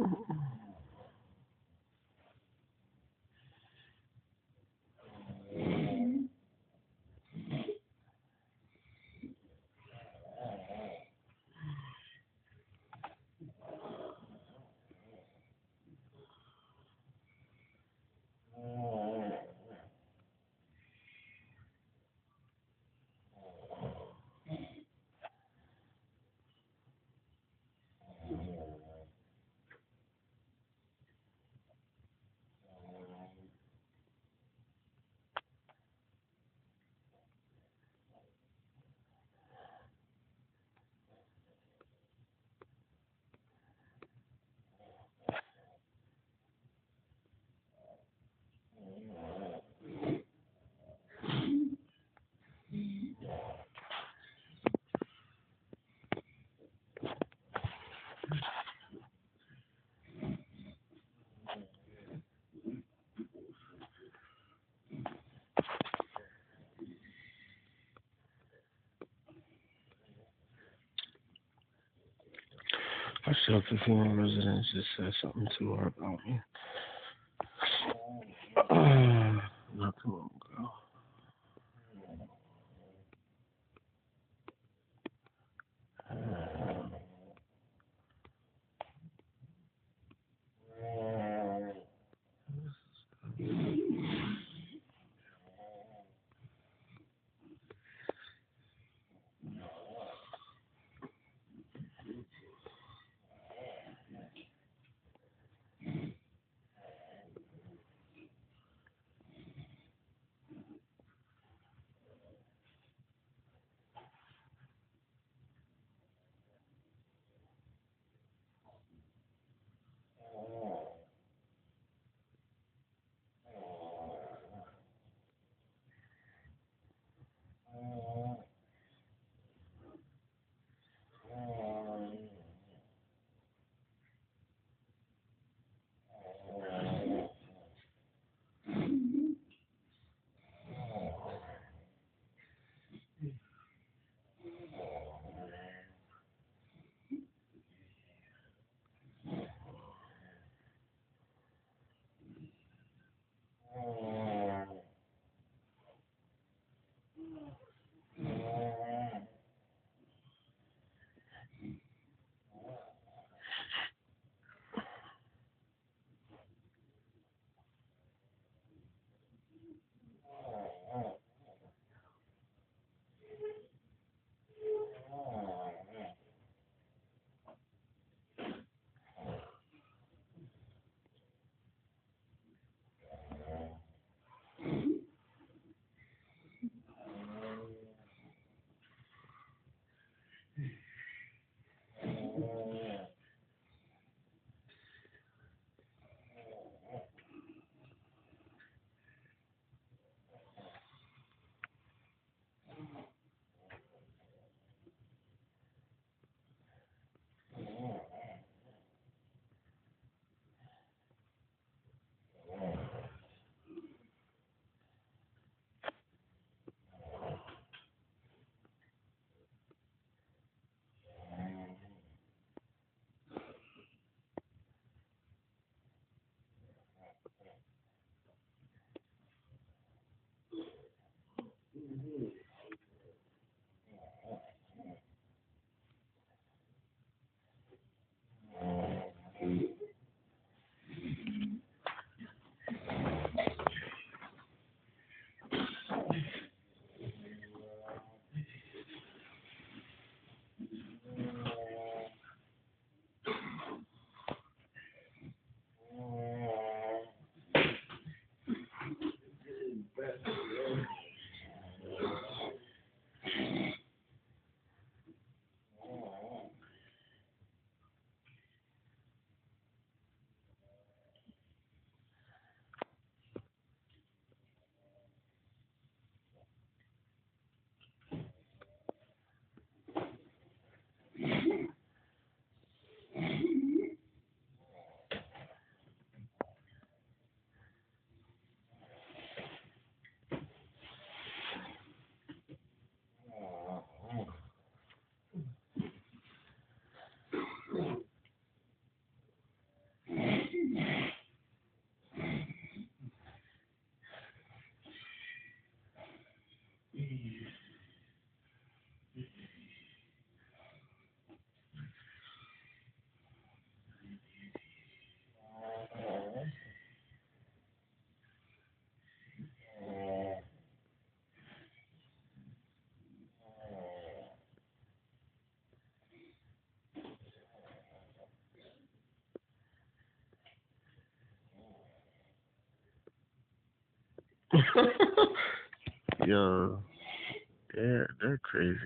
Our shelter female residents just said something to her about me. Not too long ago. Yo, they're crazy.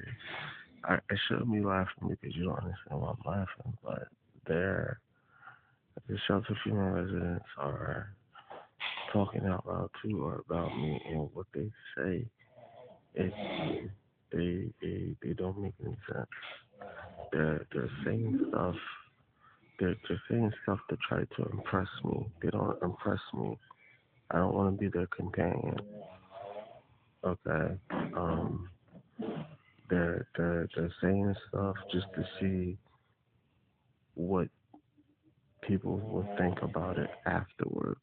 It shouldn't be laughing because you don't understand why I'm laughing, but they're the shelter female residents are talking out loud to or about me, and what they say is they don't make any sense. They're saying stuff. They're saying stuff to try to impress me. They don't impress me. I don't want to be their companion. Okay. Um, they're saying stuff just to see what people will think about it afterwards.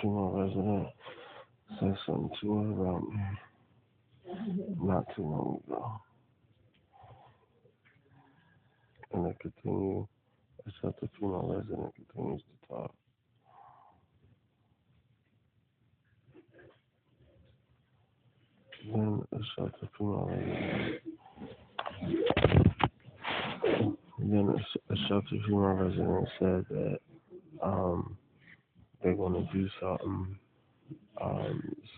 female resident said something to her about me not too long ago. And they continue, except the female resident continues to talk. Then a shelter female resident. Then a shelter female resident said that they're gonna do something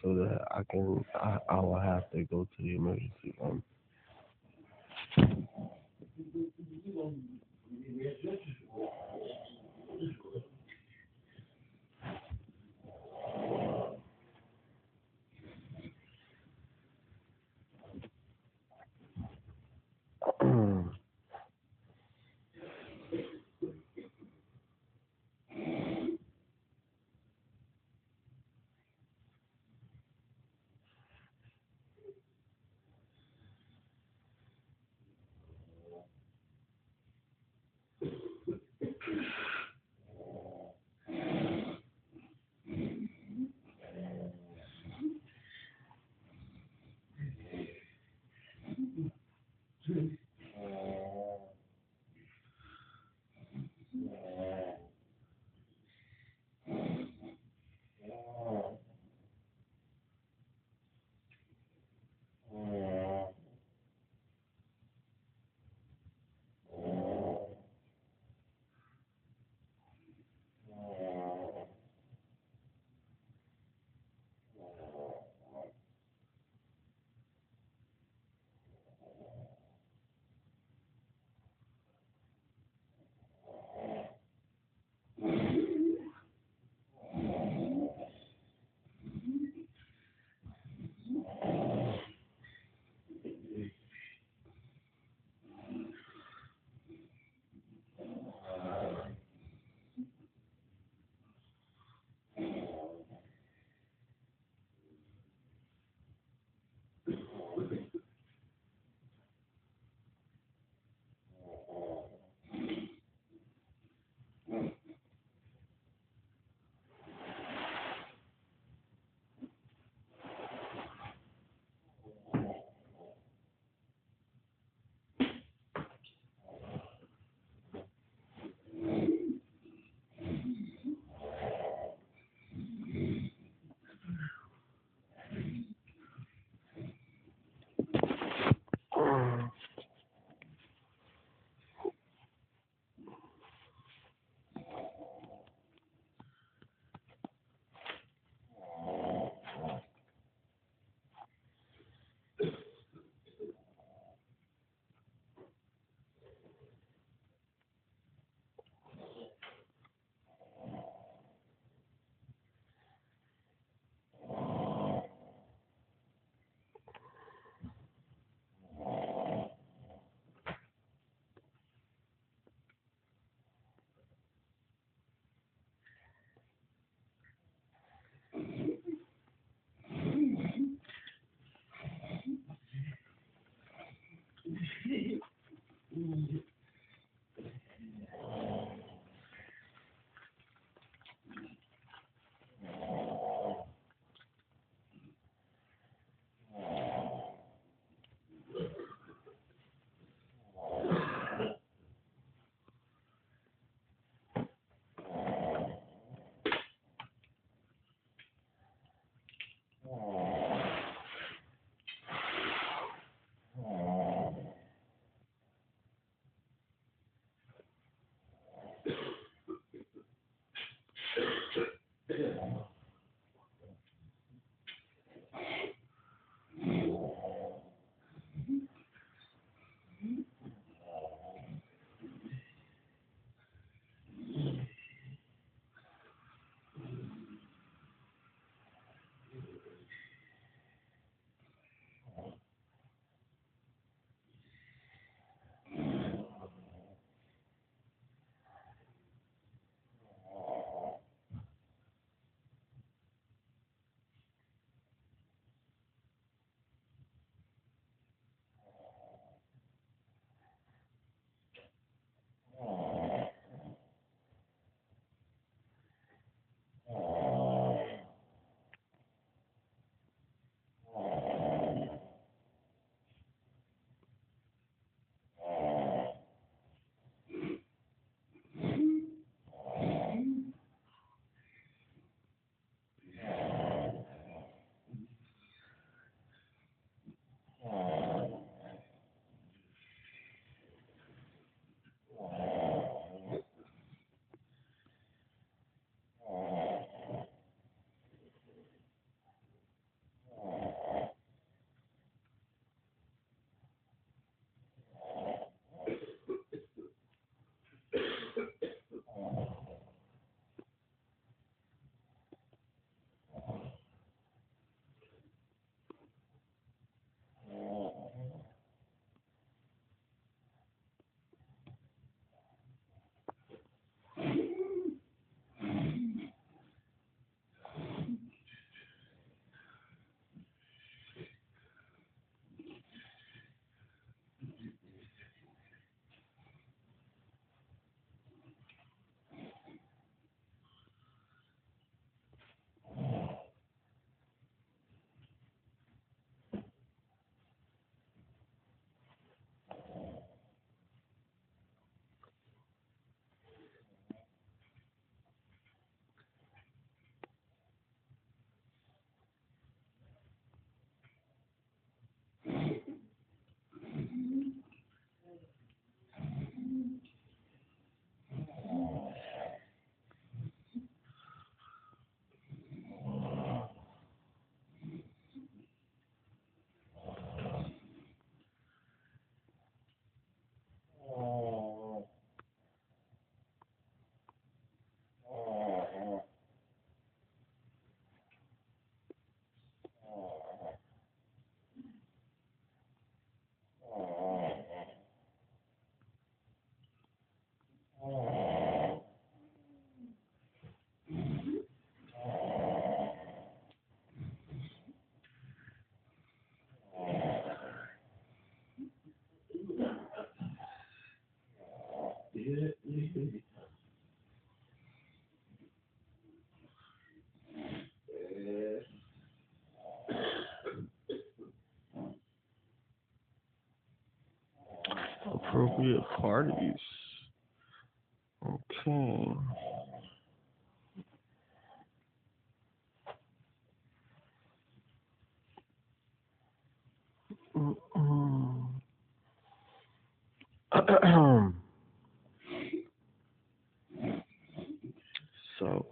so that I will have to go to the emergency room. Appropriate parties. Okay. So,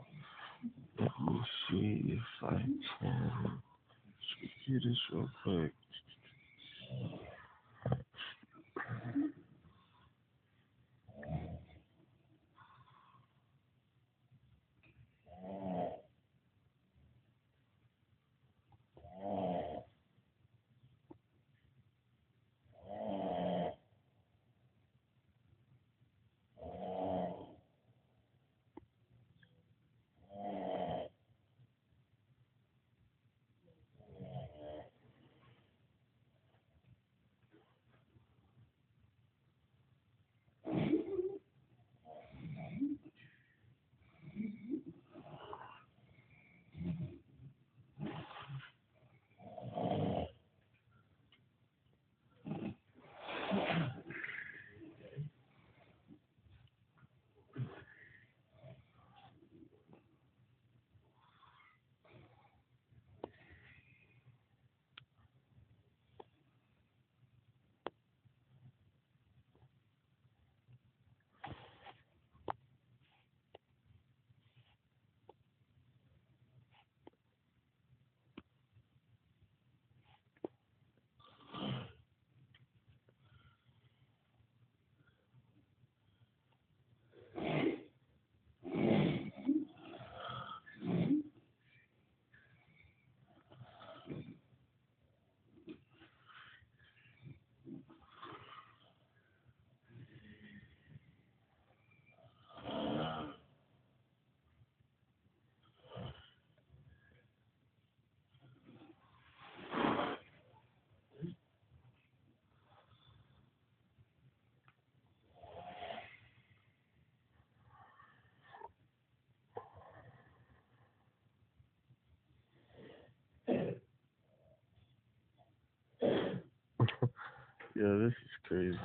let me see if I can do this real quick. Yeah, this is crazy.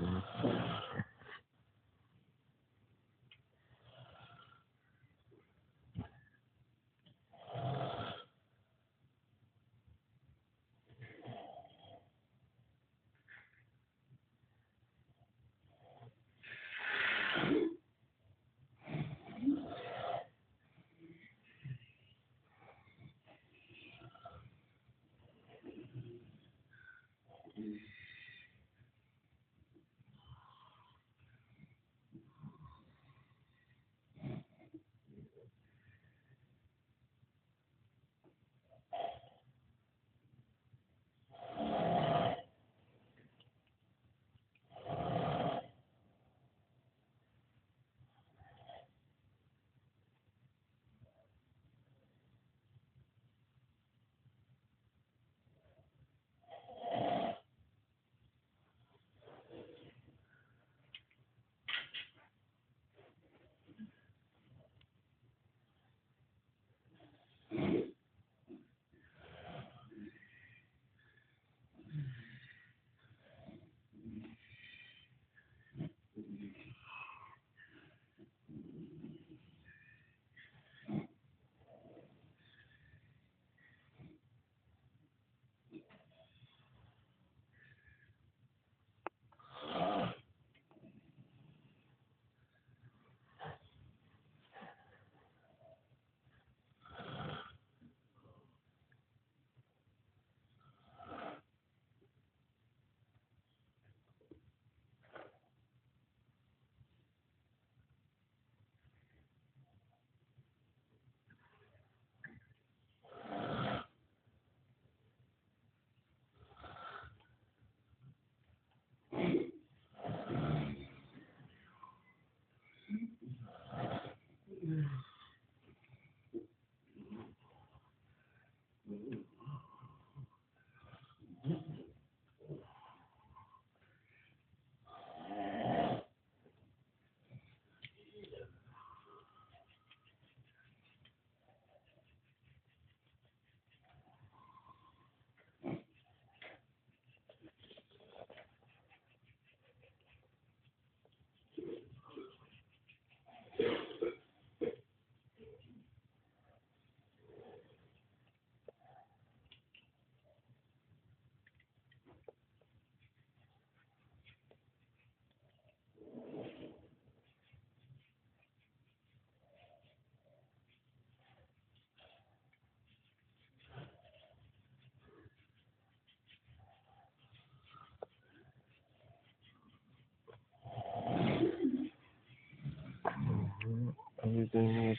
everything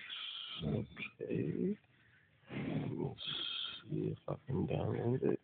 looks okay. Let's see if I can download it.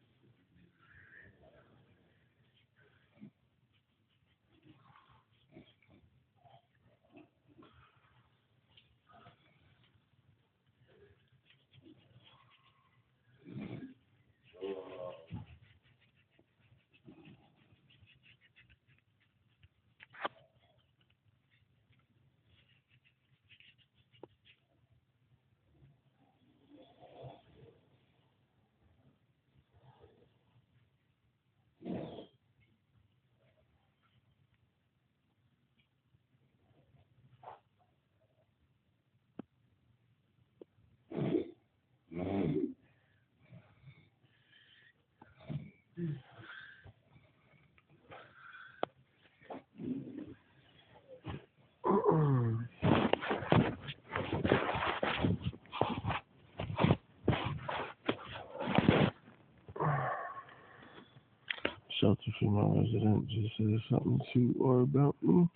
Shelter female resident just said something to or about me.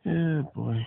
Yeah, boy.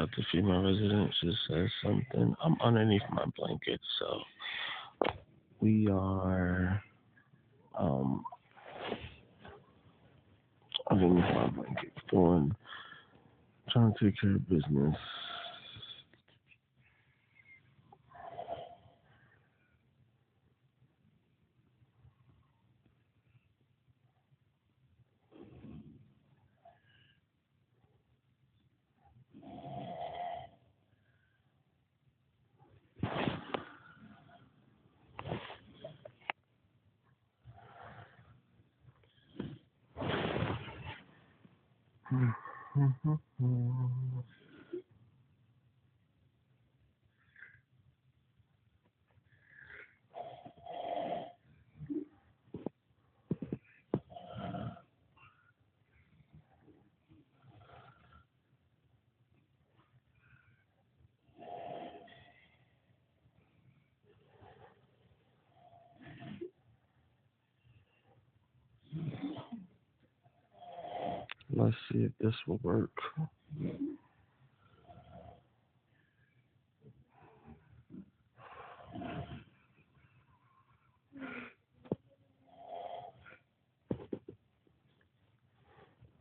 shelter female resident just says something. I'm underneath my blanket, so we are um underneath my blanket going trying to take care of business. Let's see if this will work.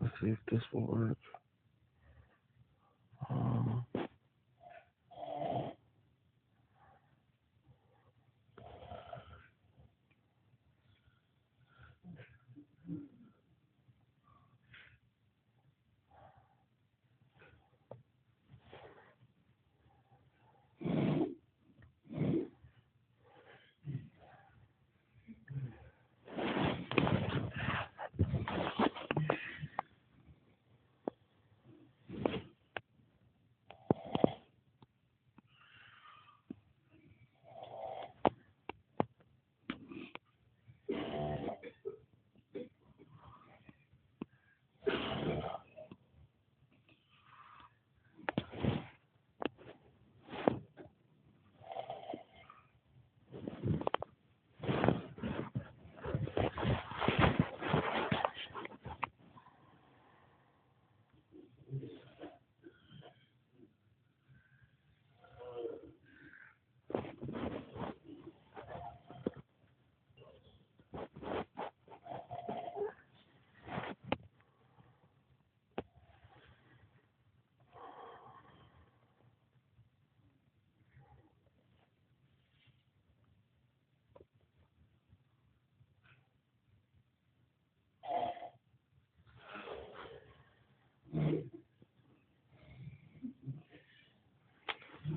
Let's see if this will work. Um,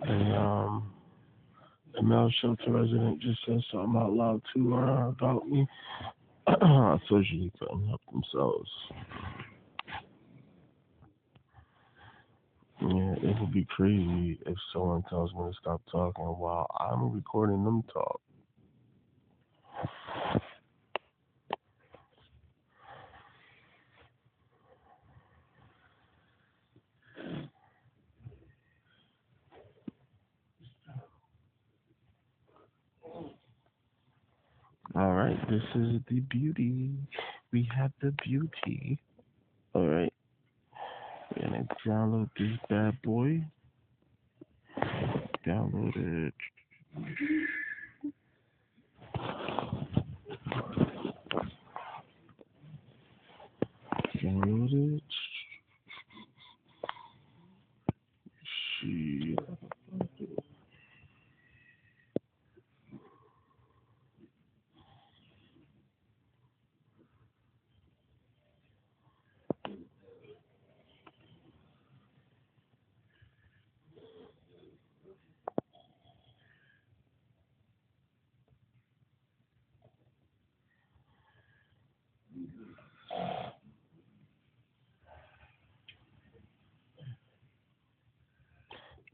a a male shelter resident just said something out loud to about me. Socially couldn't help themselves. Yeah, it would be crazy if someone tells me to stop talking while I'm recording them talk. All right, this is the beauty. We have the beauty. All right, we're gonna download this bad boy. Download it. Download it. See.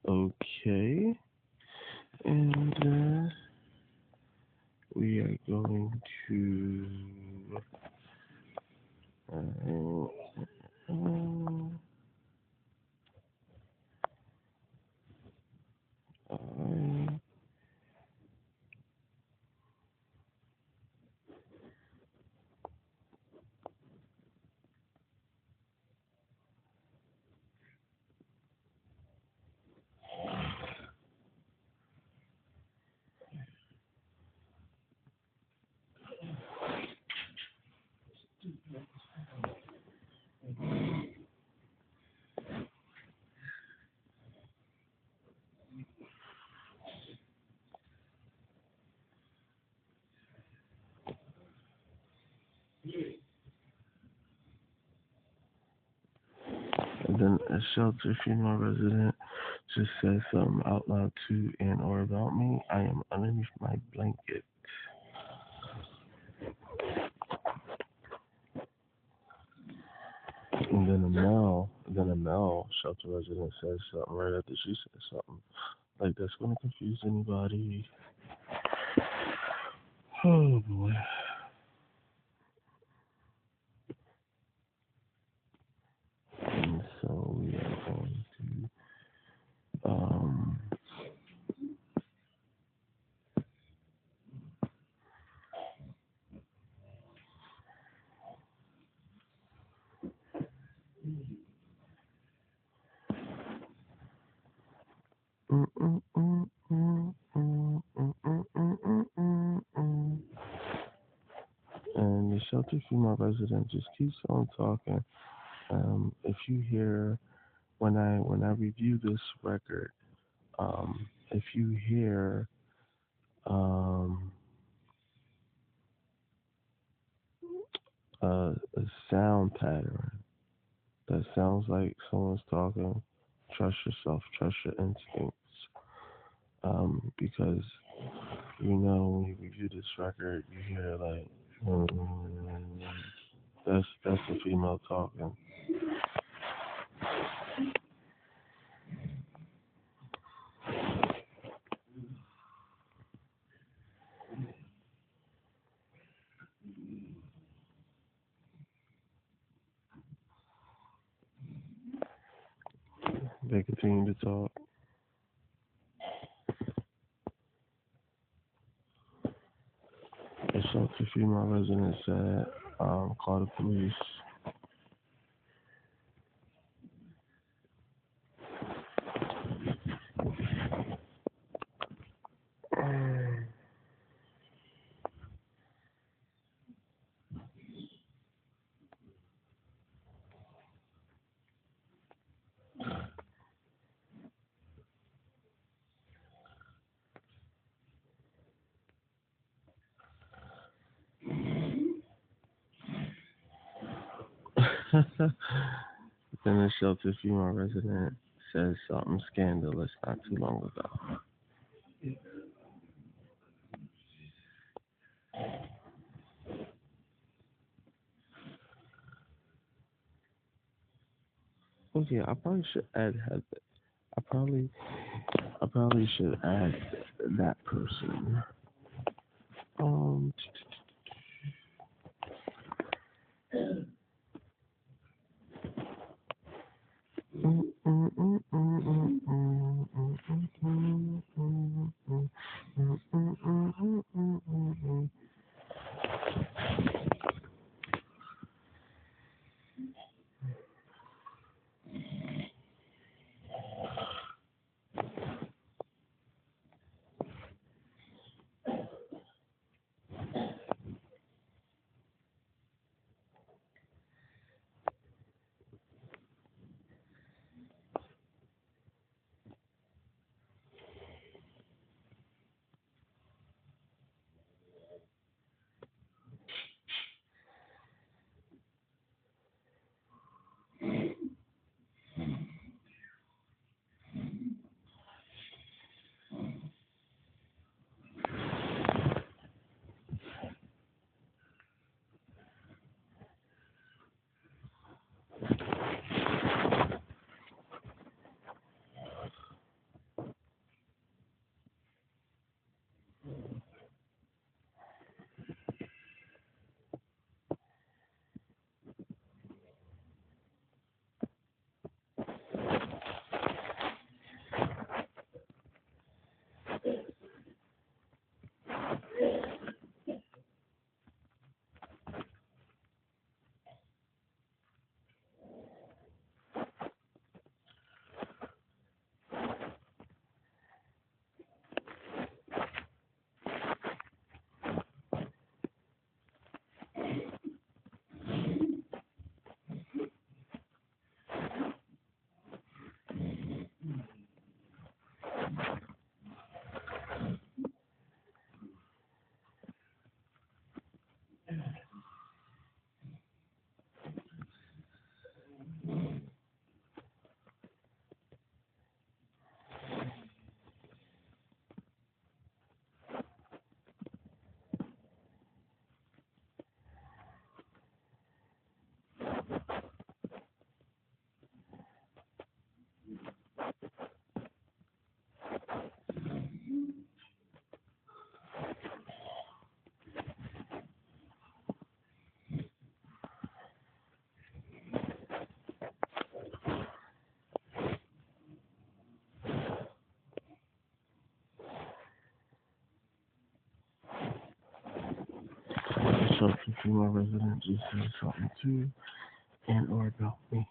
Okay, and we are going to. Uh, shelter female resident just said something out loud to and or about me. I am underneath my blanket. And then a male shelter resident says something right after she says something. Like that's gonna confuse anybody. Oh boy. And so we are going to mm, mm, mm, mm, mm, mm, mm, mm, mm, mm, mm. And the shelter female resident just keeps on talking. If you hear when I review this record, if you hear um, a sound pattern that sounds like someone's talking, trust yourself, trust your instincts, because when you review this record, you hear like that's the female talking. They continue to talk. A shelter female resident said, call the police. Then a shelter female resident says something scandalous not too long ago. Oh yeah, I probably should add Heather. I probably I probably should add that person. Um female resident just said something to and or about me.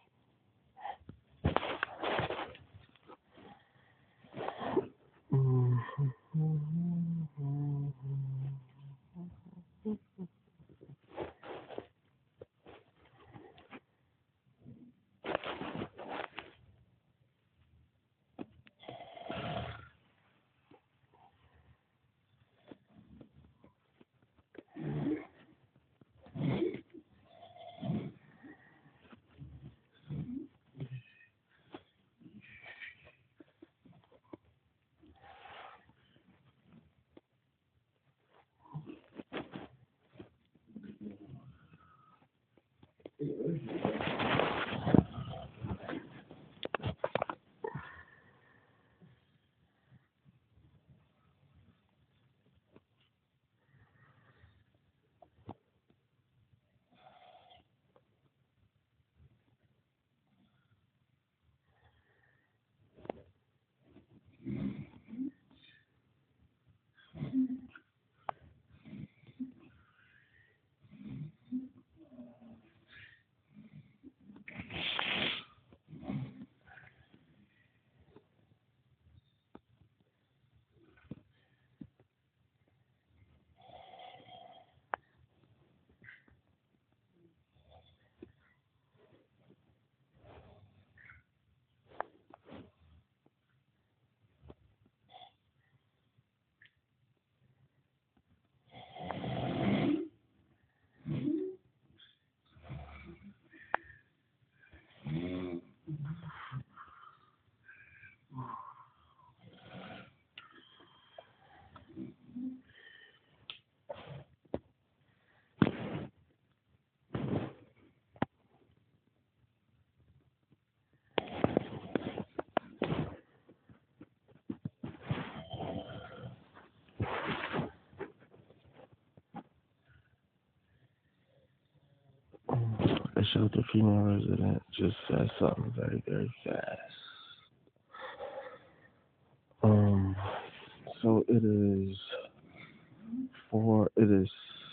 The shelter female resident just said something very, very fast. Um, so it is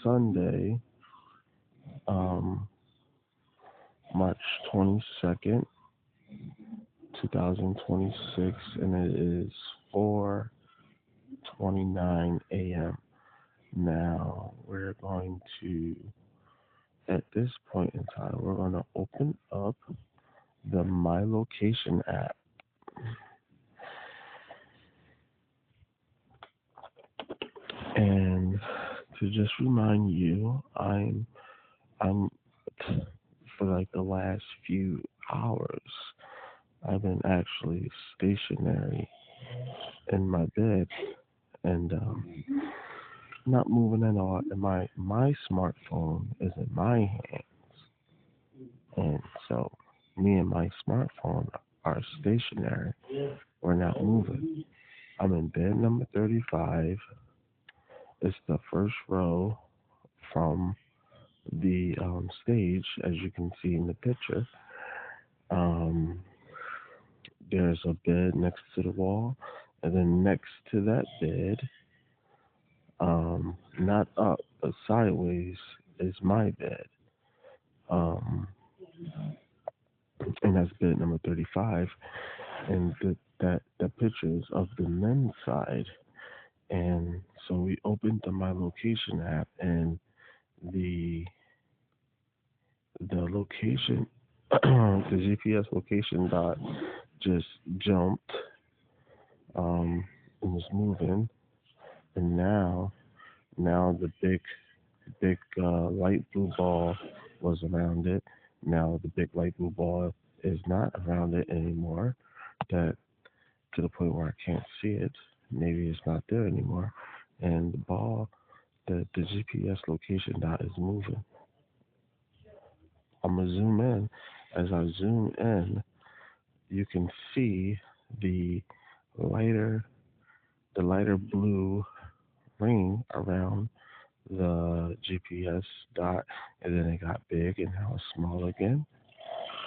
Sunday, um, March 22nd, 2026, and it is 4:29 a.m. Now we're going to, at this point in time, we're going to open up the My Location app. And to just remind you, I'm for like the last few hours, I've been actually stationary in my bed and not moving at all. And my smartphone is in my hand, and so me and my smartphone are stationary. We're not moving. I'm in bed number 35. It's the first row from the stage, as you can see in the picture. Um, there's a bed next to the wall, and then next to that bed, not up but sideways, is my bed. Um, and that's bed number 35. And the pictures of the men's side. And so we opened the My Location app, and the location, the GPS location dot just jumped, and was moving, and now the big light blue ball was around it. Now the big light blue ball is not around it anymore. That to the point where I can't see it. Maybe it's not there anymore. And the ball, the GPS location dot is moving. I'm gonna zoom in. As I zoom in, you can see the lighter lighter blue ring around the GPS dot, and then it got big, and now it's small again,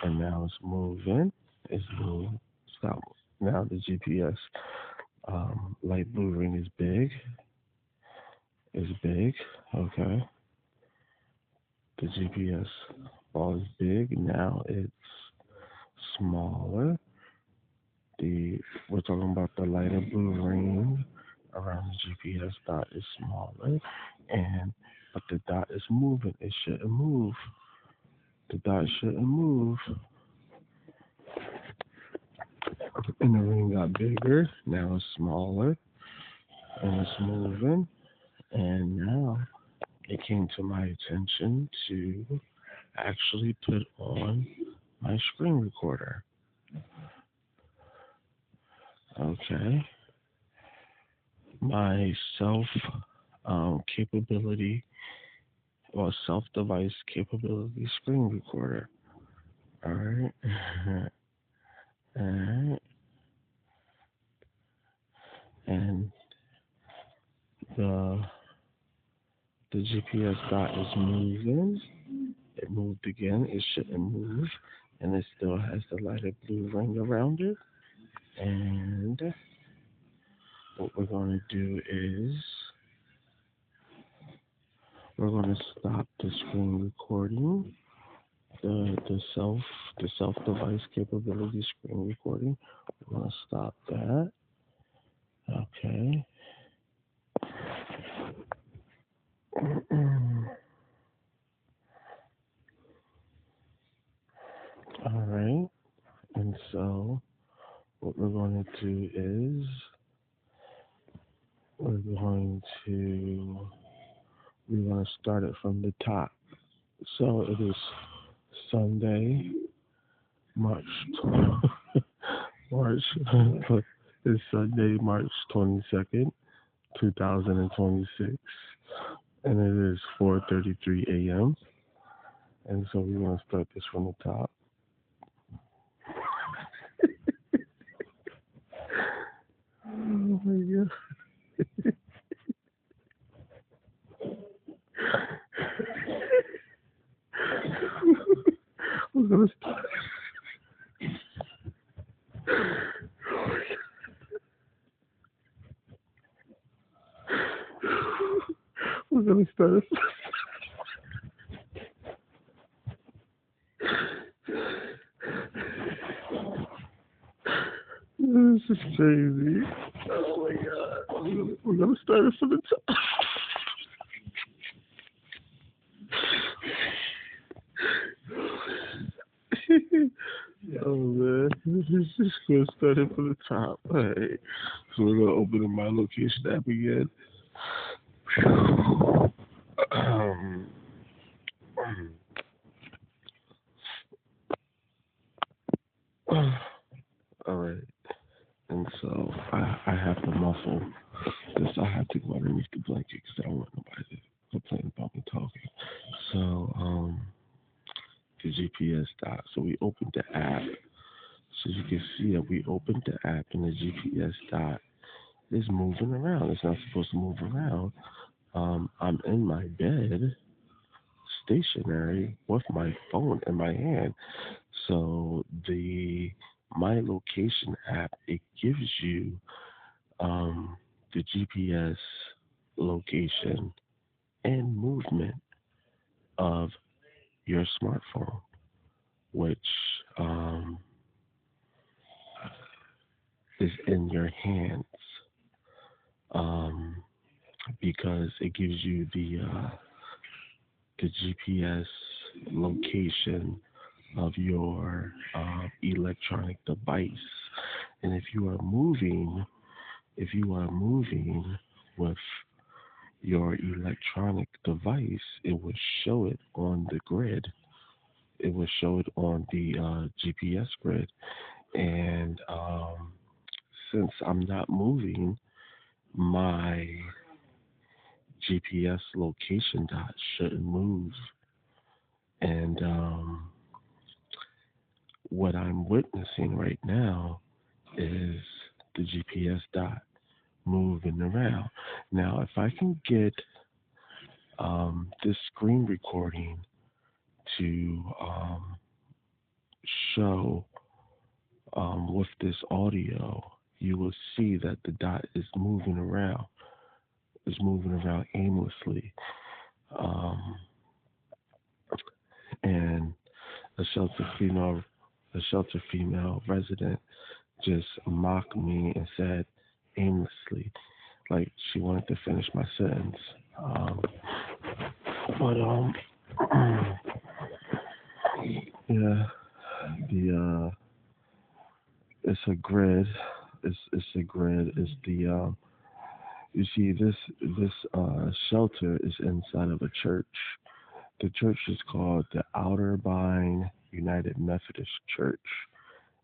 and now it's moving. It's moving. Stop. Now the GPS light blue ring is big. Is big. Okay. The GPS was big, now it's smaller. The We're talking about the lighter blue ring around the GPS dot is smaller, and but the dot is moving. It shouldn't move. The dot shouldn't move, and the ring got bigger. Now it's smaller, and it's moving. And now it came to my attention to actually put on my screen recorder. Okay, my capability or self device capability screen recorder. All right, all right, and the the GPS dot is moving. It moved again. It shouldn't move, and it still has the lighter blue ring around it. And what we're going to do is we're going to stop the screen recording, the self device capability screen recording. We're going to stop that. Okay. All right. And so what we're going to do is we're going to we're going to start it from the top. So it is Sunday, March 12th. March it's Sunday, March 22nd, 2026, and it is 4:33 a.m. And so we're gonna start this from the top. Oh my god. We're gonna start. We're gonna start. This is crazy. Oh my god. We're gonna start it from the top. Oh man, this is just gonna start it from the top. Alright. So we're gonna open up my location app again. Um, Alright. And so I have to muffle this. I have to go underneath the blanket because I don't want nobody to complain about me talking. So, the GPS dot. So we opened the app. So you can see that we opened the app and the GPS dot is moving around. It's not supposed to move around. I'm in my bed, stationary, with my phone in my hand. So the My Location app, it gives you the GPS location and movement of your smartphone, which is in your hands, um, because it gives you the GPS location of your electronic device, and if you are moving with your electronic device, it will show it on the grid. It will show it on the GPS grid. And since I'm not moving, my GPS location dot shouldn't move. And what I'm witnessing right now is the GPS dot moving around. Now, if I can get this screen recording to show with this audio, you will see that the dot is moving around aimlessly. Um, and a shelter female resident just mocked me and said aimlessly, like she wanted to finish my sentence. Um, but yeah, the it's a grid. It's a grid. It's the you see this shelter is inside of a church. The church is called the Otterbein United Methodist Church,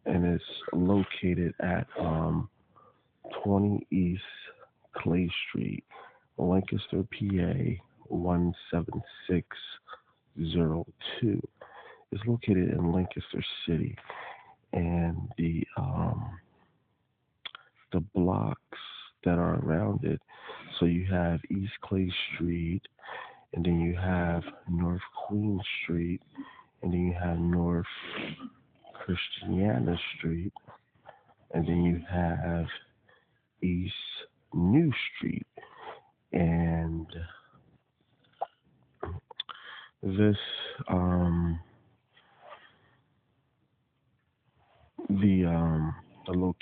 and it's located at 20 East Clay Street, Lancaster, PA 17602. It's located in Lancaster City, and the blocks that are around it. So you have East Clay Street, and then you have North Queen Street, and then you have North Christiana Street, and then you have East New Street. And this um the loc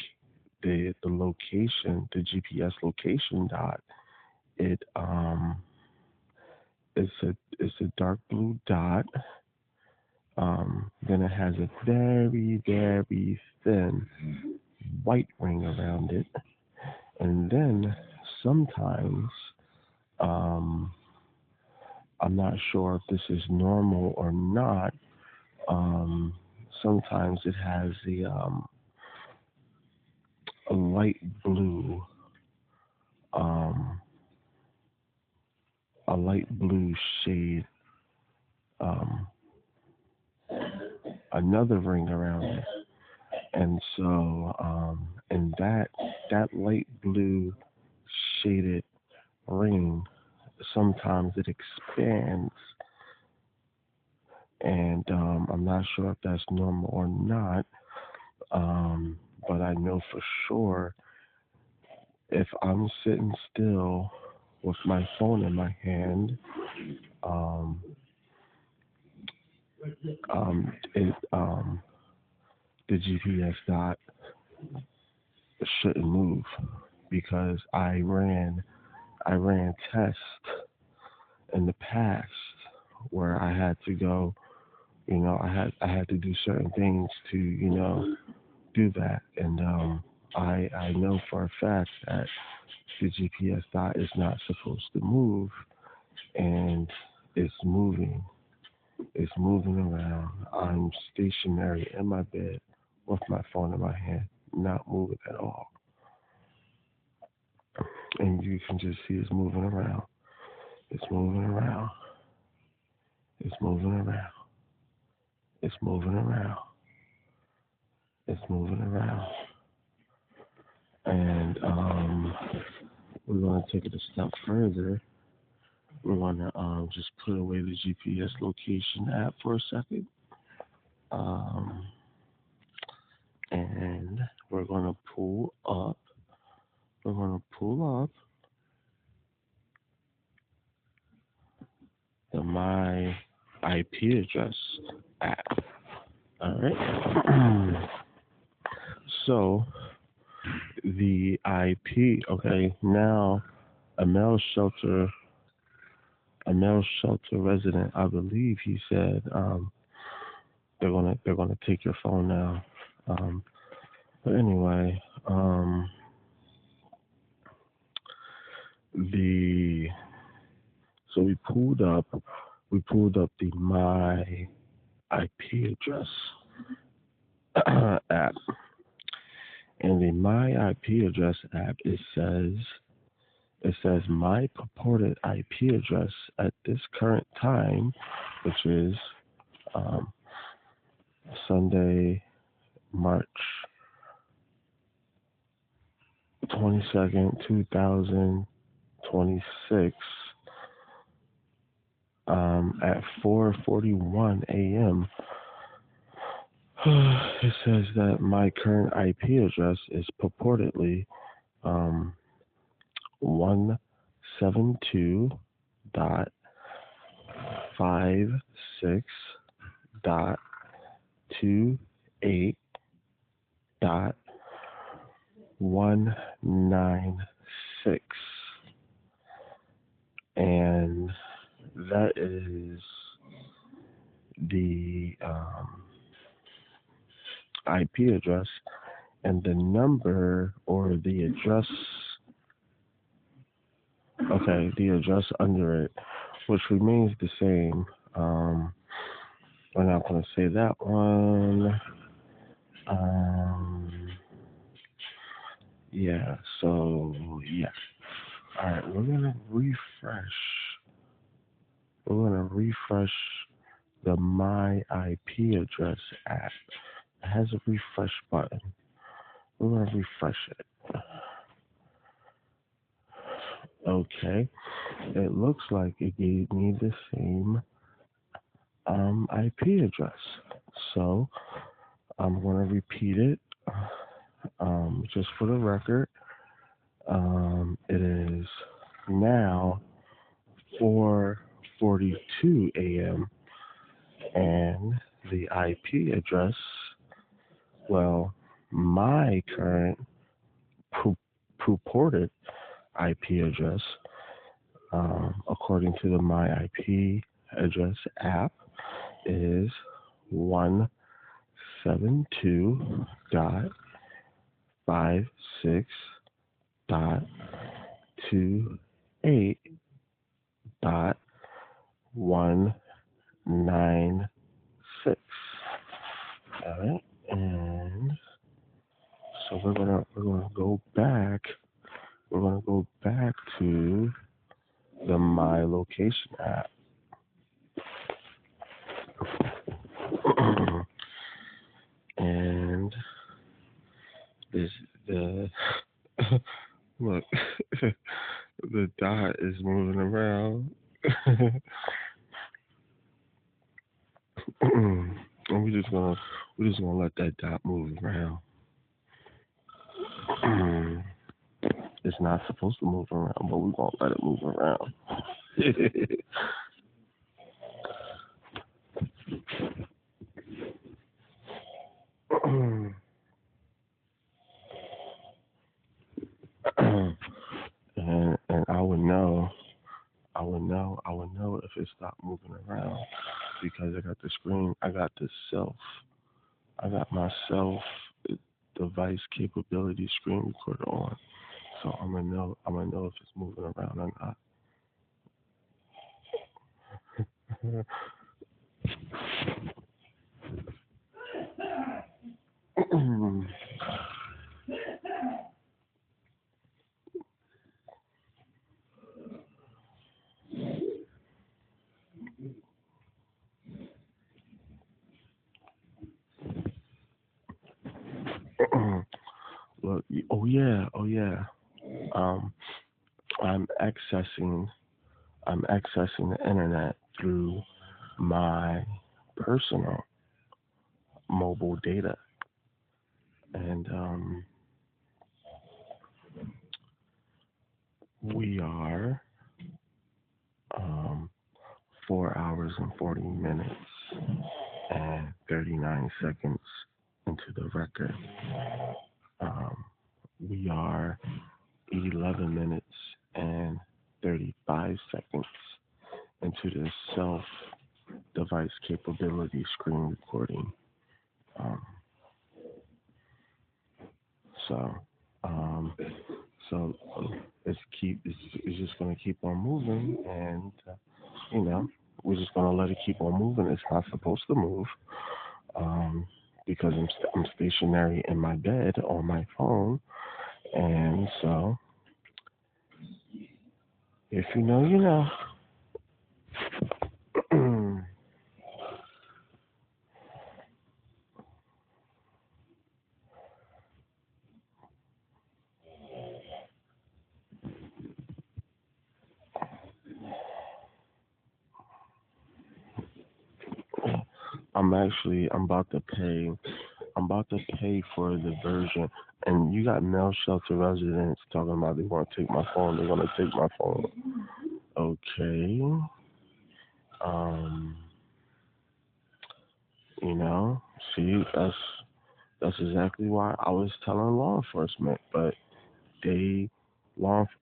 the location, the GPS location dot, it it's a dark blue dot. Then it has a very, very thin white ring around it. And then sometimes, um, I'm not sure if this is normal or not. Um, Sometimes it has a light blue, um, a light blue shade, um, another ring around it. And so, and that light blue shaded ring, sometimes it expands, and I'm not sure if that's normal or not. But I know for sure if I'm sitting still with my phone in my hand, um, it the GPS dot shouldn't move because I ran tests in the past where I had to go, I had to do certain things to, do that. And I know for a fact that the GPS dot is not supposed to move, and it's moving. It's moving around. I'm stationary in my bed with my phone in my hand, not moving at all. And you can just see it's moving around. It's moving around. It's moving around. It's moving around. It's moving around. And we're going to take it a step further. We're going to just put away the GPS location app for a second. Um, and we're going to pull up. We're going to pull up the My IP address app. All right. So the IP. Okay. Now a male shelter. A male shelter resident. I believe he said they're gonna take your phone now. But anyway, the so we pulled up the My IP address app, and the My IP address app it says my purported IP address at this current time, which is um, Sunday, March 22nd, 2026, at 4:41 a.m. It says that my current IP address is purportedly 172 dot 56 dot 28 dot 196, and that is the IP address, and the number or the address, the address under it, which remains the same. We're not going to say that one. Yeah, so, yeah. All right, we're going to refresh. We're going to refresh the My IP Address app. It has a refresh button. We're going to refresh it. Okay. It looks like it gave me the same IP address. So I'm going to repeat it just for the record. It is now 4:42 a.m. and the IP address, well, my current purported IP address, according to the My IP Address app, is 172.56.2.8.196. All right, and so we're gonna go back. We're gonna go back to the My Location app. And this the look, the dot is moving around. And we're just gonna let that dot move around. It's not supposed to move around, but we won't let it move around. and I would know if it stopped moving around, because I got the screen, I got my self device capability screen recorder on, so I'm gonna know if it's moving around or not. Look, oh yeah. I'm accessing the internet through my personal mobile data, and we are 4 hours and 40 minutes and 39 seconds into the record. We are 11 minutes and 35 seconds into the self-device capability screen recording. So it's just going to keep on moving, and we're just going to let it keep on moving. It's not supposed to move, because I'm stationary in my bed on my phone, and so if you know, you know. I'm about to pay for the version, and you got mail shelter residents talking about they want to take my phone. They're gonna take my phone. Okay. You know, see, that's exactly why I was telling law enforcement, but they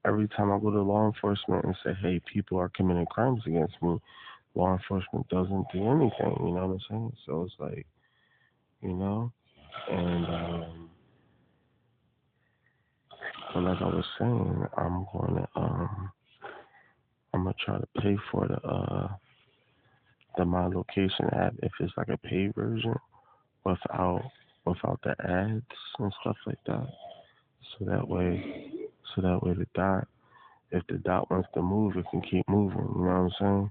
every time I go to law enforcement and say, hey, people are committing crimes against me, law enforcement doesn't do anything. You know what I'm saying? So it's like, you know, and but like I was saying, I'm gonna try to pay for the my location app if it's like a paid version without the ads and stuff like that. So that way the dot, if the dot wants to move, it can keep moving. You know what I'm saying?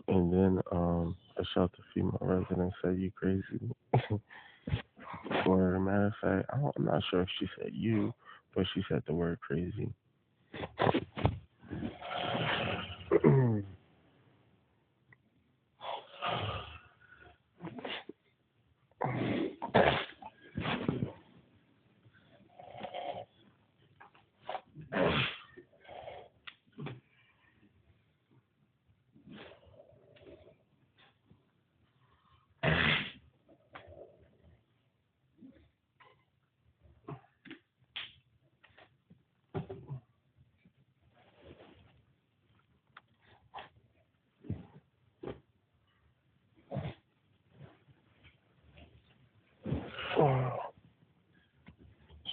And then a shelter female resident said you crazy. Or matter of fact, I'm not sure if she said you, but she said the word crazy.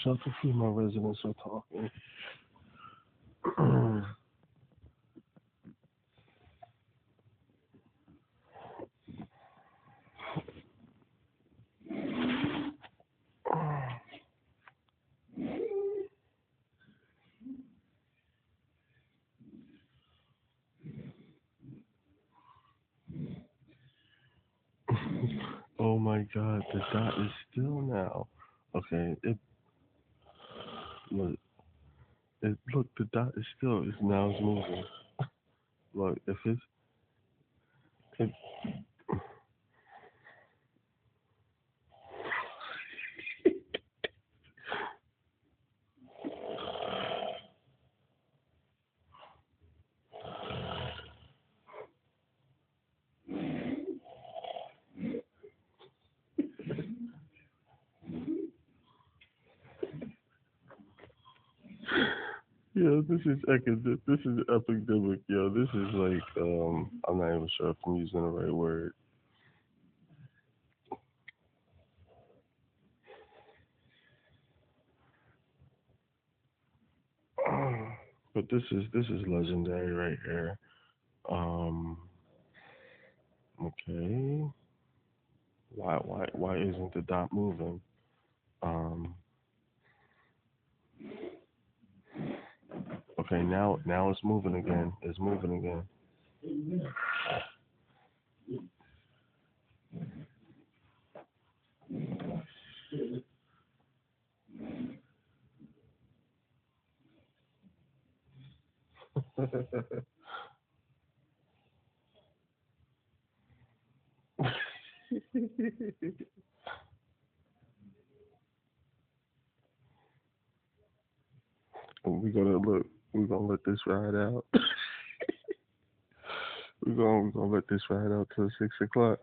Shelter female residents are talking. Oh my God, the dot is still now. Okay, look, look, the dot is still. It's now it's moving. Look, if it, yo, this is epidemic, yo. This is like, I'm not even sure if I'm using the right word. But this is legendary right here. Um, okay. Why isn't the dot moving? Um, okay, now it's moving again. It's moving again. we gonna look. We gonna let this ride out. we gonna let this ride out till 6 o'clock.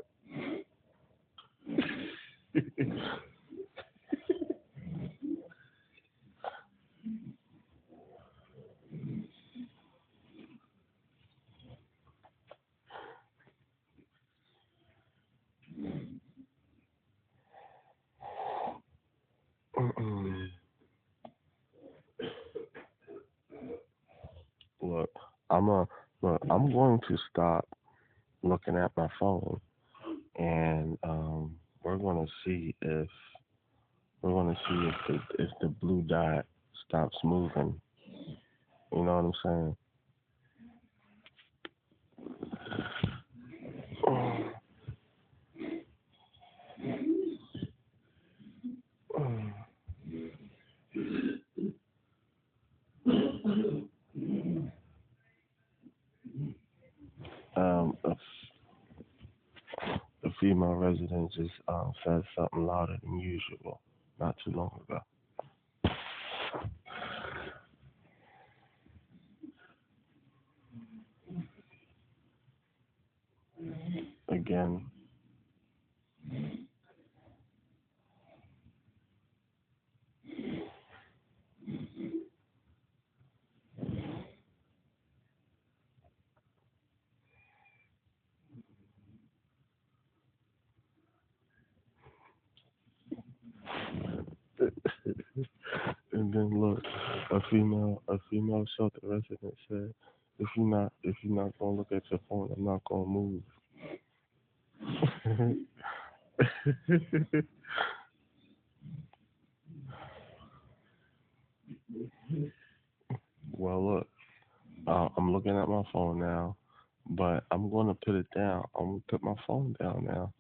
Look, I'm going to stop looking at my phone, and we're gonna see if if the blue dot stops moving. You know what I'm saying? A female resident just said something louder than usual not too long ago. Again, and then look, a female shelter resident said, if you're not gonna look at your phone, I'm not gonna move. Well, look, I'm looking at my phone now, but I'm gonna put it down. I'm gonna put my phone down now,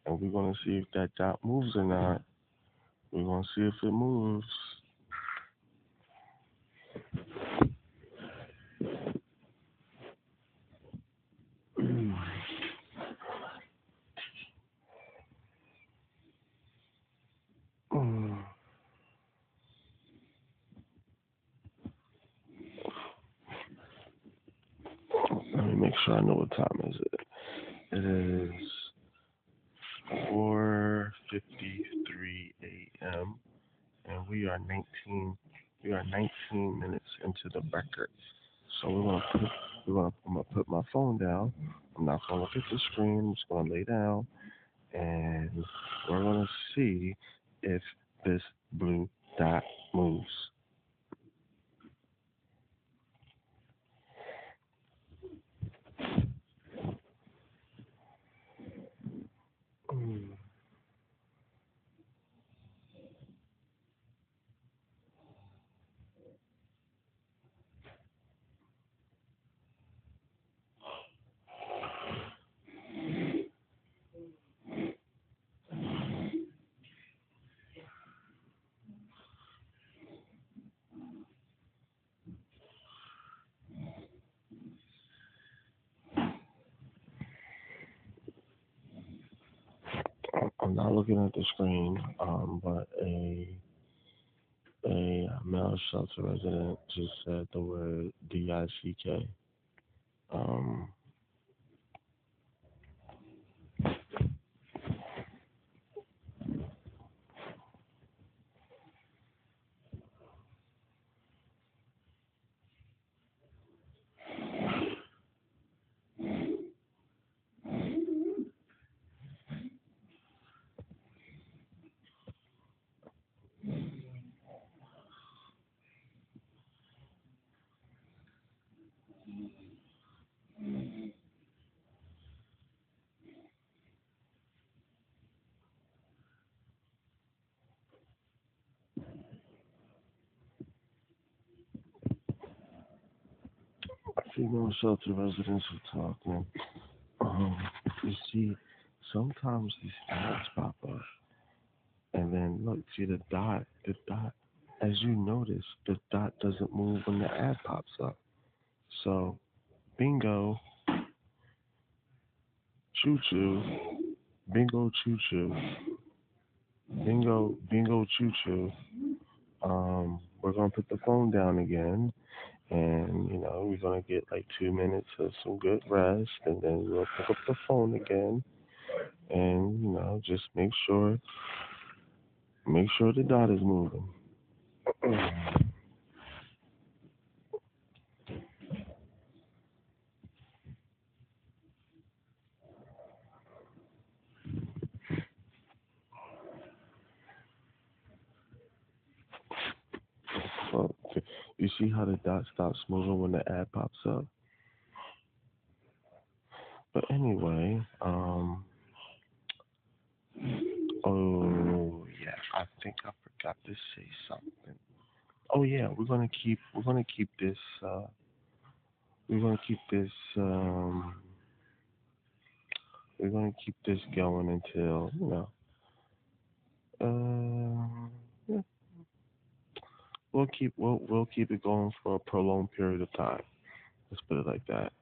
and we're gonna see if that dot moves or not. We're gonna see if it moves. Let me make sure I know what time is it. It is 4:53 a.m. and we are 19 minutes into the record. So I'm gonna put my phone down. I'm not gonna look at the screen. I'm just gonna lay down, and we're gonna see if this blue dot moves. Mm. I'm not looking at the screen, but a male shelter resident just said the word DICK. Um, Female shelter residents are talking. Um, you see, sometimes these ads pop up, and then look, see the dot. As you notice, the dot doesn't move when the ad pops up. So, bingo, choo choo, bingo, choo choo, bingo, bingo, choo choo. We're gonna put the phone down again, and we're gonna get like 2 minutes of some good rest, and then we'll pick up the phone again, and just make sure the dot is moving. Well, you see how the dot stops moving when the ad pops up? But anyway, oh yeah, I think I forgot to say something. Oh yeah, we're gonna keep this we're gonna keep this we're gonna keep this going until yeah, we'll keep it going for a prolonged period of time. Let's put it like that.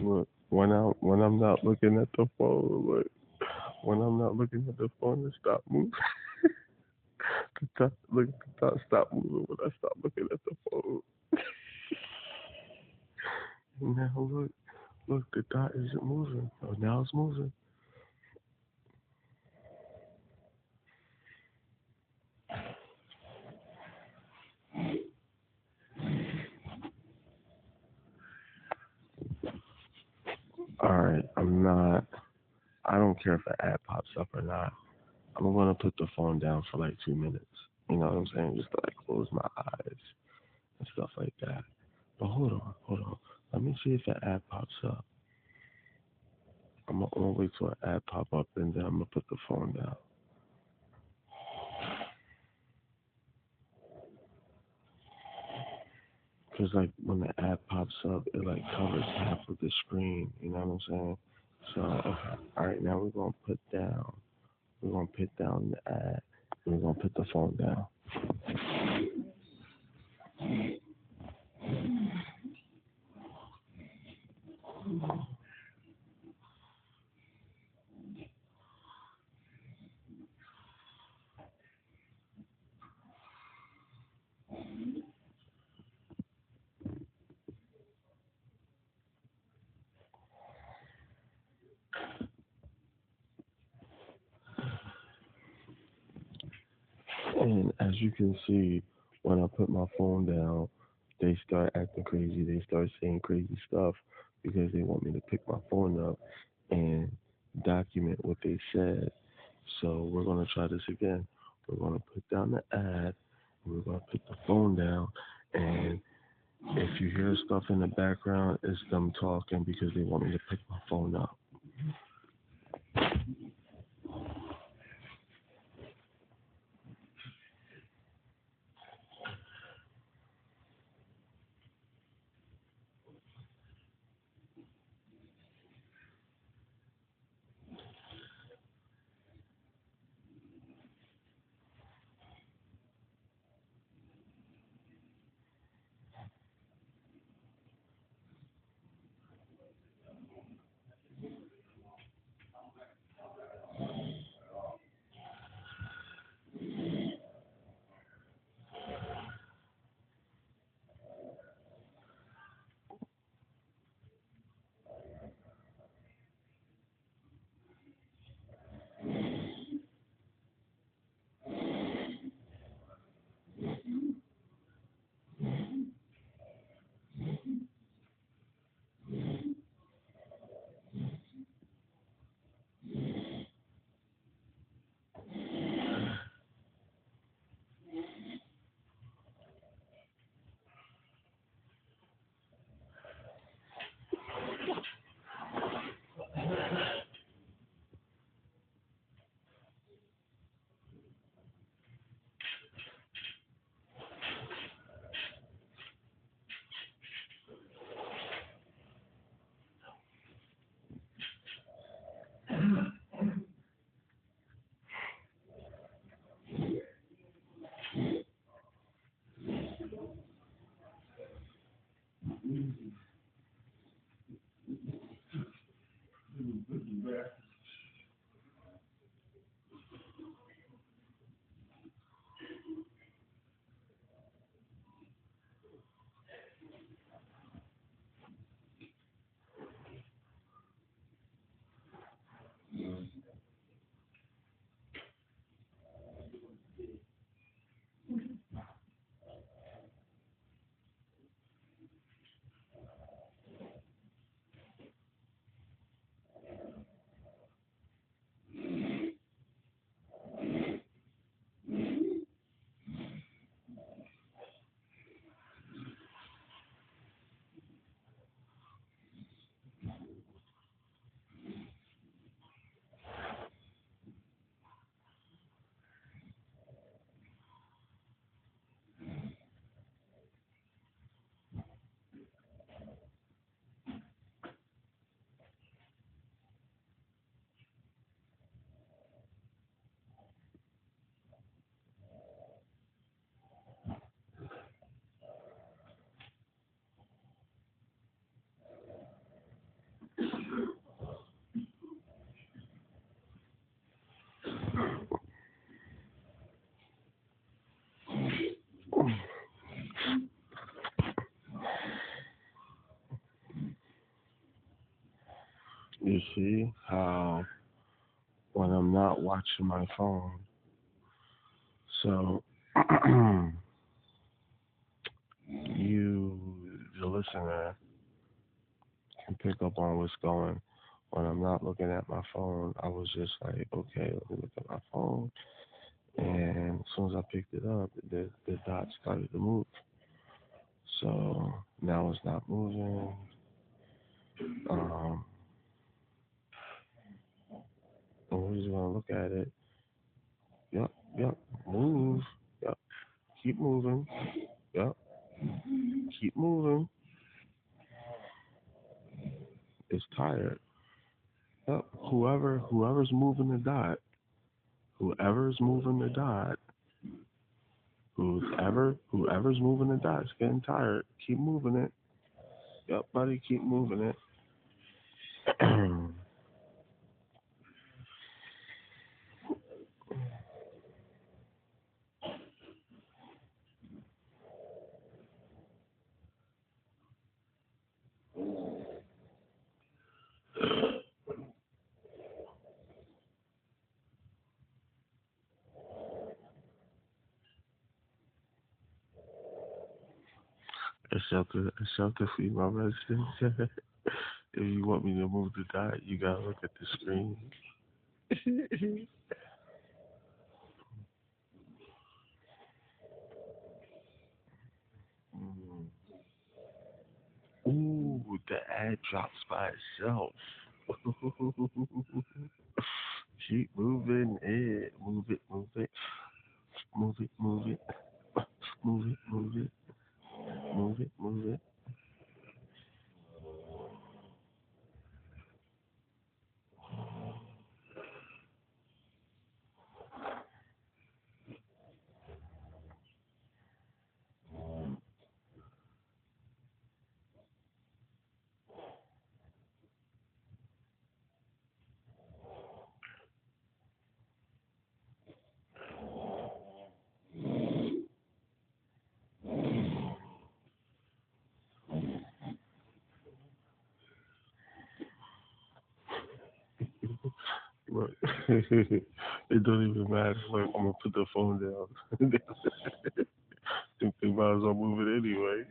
Look, when I'm not looking at the phone, look, when I'm not looking at the phone, it stop moving. Look, the dot stop moving when I stop looking at the phone. And now look, the dot isn't moving. Oh, now it's moving. All right, I'm not. I don't care if an ad pops up or not. I'm gonna put the phone down for like 2 minutes. You know what I'm saying? Just to like close my eyes and stuff like that. But hold on. Let me see if an ad pops up. I'm gonna wait till an ad pop up and then I'm gonna put the phone down. Cause like when the ad pops up, it like covers half of the screen. You know what I'm saying? So okay, all right. Now we're gonna put down. We're gonna put down the ad. We're gonna put the phone down. And as you can see, when I put my phone down, they start acting crazy. They start saying crazy stuff because they want me to pick my phone up and document what they said. So we're gonna try this again. We're gonna put down the ad. We're gonna put the phone down, and if you hear stuff in the background, it's them talking because they want me to pick my phone up. You see how when I'm not watching my phone, so you, the listener, can pick up on what's going. When I'm not looking at my phone, I was just like, okay, let me look at my phone. And as soon as I picked it up, the dot started to move. So now it's not moving. Um, and we're just gonna look at it. Yep, yep, move. Yep, keep moving. Yep, keep moving. It's tired. Yep, whoever's moving the dot, whoever's moving the dot, whoever's moving the dot's getting tired. Keep moving it. Yep, buddy, keep moving it. A shelter for my residents. If you want me to move the dot, you gotta look at the screen. Mm. Ooh, the ad drops by itself. Keep moving it. Move it, move it. Move it, move it. Move it, move it. Move it, move it. Look, it don't even matter. Look, I'm gonna put the phone down. Think they might as well move it anyway.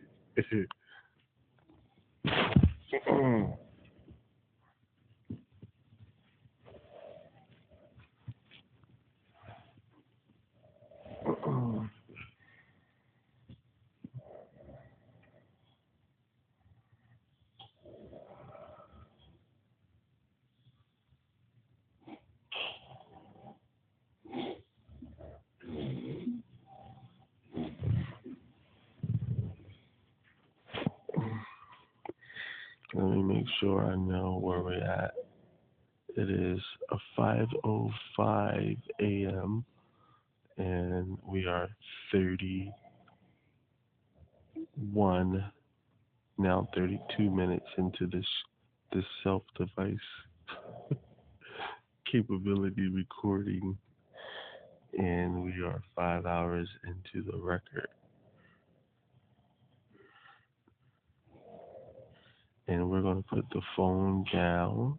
Let me make sure I know where we're at. It is a 5:05 a.m. and we are 31, now 32 minutes into this self-device capability recording, and we are 5 hours into the record. And we're gonna put the phone down.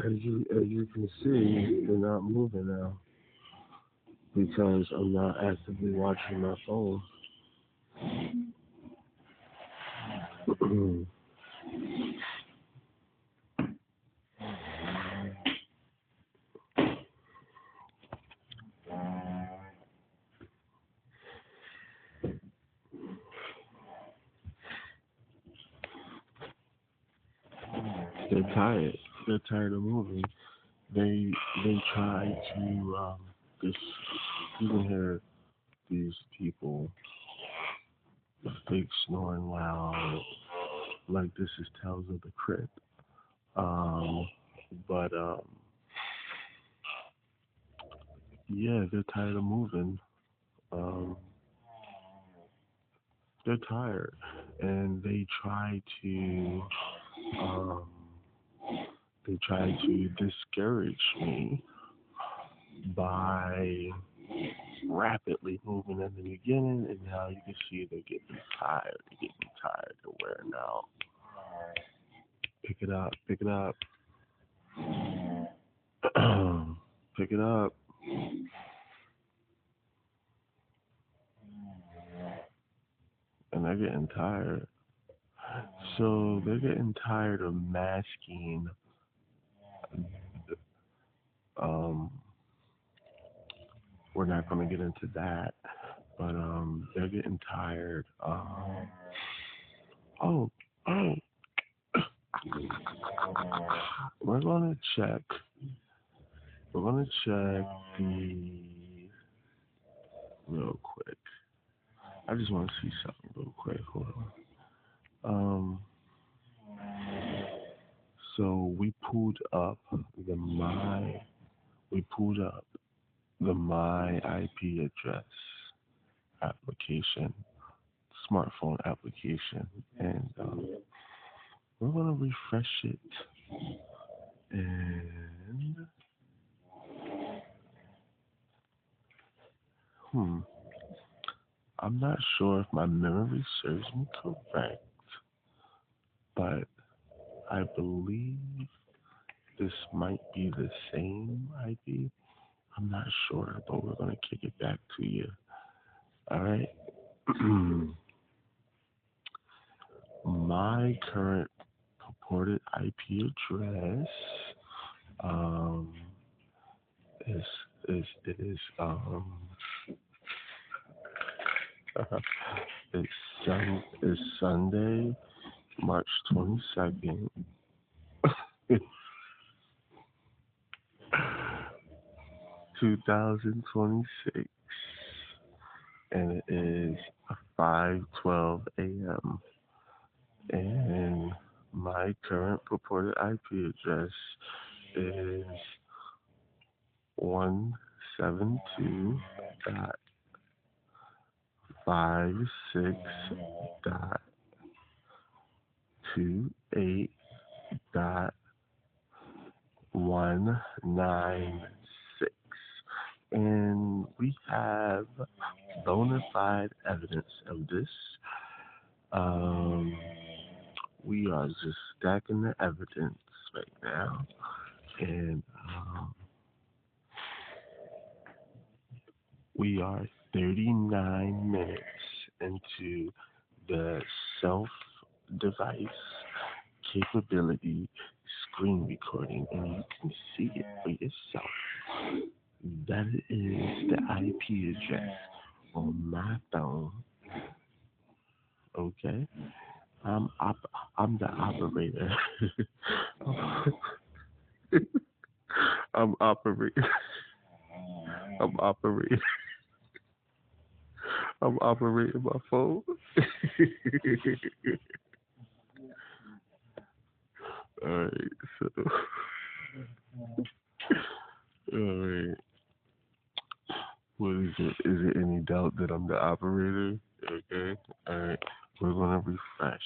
as you can see, they're not moving now because I'm not actively watching my phone. They're tired. They're tired of moving. They try to this. You can hear these people fake snoring loud, like this is Tales of the Crypt. But yeah, they're tired of moving. Um, they're tired, and um, they try to discourage me by rapidly moving in the beginning, and now you can see they're getting tired. They're getting tired. They're wearing out. Pick it up. Pick it up. Pick it up. And they're getting tired. So they're getting tired of masking. Um, we're not going to get into that, but they're getting tired. Oh, oh, we're going to check. We're going to check the real quick. I just want to see something real quick. Hold on. So we pulled up the my IP address application, smartphone application, and we're gonna refresh it. And hmm, I'm not sure if my memory serves me correct, but I believe this might be the same IP. I'm not sure, but we're gonna kick it back to you. All right. My current purported IP address um is it is it's Sunday, March 22nd, 2026, and it is 5:12 a.m. And my current purported IP address is 172 dot 56 dot 28 dot 196, and we have bona fide evidence of this. Um, we are just stacking the evidence right now, and we are 39 minutes into the self device capability screen recording, and you can see it for yourself. That is the IP address on my phone. Okay, I'm op- I'm the operator. I'm operating. I'm operating. I'm operating my phone. All right, so all right. What is it? Is it any doubt that I'm the operator? Okay. All right. We're gonna refresh.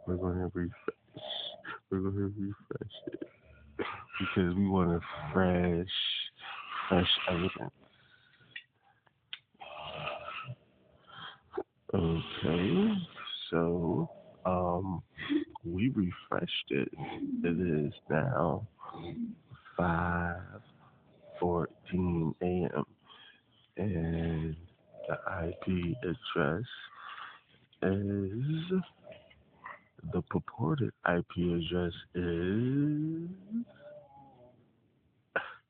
We're gonna refresh. We're gonna refresh it because we want a fresh evidence. Okay. So, we refreshed it. It is now 5:14 a.m. and the IP address is the purported IP address is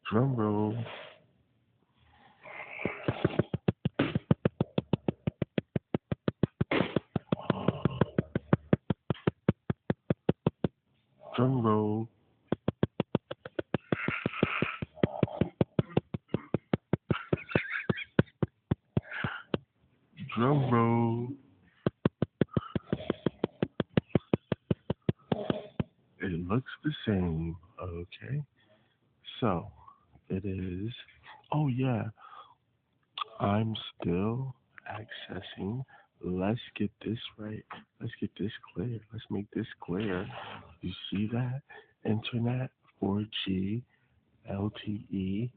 drum roll, drum roll, drum roll. It looks the same. Okay. So it is. Oh yeah, I'm still accessing. Let's get this right. Let's get this clear. Let's make this clear. You see that? Internet 4G LTE.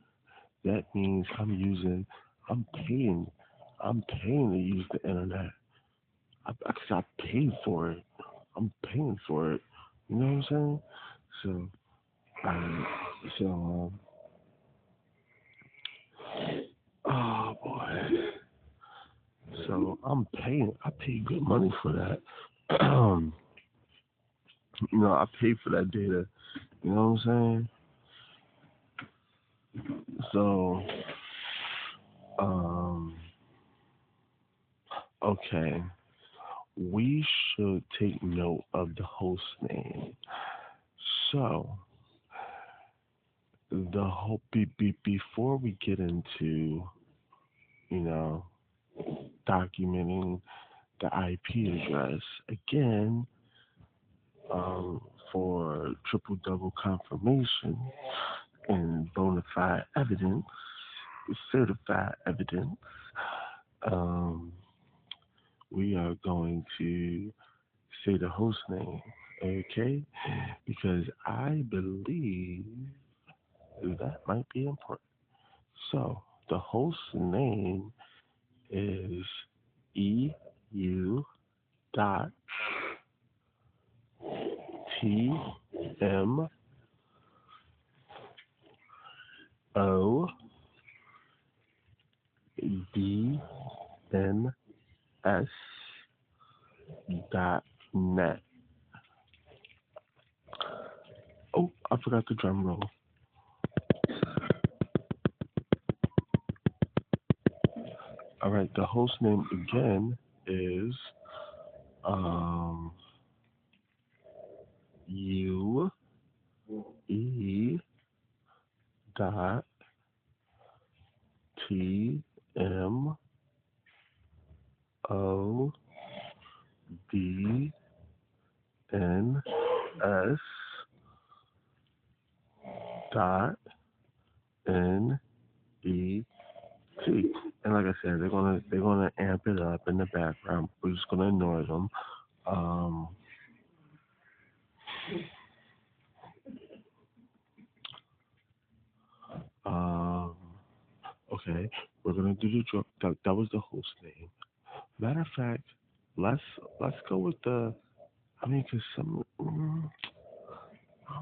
That means I'm paying, I'm paying to use the internet. Cause I paid for it. I'm paying for it. You know what I'm saying? Um, so, oh boy. So I'm paying. I pay good money for that. I pay for that data. You know what I'm saying? So, um, okay. We should take note of the host name. So, the whole before we get into, you know, documenting the IP address again, um, for triple double confirmation and bona fide evidence, certified evidence, um, we are going to say the host name, okay? Because I believe that might be important. So the host name is EU dot TMODNS .net. Oh, I forgot the drum roll. All right, the host name again is um U E dot T M O D N S dot N E T. And like I said, they're gonna amp it up in the background. We're just gonna ignore them. Um, um, okay, we're gonna do the drop. That was the host name. Matter of fact, let's let's go with the. I mean, cause I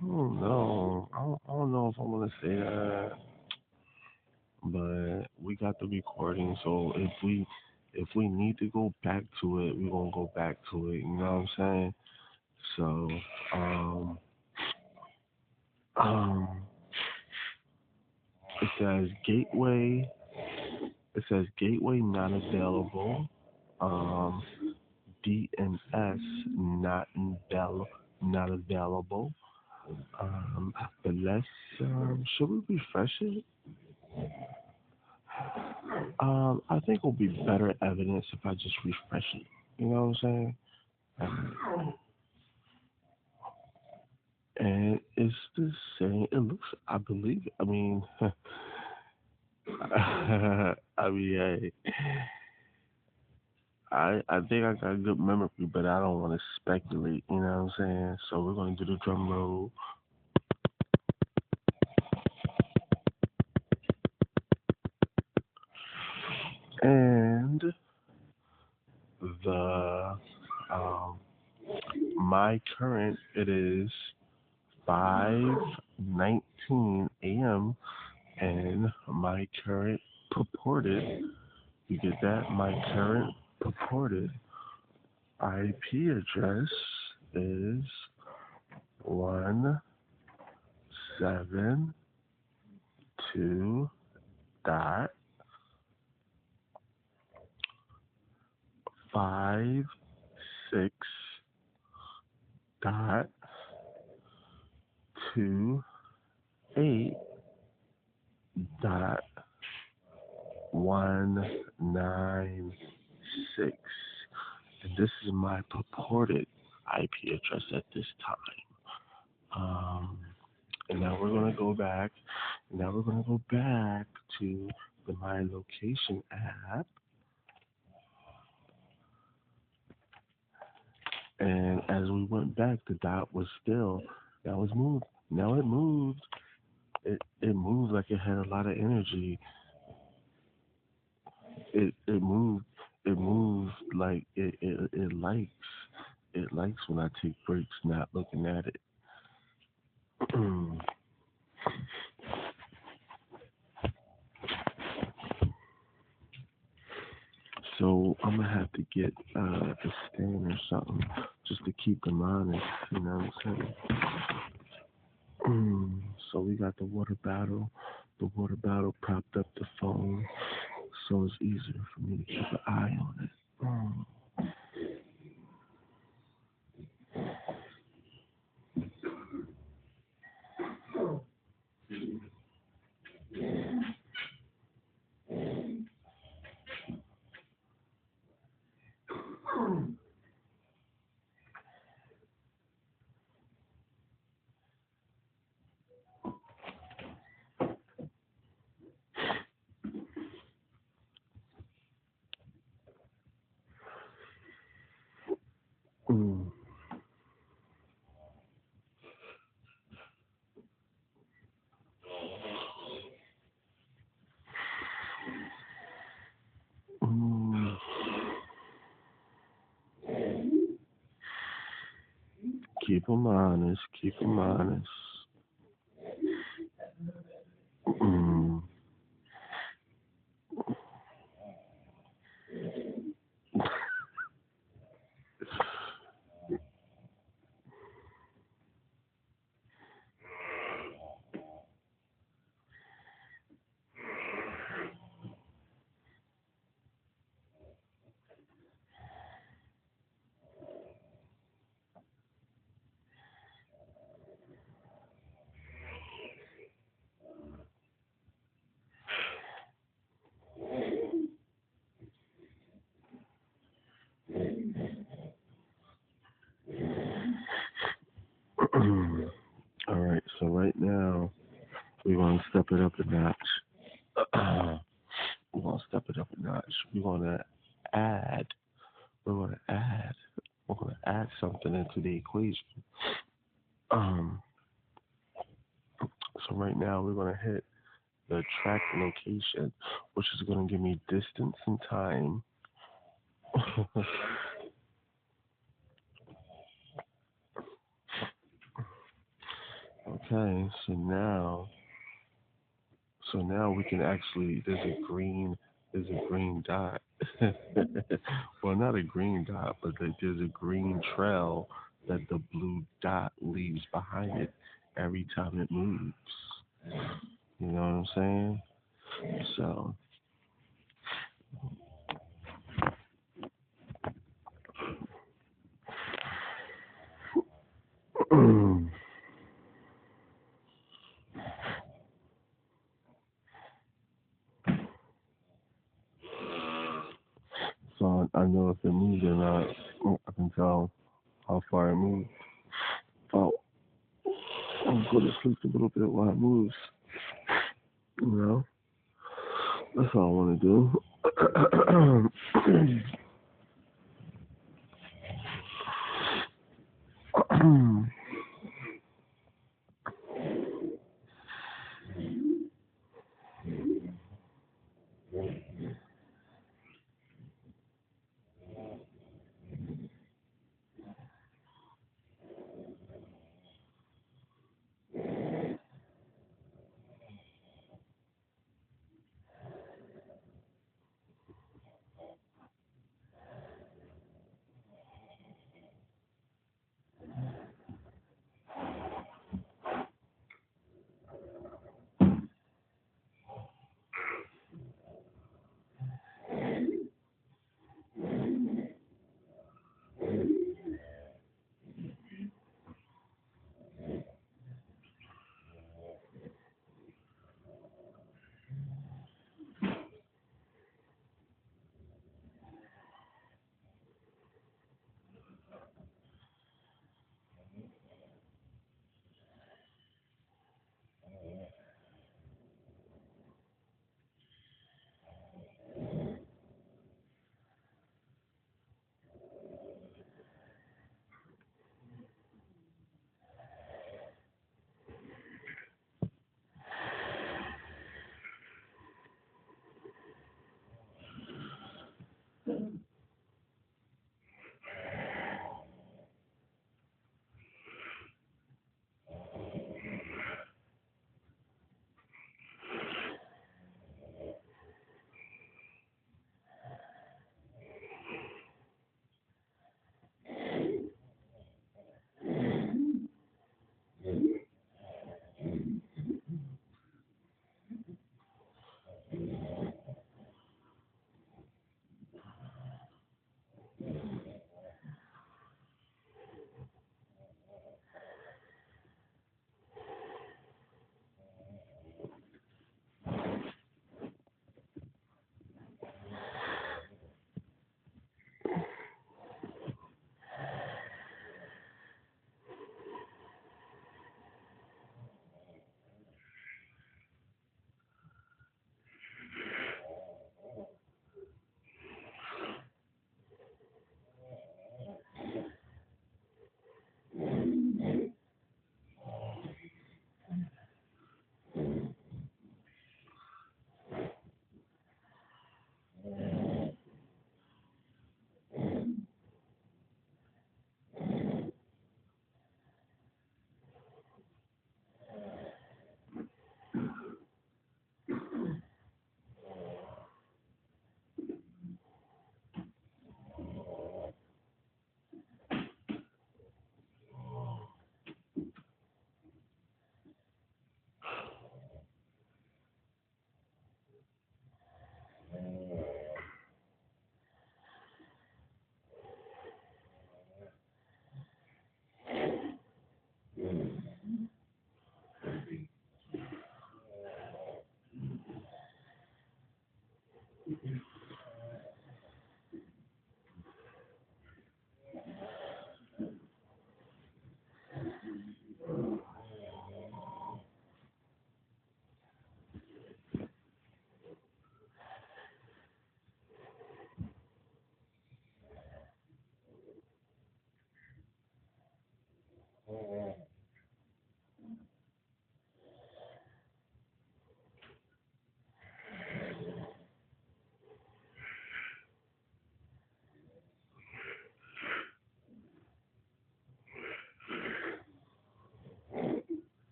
don't know. I don't know if I want to say that, but we got the recording, so if we need to go back to it, we're gonna go back to it. You know what I'm saying? So, um, um, it says gateway. It says gateway not available. Um, DNS not available. But let's should we refresh it? I think it'll be better evidence if I just refresh it. You know what I'm saying? And it's the same. It looks. I believe. I mean. I mean, I think I got good memory, but I don't want to speculate. You know what I'm saying? So we're gonna do the drum roll, and the um, my current, it is 5:19 a.m. and my current purported, you get that? My current purported IP address is 172 dot 56 dot 28 dot 196. And this is my purported IP address at this time. And now we're gonna go back. Now we're gonna go back to the My Location app. And as we went back, the dot was still. That was moved. Now it moved. It moved like it had a lot of energy. It moved. It moved like it likes. It likes when I take breaks, not looking at it. So I'm gonna have to get a stand or something just to keep them honest. You know what I'm saying? So we got the water bottle. The water bottle propped up the phone, so it's easier for me to keep an eye on it. Mm. Mm. Keep them honest. Keep them honest. Mm. All right. So right now we're gonna step it up a notch. We're gonna step it up a notch. Add. We're gonna add. We're gonna add something into the equation. Um. So right now we're gonna hit the track location, which is gonna give me distance and time. Okay. So now we can actually. There's a green dot. Well, not a green dot, but there's a green trail that the blue dot leaves behind it every time it moves. You know what I'm saying? So, so I know if it moved or not. I can tell how far it moved. Oh, I'll go to sleep a little bit while it moves. You know, that's all I want to do.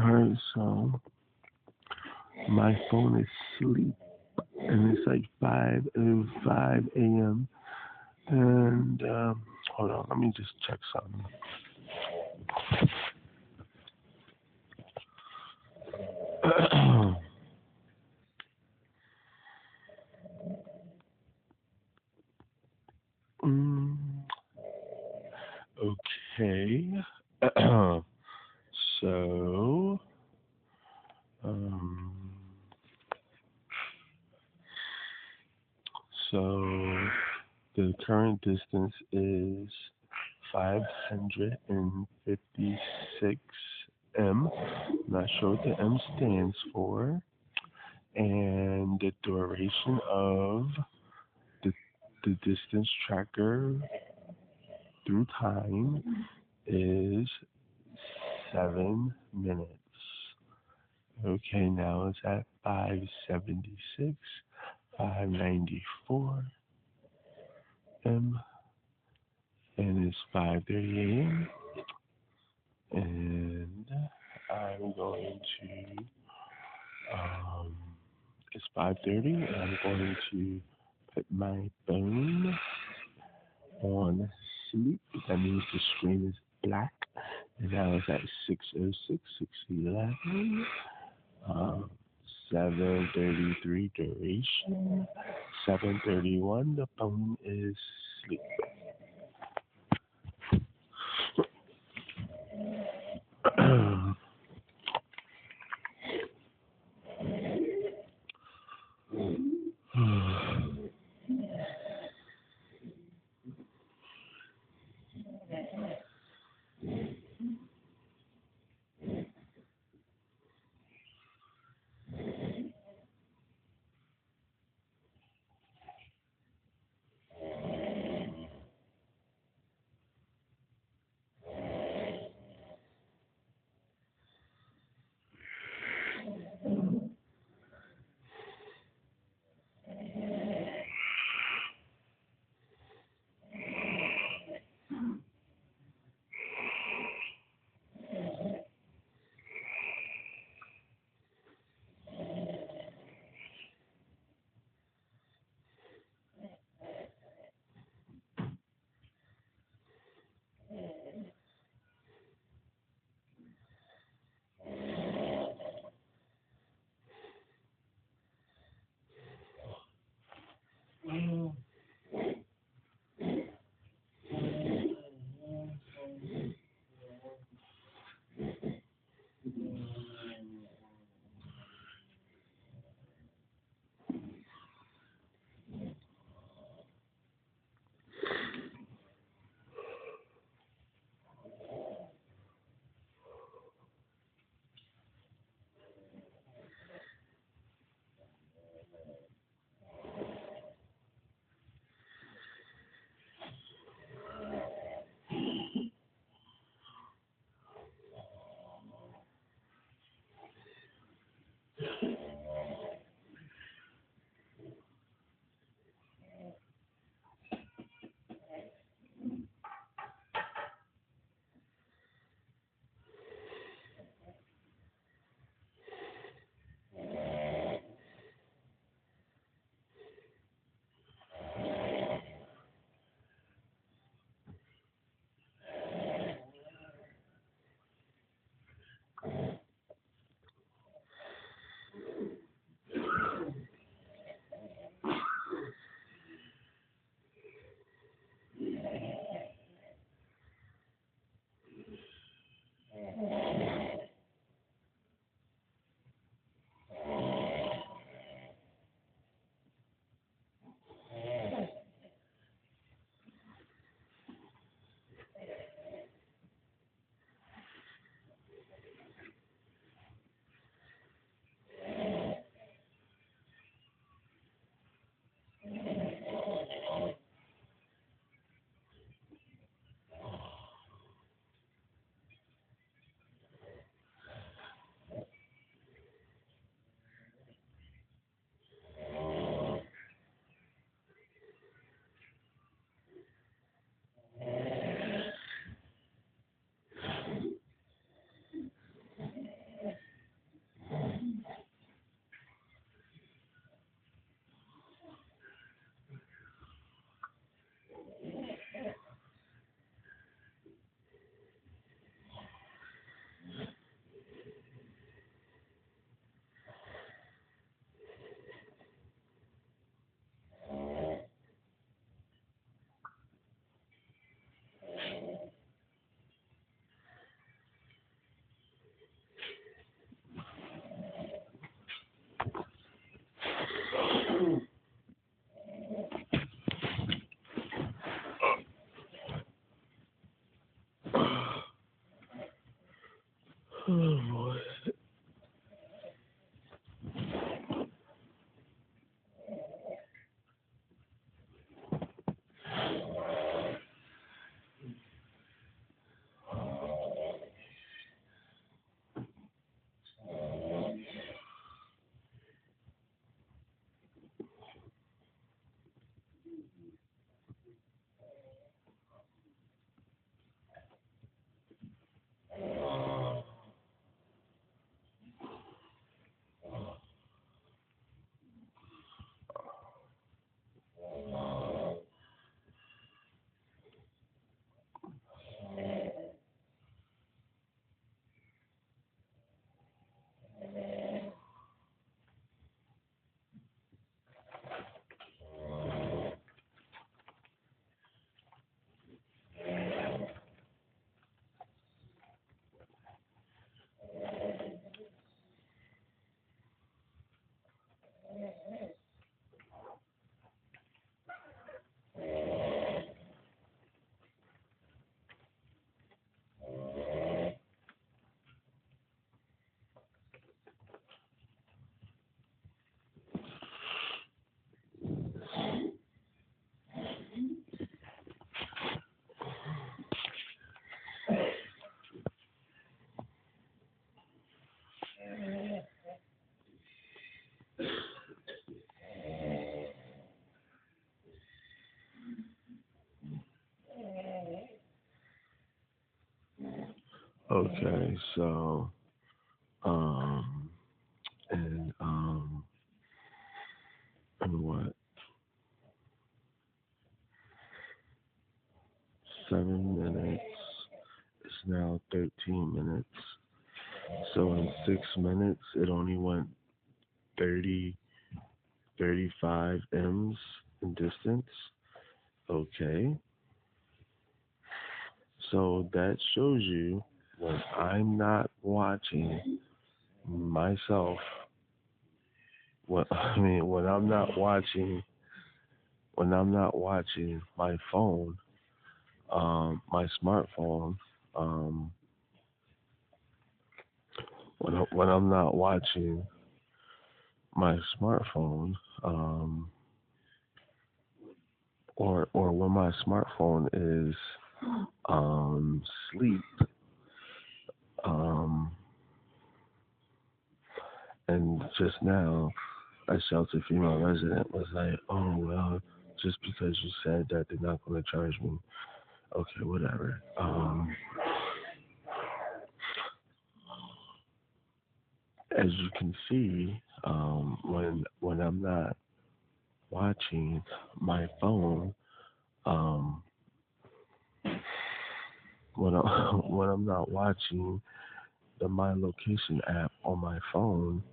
Alright, so my phone is asleep, and it's like 5 a.m. And hold on, let me just check something. Mm, okay. So, um, so the current distance is 556 m. Not sure what the M stands for. And the duration of the, the distance tracker through time is 7 minutes. Okay, now it's at 576, 594 m, and it's 5:30 a.m. And I'm going to it's 5:30, and I'm going to put my phone on sleep. That means the screen is black. And now it's at 6:06, 6:11, um, 7:33 duration, 7:31. The phone is asleep. Oh boy. Okay, so um and um and what 7 minutes? It's now 13 minutes. So in 6 minutes, it only went 30, 35 M's in distance. Okay. So that shows you when I'm not watching myself, when I'm not watching my phone, my smartphone, um, when I'm not watching my smartphone, or when my smartphone is sleep, um, and just now a shelter female resident was like, "Oh well, just because you said that they're not going to charge me, okay, whatever." As you can see, when I'm not watching my phone, um, when I'm not watching the My Location app on my phone,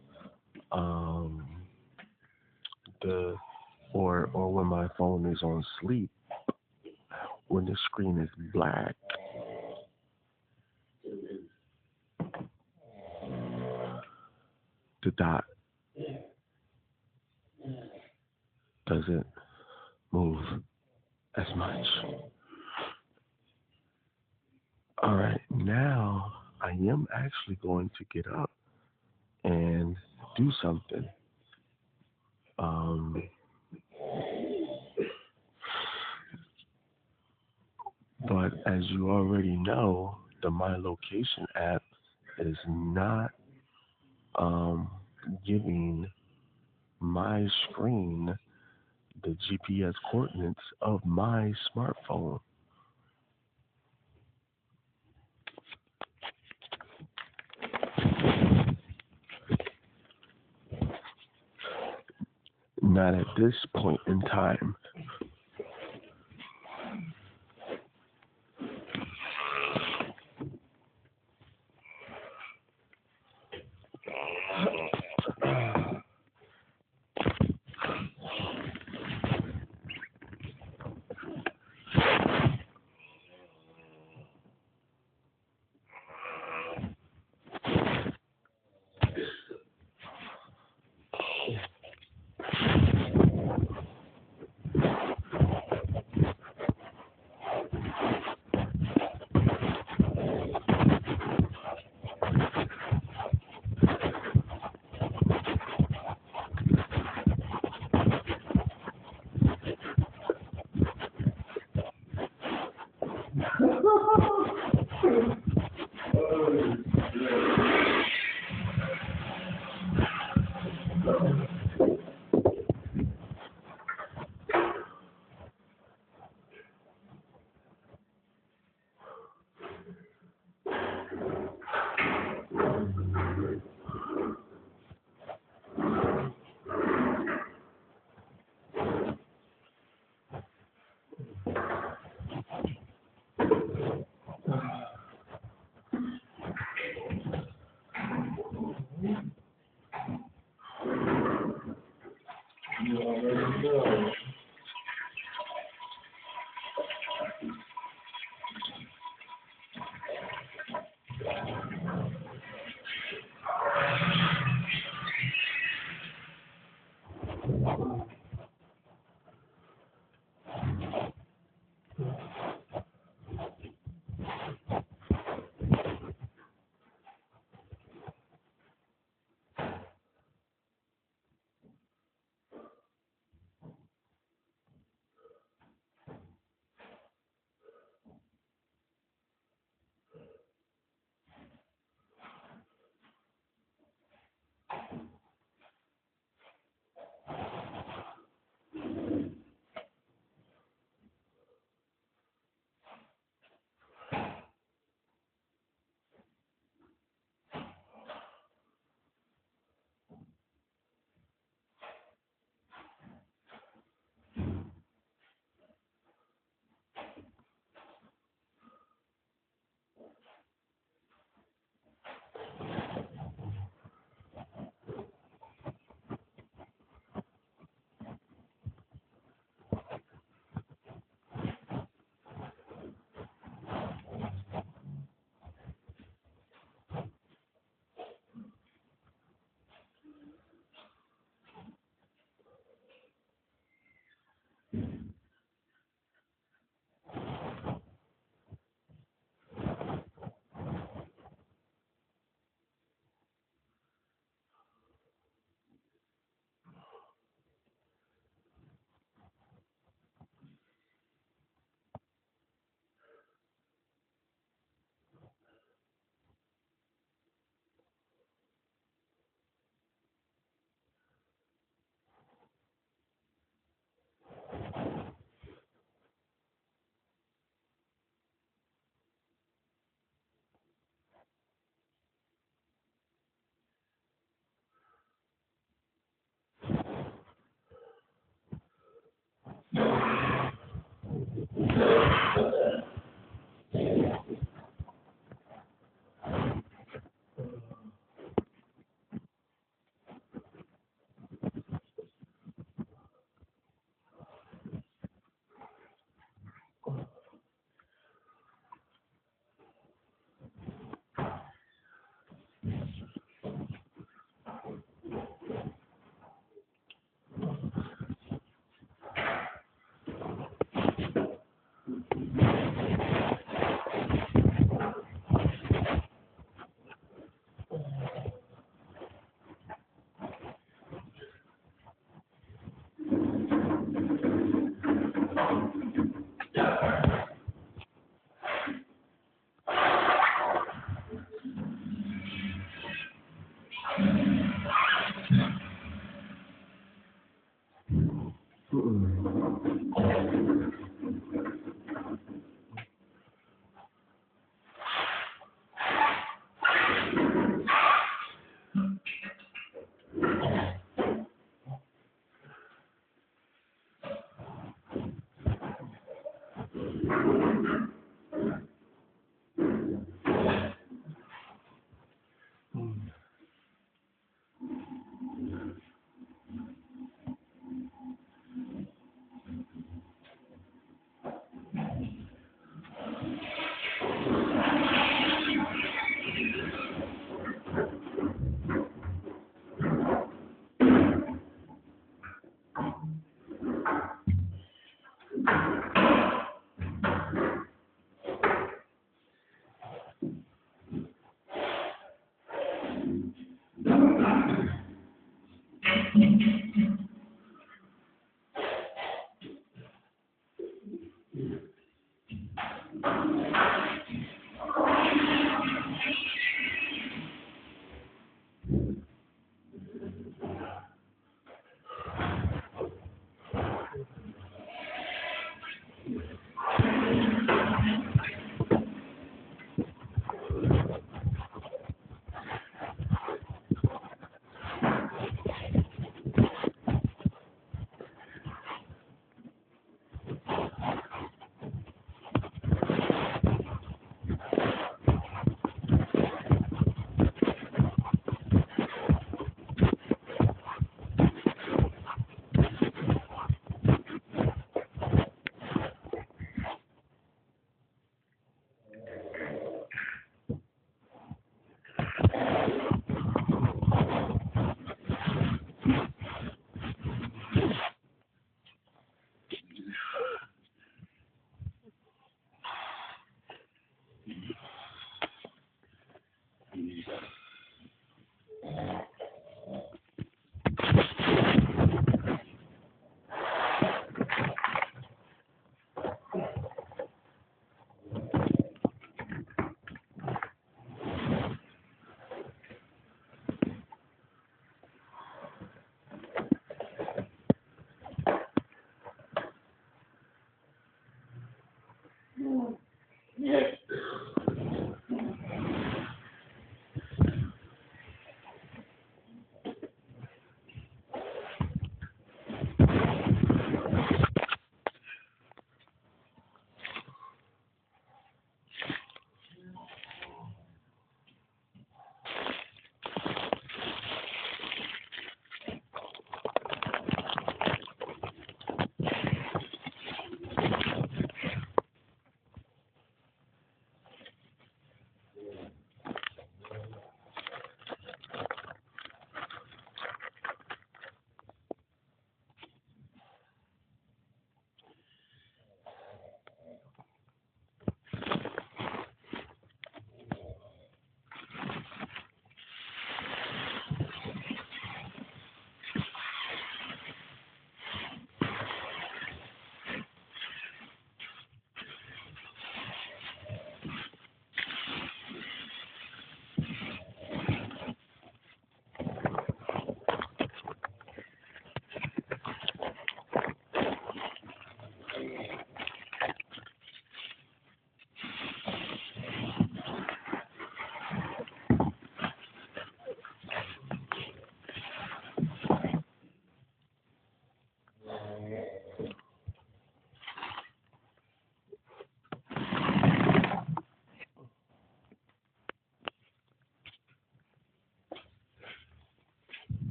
um, the or when my phone is on sleep, when the screen is black, the dot doesn't move as much. All right, now I am actually going to get up and do something. Um, but as you already know, the My Location app is not um, giving my screen the GPS coordinates of my smartphone. Not at this point in time.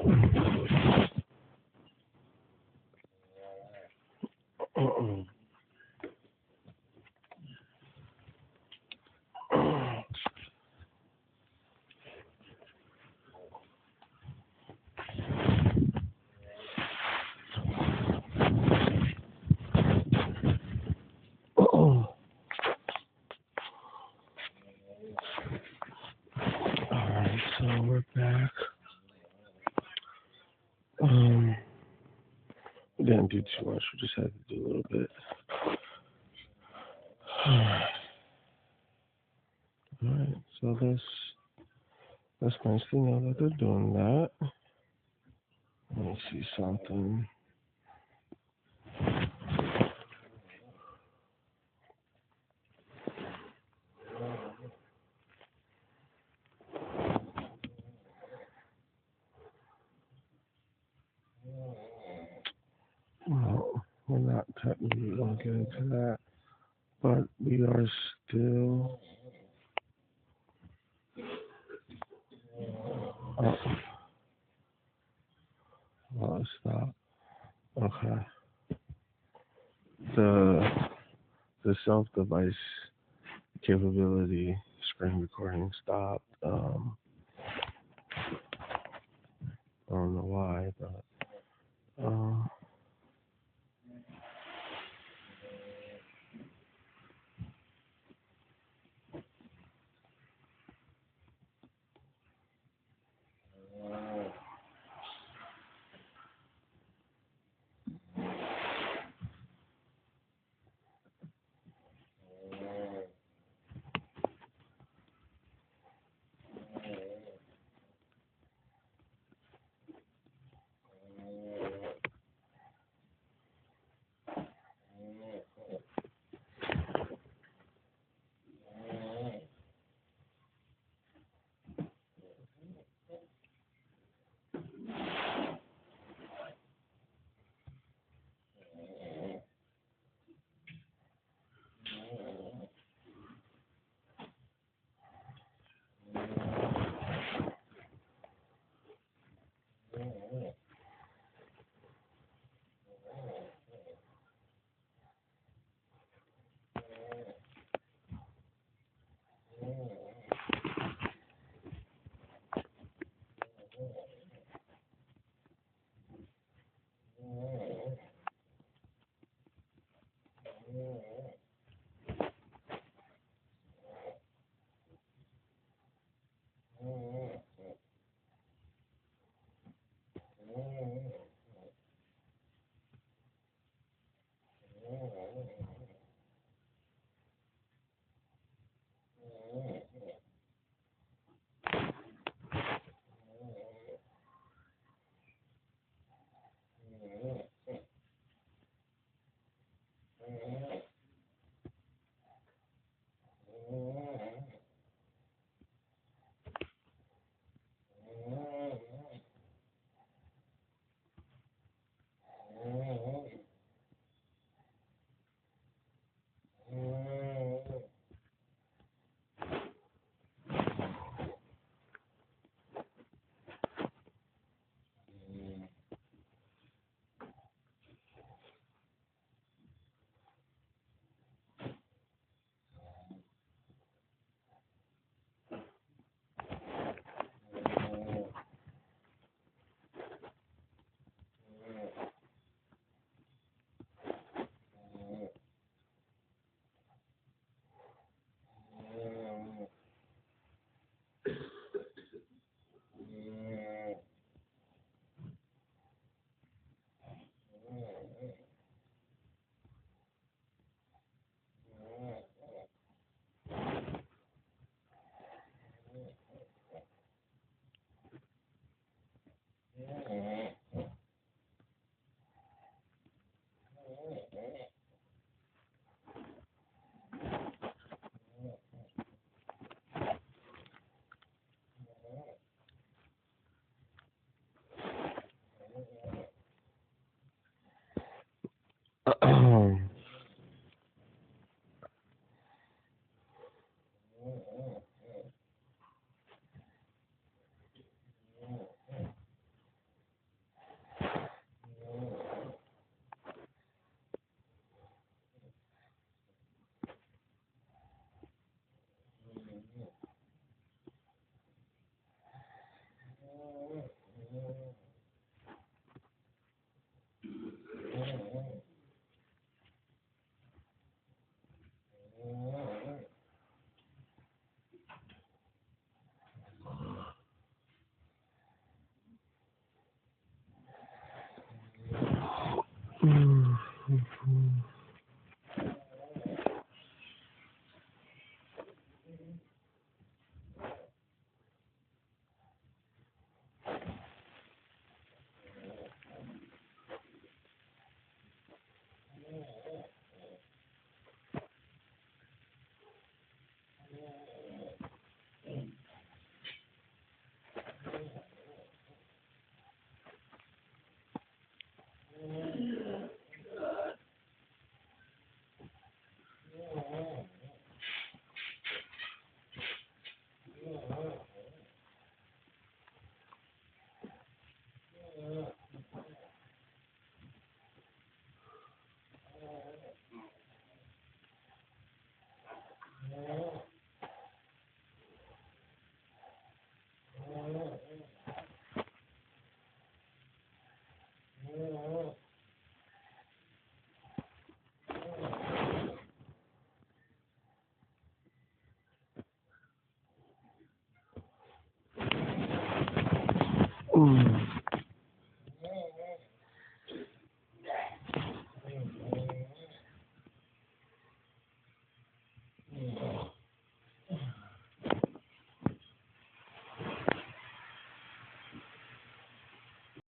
Alright, so we're back. We didn't do too much, we just had to do a little bit. Alright, so that's nice to know that they're doing that. Let me see something. No, we're not technically going to get into that, but we are still. Oh, well, stop. Okay. The self-device capability screen recording stopped. I don't know why, but. Ooh.